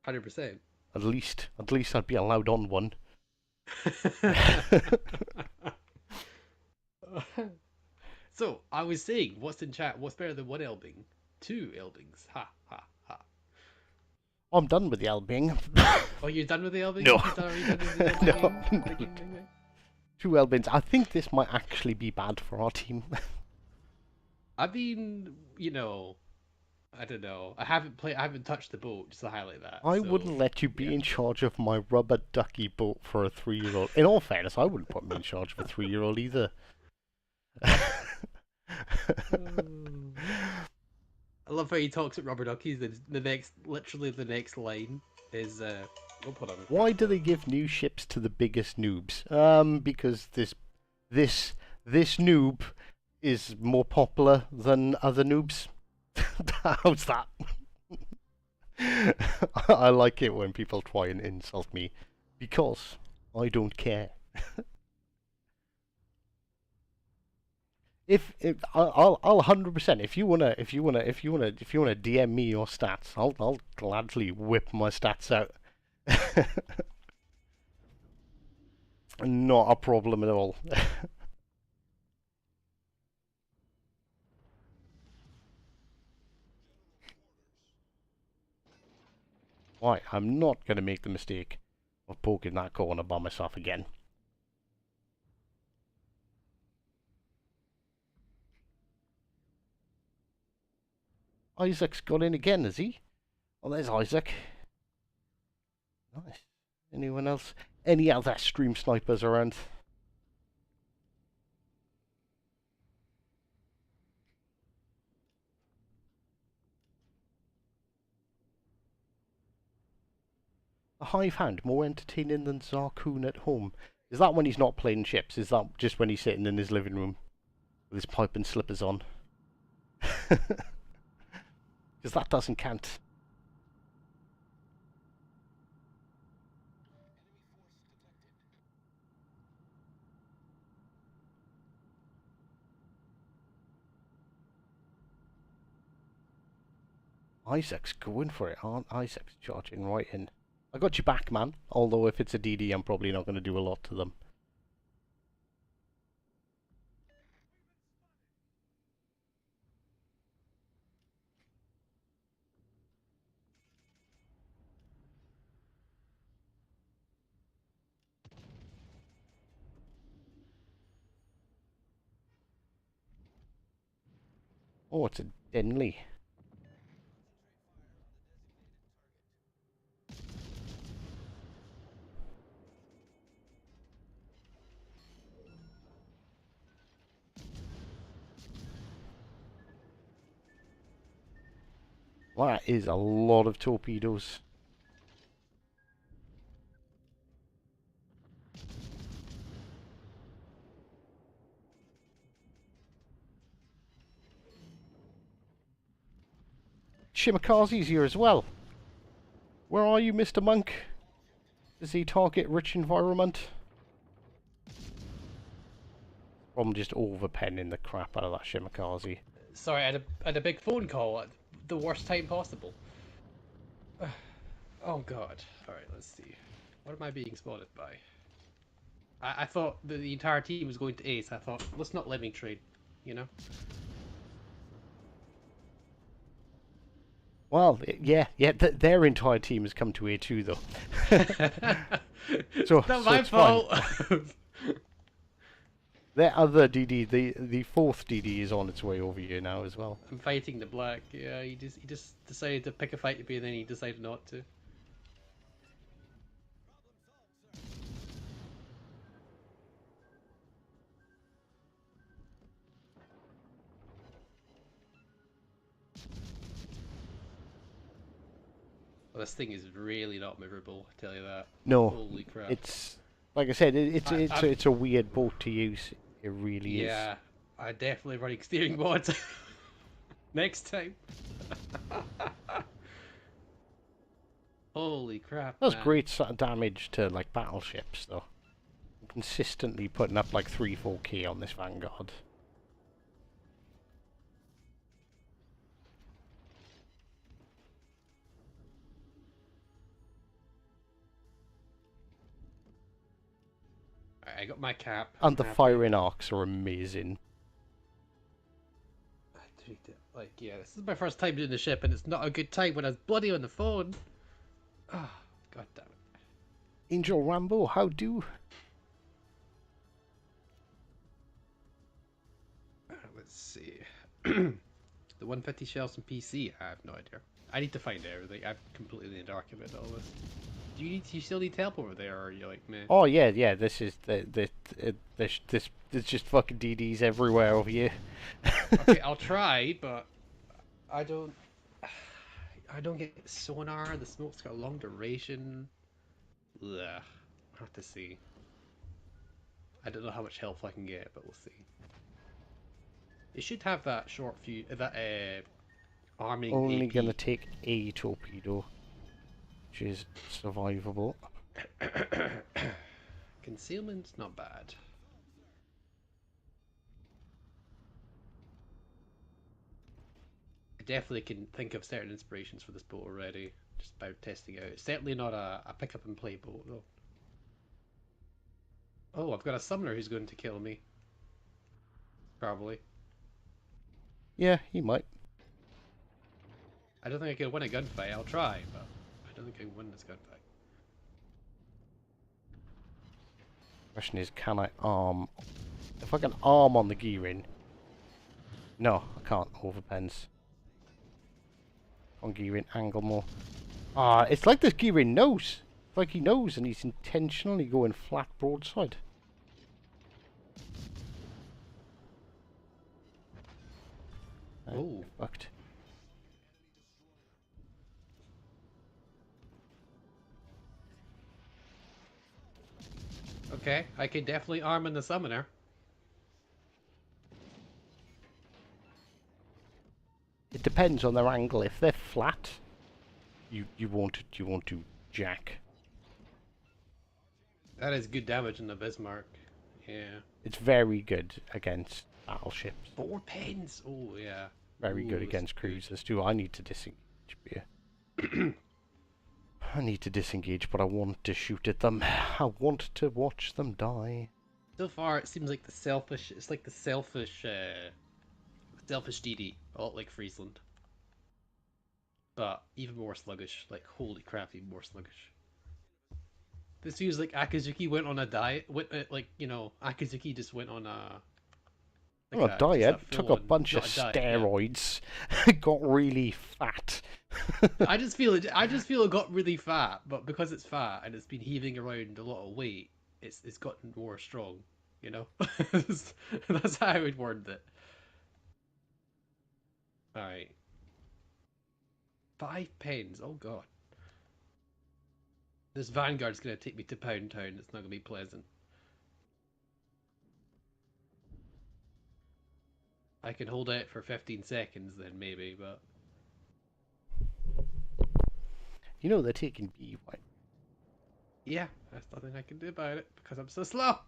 100%. At least I'd be allowed on one. So, I was saying, what's in chat? What's better than one Elbing? Two Elbings. Ha, ha, ha. I'm done with the Elbing. Oh, you're done with the Elbing? No. Are you done with the Elbing? No. The game? Two Elbins. I think this might actually be bad for our team. I mean, I don't know. I haven't touched the boat, just to highlight that. I so, wouldn't let you be yeah. in charge of my rubber ducky boat for a 3-year-old. In all fairness, I wouldn't put me in charge of a 3-year-old either. I love how he talks at rubber duckies. Literally the next line is, hold on. Why do they give new ships to the biggest noobs? Because this noob is more popular than other noobs. How's that? I like it when people try and insult me because I don't care. If I'll 100%. If you wanna DM me your stats, I'll gladly whip my stats out. Not a problem at all. Right, I'm not gonna make the mistake of poking that corner by myself again. Isaac's got in again, has he? Oh, there's Isaac. Nice. Anyone else? Any other stream snipers around? A hive hound more entertaining than Zarkoon at home. Is that when he's not playing ships? Is that just when he's sitting in his living room with his pipe and slippers on? Because that doesn't count. Isaac's going for it, aren't Isaac's charging right in. I got you back, man. Although if it's a DD, I'm probably not going to do a lot to them. Oh, it's a Denley. That is a lot of torpedoes. Shimakaze's here as well. Where are you, Mr. Monk? Does he target rich environment? From just overpenning the crap out of that Shimakaze. Sorry, I had a big phone call at the worst time possible. Oh god. Alright, let's see. What am I being spotted by? I thought the entire team was going to ace. I thought, let's not living trade, you know? Well, yeah, their entire team has come to A2 though. It's not my it's fine. fault. Their other DD, the fourth DD is on its way over here now as well. I'm fighting the black. Yeah, he just decided to pick a fight to be, and then he decided not to. Well, this thing is really not movable, I tell you that. No, Holy crap. it's like I said, I'm- it's a weird boat to use. It really is. Yeah, I definitely running steering mods next time. Holy crap! That's man. great sort of damage to like battleships though. Consistently putting up like 3-4k on this Vanguard. Alright, I got my cap. And the happy. firing arcs are amazing. I treat it like, yeah, this is my first time doing the ship, and it's not a good time when I was bloody on the phone. Ah, god damn it. Angel Rambo, how do? Let's see. The 150 shells in PC, I have no idea. I need to find everything. I'm completely in the dark about all this. Do you still need help over there, or are you like, meh? Oh yeah. This is this there's just fucking DDs everywhere over here. Okay, I'll try, but I don't get sonar. The smoke's got a long duration. Ugh. I'll have to see. I don't know how much health I can get, but we'll see. It should have that short fuse, that arming Only AP. gonna take a torpedo, which is survivable. Concealment's not bad. I definitely can think of certain inspirations for this boat already, just by testing it out. It's certainly not a pick up and play boat though. Oh, I've got a summoner who's going to kill me. Probably. Yeah, he might. I don't think I can win a gunfight. I'll try, but I don't think I can win this gunfight. Question is, can I arm? If I can arm on the gearing. No, I can't. Overpens. On gearing, angle more. Ah, it's like this gearing knows. It's like he knows, and he's intentionally going flat broadside. Oh. Fucked. Okay, I can definitely arm in the summoner. It depends on their angle. If they're flat, you won't do jack. That is good damage in the Bismarck. Yeah. It's very good against battleships. 4 pens. Oh yeah. Very good Ooh, against that's good. cruisers too. I need to disengage here. I need to disengage, but I want to shoot at them. I want to watch them die. So far, it seems like the selfish. It's like the selfish DD, a lot like Friesland, but even more sluggish. Like holy crap, even more sluggish. This feels like Akazuki went on a diet. Akazuki just went on a. On a diet, took a full-on- bunch of not a diet, yeah. steroids, got really fat. I just feel it got really fat, but because it's fat and it's been heaving around a lot of weight, it's gotten more strong. You know, that's how I would word it. All right, 5 pens. Oh god, this Vanguard's gonna take me to Pound Town. It's not gonna be pleasant. I can hold out for 15 seconds then maybe, but You know they're taking B, right? yeah, there's nothing I can do about it because I'm so slow.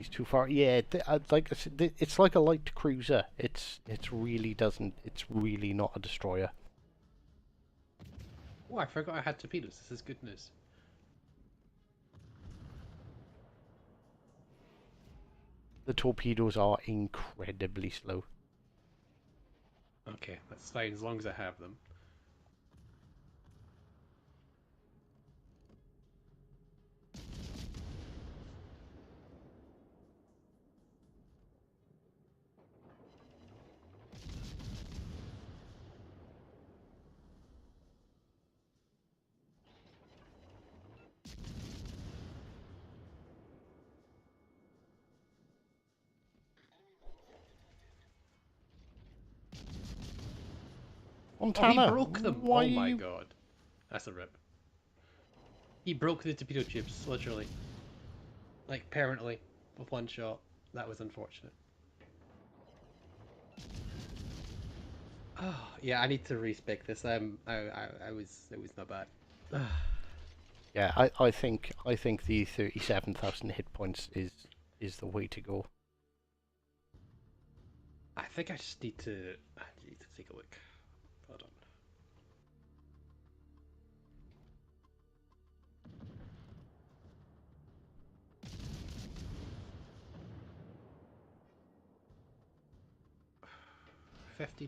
He's too far. Yeah, like I said, it's like a light cruiser. It's really doesn't. It's really not a destroyer. Oh, I forgot I had torpedoes. This is good news. The torpedoes are incredibly slow. Okay, that's fine as long as I have them. Montana, Oh, he broke them! why Oh my you... god. That's a rip. He broke the torpedo tubes, literally. Like, permanently, with one shot. That was unfortunate. Oh, yeah, I need to respec this. It was not bad. Yeah, I think the 37,000 hit points is the way to go. I think I just need to take a look. Hold on.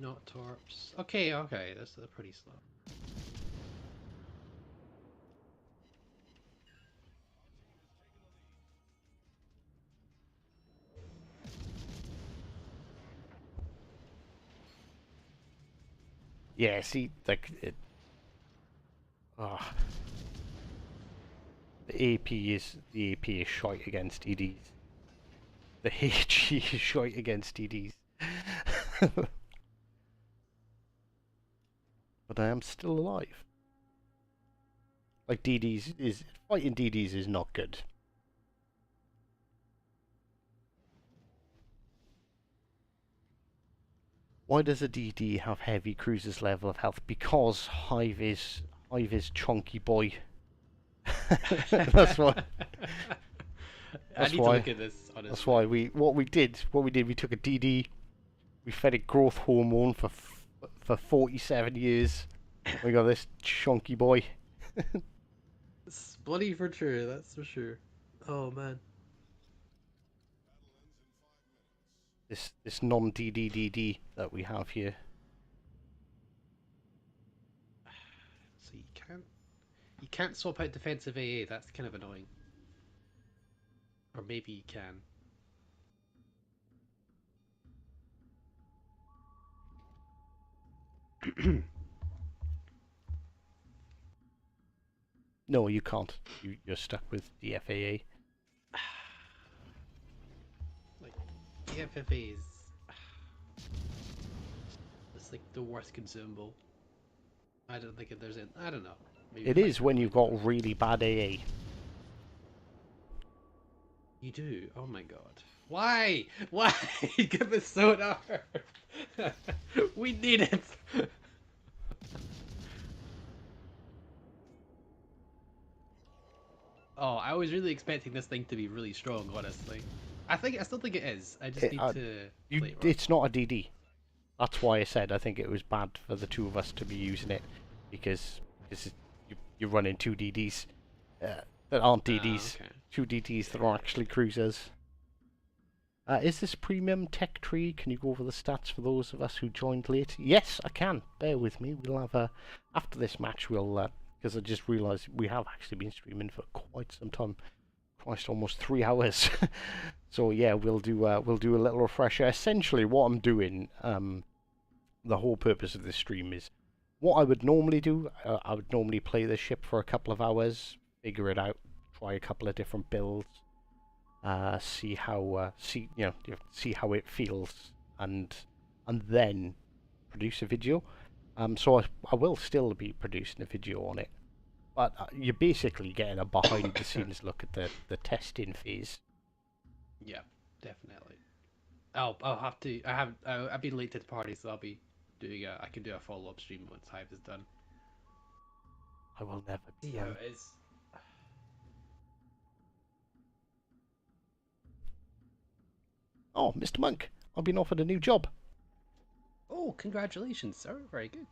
$50 torps. Okay, okay, that's pretty slow. Yeah, see, like it. Ah, the AP is shite against EDs. The HE is shite against EDs. But I am still alive. Like DDs is fighting DDs is not good. Why does a DD have heavy cruiser's level of health? Because Hive is chunky boy. That's why. I That's need why. to look at this, honestly. That's why we took a DD, we fed it growth hormone for 47 years. We got this chunky boy. It's bloody for true, that's for sure. Oh man. This non-DDDD that we have here. So you can't swap out defensive AA, that's kind of annoying. Or maybe you can. No, you can't. You're stuck with the FAA. Like, the FFA is... It's like the worst consumable. I don't think there's any... I don't know. Maybe It fight is for when point, you've got but- really bad AA. You do? Oh my god. Why? Why? Give us soda! We need it! Oh, I was really expecting this thing to be really strong, honestly. I still think it is. I just need to play it right. It's not a DD. That's why I said I think it was bad for the two of us to be using it, because you're running two DDs that aren't DDs, Okay. two DDs that are actually cruisers. Is this premium tech tree? Can you go over the stats for those of us who joined late? Yes, I can. Bear with me. We'll have after this match. We'll because I just realised we have actually been streaming for quite some time. Christ, almost 3 hours. So yeah, we'll do a little refresher. Essentially, what I'm doing, the whole purpose of this stream is what I would normally do. I would normally play the ship for a couple of hours, figure it out, try a couple of different builds, see how see how it feels, and then produce a video. So I will still be producing a video on it, but you're basically getting a behind the scenes look at the testing phase. Yeah, definitely. I'll have to. I've been late to the party, so I'll be doing I can do a follow-up stream once Hive is done. I will never be See how done. it is. "Oh, Mr. Monk, I've been offered a new job." Oh, congratulations, sir. Very good.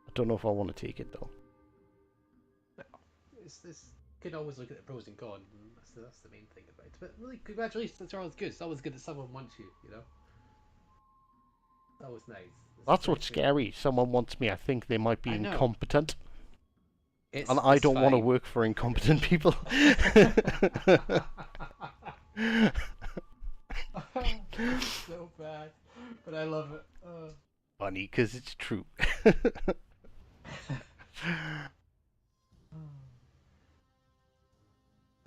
I don't know if I want to take it though. This can always look at the pros and cons. And that's the main thing about it. But really, congratulations. That's always good. It's always good that someone wants you. You know. That was nice. That's what's scary. Someone wants me. I think they might be I know. incompetent. It's, And I it's don't want to fine. work for incompetent people. So bad, but I love it. Funny, because it's true.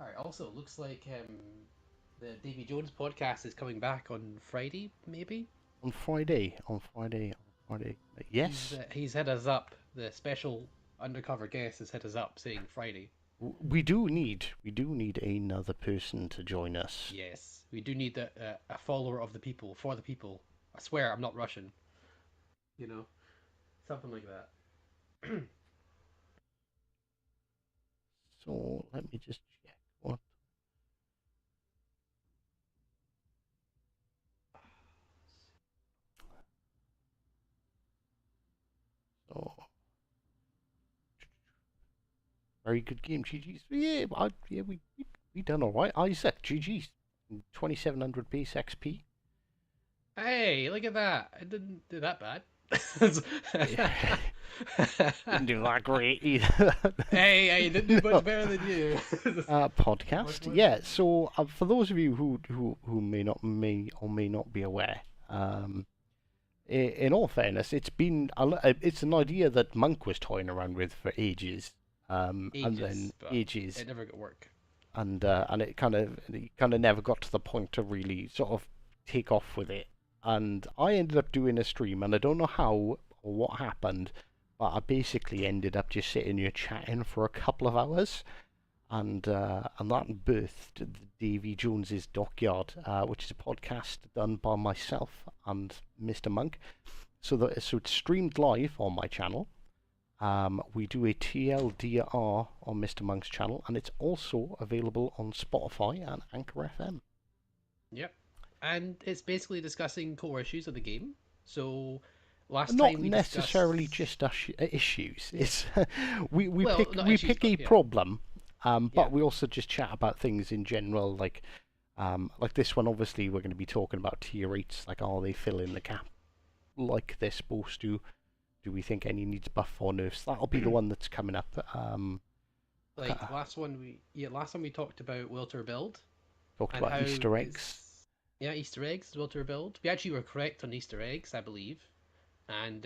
All right. Also, looks like the Davy Jones podcast is coming back on Friday, maybe. On Friday. Yes. He's hit us up. The special undercover guest has hit us up saying Friday. We do need another person to join us. Yes, we do need a follower of the people, for the people. I swear I'm not Russian. You know, something like that. So let me just check what. So very good game, GG's. Yeah, we done all right. Isaac, GG's, 2700 base XP. Hey, look at that! I didn't do that bad. Yeah. Didn't do that great either. Hey, I didn't do much better than you. Podcast. What? Yeah. So for those of you who may or may not be aware, in all fairness, it's an idea that Monk was toying around with for ages. And then but ages, it never got work. and it kind of never got to the point to really sort of take off with it. And I ended up doing a stream, and I don't know how or what happened, but I basically ended up just sitting here chatting for a couple of hours, and that birthed the Davy Jones's Dockyard, which is a podcast done by myself and Mr. Monk. So it's streamed live on my channel. We do a TLDR on Mr. Monk's channel, and it's also available on Spotify and Anchor FM. Yep. And it's basically discussing core issues of the game. So last Not time we necessarily discussed... just issues. It's we Well, pick not we issues, pick but a yeah. problem, but Yeah. we also just chat about things in general. Like this one, obviously, we're going to be talking about tier rates. Like, are they filling the cap like they're supposed to? Do we think any needs buff or nerfs? That'll be the one that's coming up. Like last one we talked about Wilter build. Talked And about how Easter eggs. Yeah, Easter eggs, Wilter build. We actually were correct on Easter eggs, I believe. And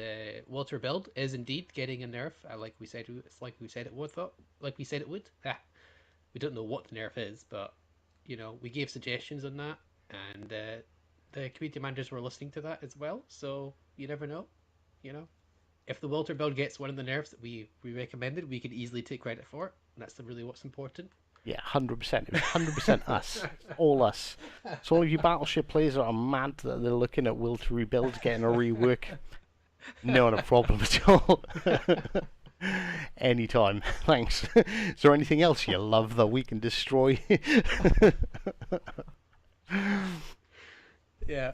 Wilter build is indeed getting a nerf. Like we said it would. Like we said it would. We don't know what the nerf is, but we gave suggestions on that, and the community managers were listening to that as well. So you never know. If the Wilter build gets one of the nerfs that we recommended, we could easily take credit for it. And that's really what's important. Yeah, 100%. It was 100% us. All us. So all you Battleship players that are mad that they're looking at Will to rebuild, getting a rework, not a problem at all. Anytime. Thanks. Is there anything else you love that we can destroy? Yeah.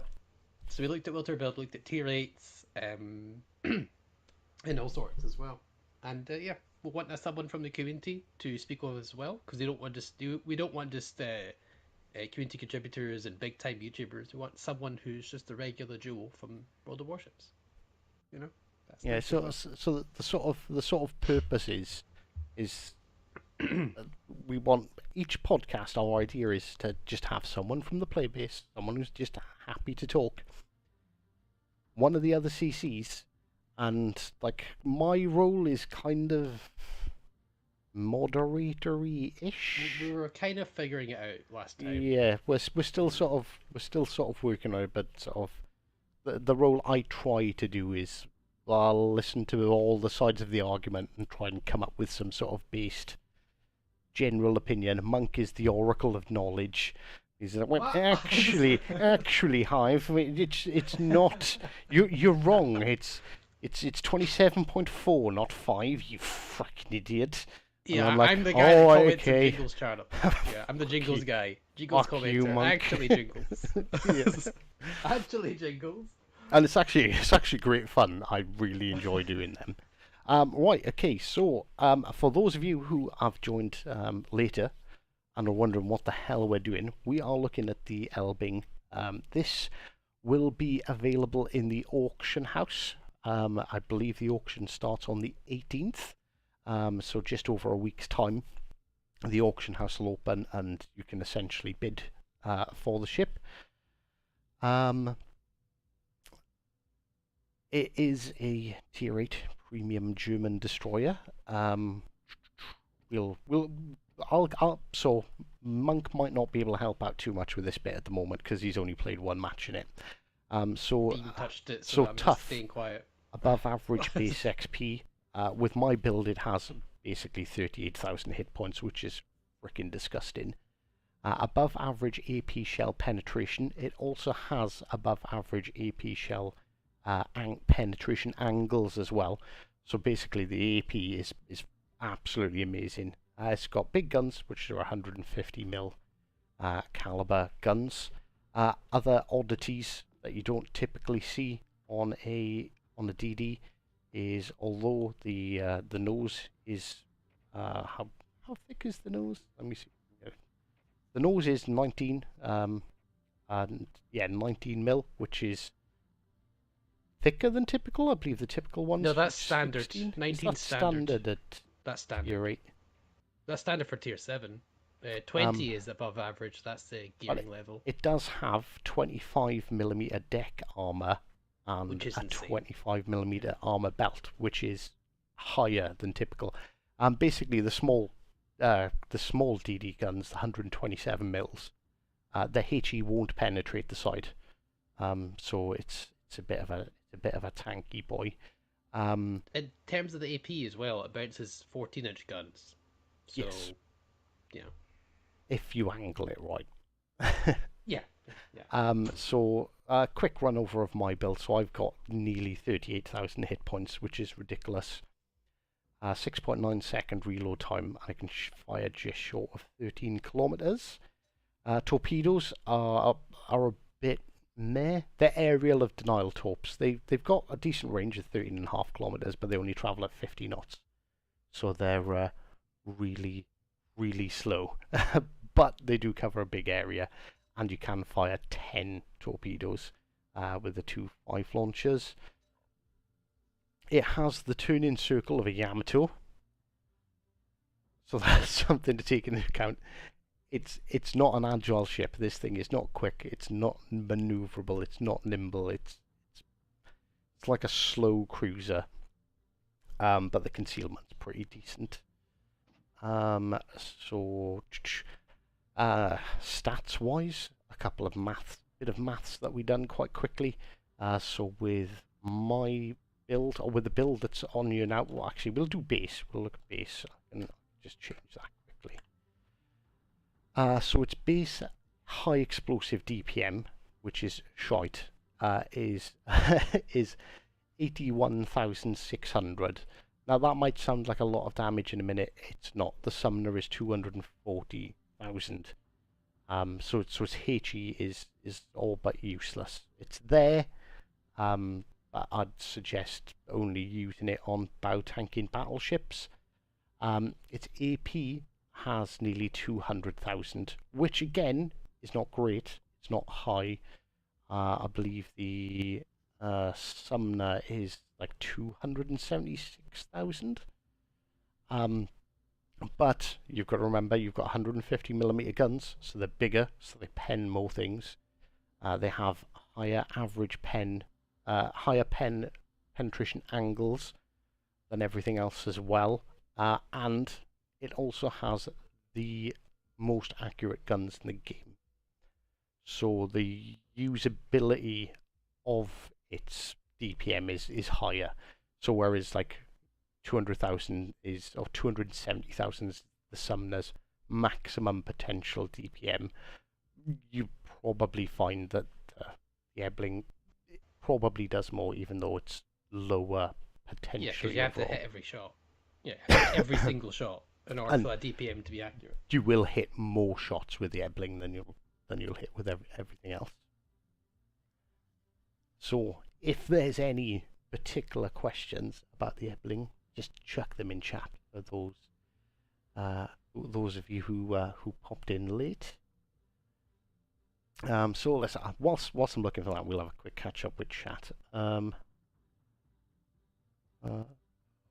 So we looked at Wilter build, looked at tier rates, and all sorts as well. And yeah, we want someone from the community to speak with as well, because we don't want just community contributors and big time YouTubers. We want someone who's just a regular Joe from World of Warships. That's Yeah. nice So as well. so the sort of purpose is we want each podcast. Our idea is to just have someone from the play base, someone who's just happy to talk. One of the other CCs. And like my role is kind of moderatory-ish. We were kind of figuring it out last time. Yeah, we're still sort of working on it, but sort of the role I try to do is I'll listen to all the sides of the argument and try and come up with some sort of based general opinion. Monk is the oracle of knowledge. He's like, well, actually, Hive, it's not. You're wrong. It's 27.4, not 5. You fucking idiot. And Yeah, I'm like, I'm the guy oh, that comments on okay. Jingles channel. Yeah, I'm the Jingles you. guy. Jingles Fuck you, commenter. monk. Actually, Jingles. Yeah. Actually, Jingles. And it's actually great fun. I really enjoy doing them. Right, okay, so for those of you who have joined later and are wondering what the hell we're doing, we are looking at the Elbing. This will be available in the auction house. I believe the auction starts on the 18th, so just over a week's time. The auction house will open and you can essentially bid for the ship. It is a Tier 8 premium German destroyer. So Monk might not be able to help out too much with this bit at the moment because he's only played one match in it. Dean touched it, so I'm tough. just staying quiet. Above average base XP. With my build, it has basically 38,000 hit points, which is freaking disgusting. Above average AP shell penetration. It also has above average AP shell penetration angles as well. So basically the AP is absolutely amazing. It's got big guns, which are 150mm caliber guns. Other oddities that you don't typically see on a DD is, although the nose is how thick is the nose? Let me see. The nose is 19 and yeah, 19mm, which is thicker than typical. I believe the typical one's No, that's 16. standard. 19 Is that standard. at That's standard. Tier 8? That's standard for tier 7. 20 is above average. That's the gearing level. It does have 25mm deck armor and Which is a insane. 25mm armor belt, which is higher than typical. Basically, the small DD guns, the 127 mils, the HE won't penetrate the side, so it's a bit of a tanky boy. In terms of the AP as well, it bounces 14-inch guns. So, yes. Yeah. If you angle it right. Yeah. So a quick run over of my build. So I've got nearly 38,000 hit points, which is ridiculous. 6.9 second reload time. I can fire just short of 13 kilometers. Torpedoes are a bit meh. They're aerial of denial torps. They've got a decent range of 13.5 kilometers, but they only travel at 50 knots. So they're really, really slow. But they do cover a big area, and you can fire 10 torpedoes with the 2 5 launchers. It has the turn-in circle of a Yamato, so that's something to take into account. It's not an agile ship. This thing is not quick. It's not maneuverable. It's not nimble. It's like a slow cruiser, but the concealment's pretty decent. So stats wise, a couple of bit of maths that we done quite quickly. So with my build, or with the build that's on you now, well, actually we'll do base. We'll look at base. I can just change that quickly. So its base high explosive DPM, which is shite, is 81,600. Now that might sound like a lot of damage in a minute. It's not. The summoner is 240,000. So its HE is all but useless. It's there, but I'd suggest only using it on bow tanking battleships. Its AP has nearly 200,000, which again is not great. It's not high. I believe the summoner is like 276,000. But you've got to remember you've got 150mm guns, so they're bigger, so they pen more things. They have higher average higher penetration angles than everything else as well, and it also has the most accurate guns in the game. So the usability of its DPM is higher. So whereas like 200,000 is, or 270,000 is the summoner's maximum potential DPM, you probably find that the Elbing probably does more, even though it's lower potentially. Yeah, because you have to overall. hit every shot. Yeah, every single shot. in order And for that DPM to be accurate. you will hit more shots with the Ebling than you'll hit with everything else. So if there's any particular questions about the Ebling, just chuck them in chat for those of you who popped in late. So let's whilst I'm looking for that, we'll have a quick catch up with chat. Oh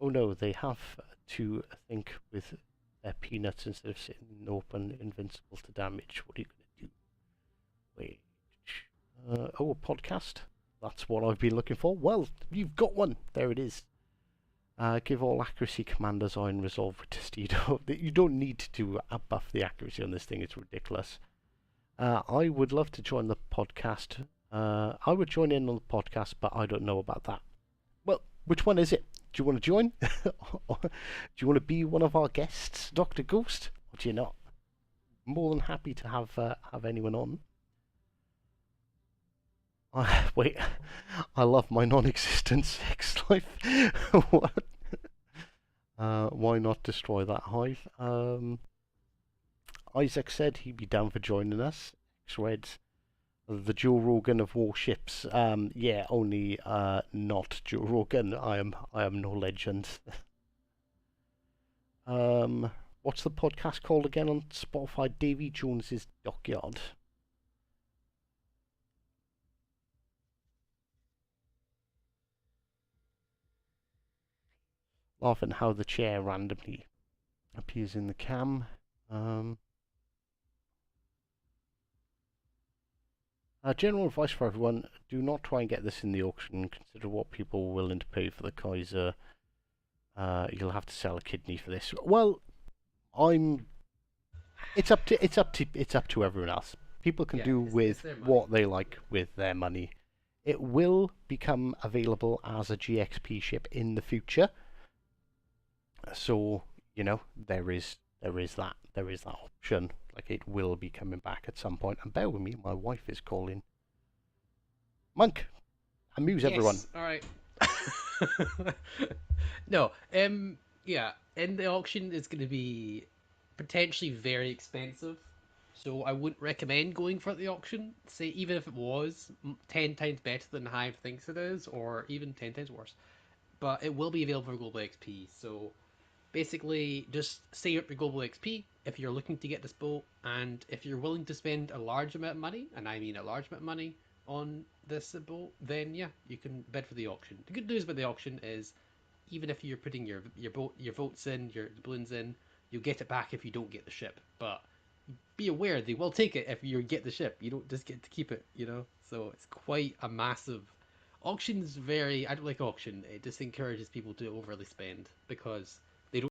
no, they have to think with their peanuts instead of sitting open, invincible to damage. What are you going to do? Wait. Oh, a podcast? That's what I've been looking for. Well, you've got one. There it is. Give all accuracy commanders on resolve with Testido. You don't need to buff the accuracy on this thing. It's ridiculous. I would love to join the podcast. I would join in on the podcast, but I don't know about that. Well, which one is it? Do you want to join? Do you want to be one of our guests, Dr. Ghost? Or do you not? More than happy to have anyone on. Wait, I love my non-existent sex life. What? Why not destroy that hive? Isaac said he'd be down for joining us. X-Reds. The Joe Rogan of Warships. Yeah, only not Joe Rogan. I am no legend. What's the podcast called again on Spotify? Davy Jones's Dockyard. Laughing how the chair randomly appears in the cam. General advice for everyone, do not try and get this in the auction. Consider what people are willing to pay for the Kaiser. You'll have to sell a kidney for this. Well, it's up to everyone else. People can do with what they like with their money. It will become available as a GXP ship in the future. So, there is that option. Like, it will be coming back at some point. And bear with me, my wife is calling. Monk, amuse everyone. All right. No, yeah, in the auction it's going to be potentially very expensive, so I wouldn't recommend going for the auction. Say even if it was 10 times better than Hive thinks it is, or even 10 times worse, but it will be available for Global XP. So basically, just save up your Global XP if you're looking to get this boat, and if you're willing to spend a large amount of money, and I mean a large amount of money on this boat, then yeah, you can bid for the auction. The good news about the auction is, even if you're putting your votes in, your balloons in, you'll get it back if you don't get the ship. But be aware they will take it if you get the ship. You don't just get to keep it, So it's quite a massive auction's very. I don't like auction. It just encourages people to overly spend because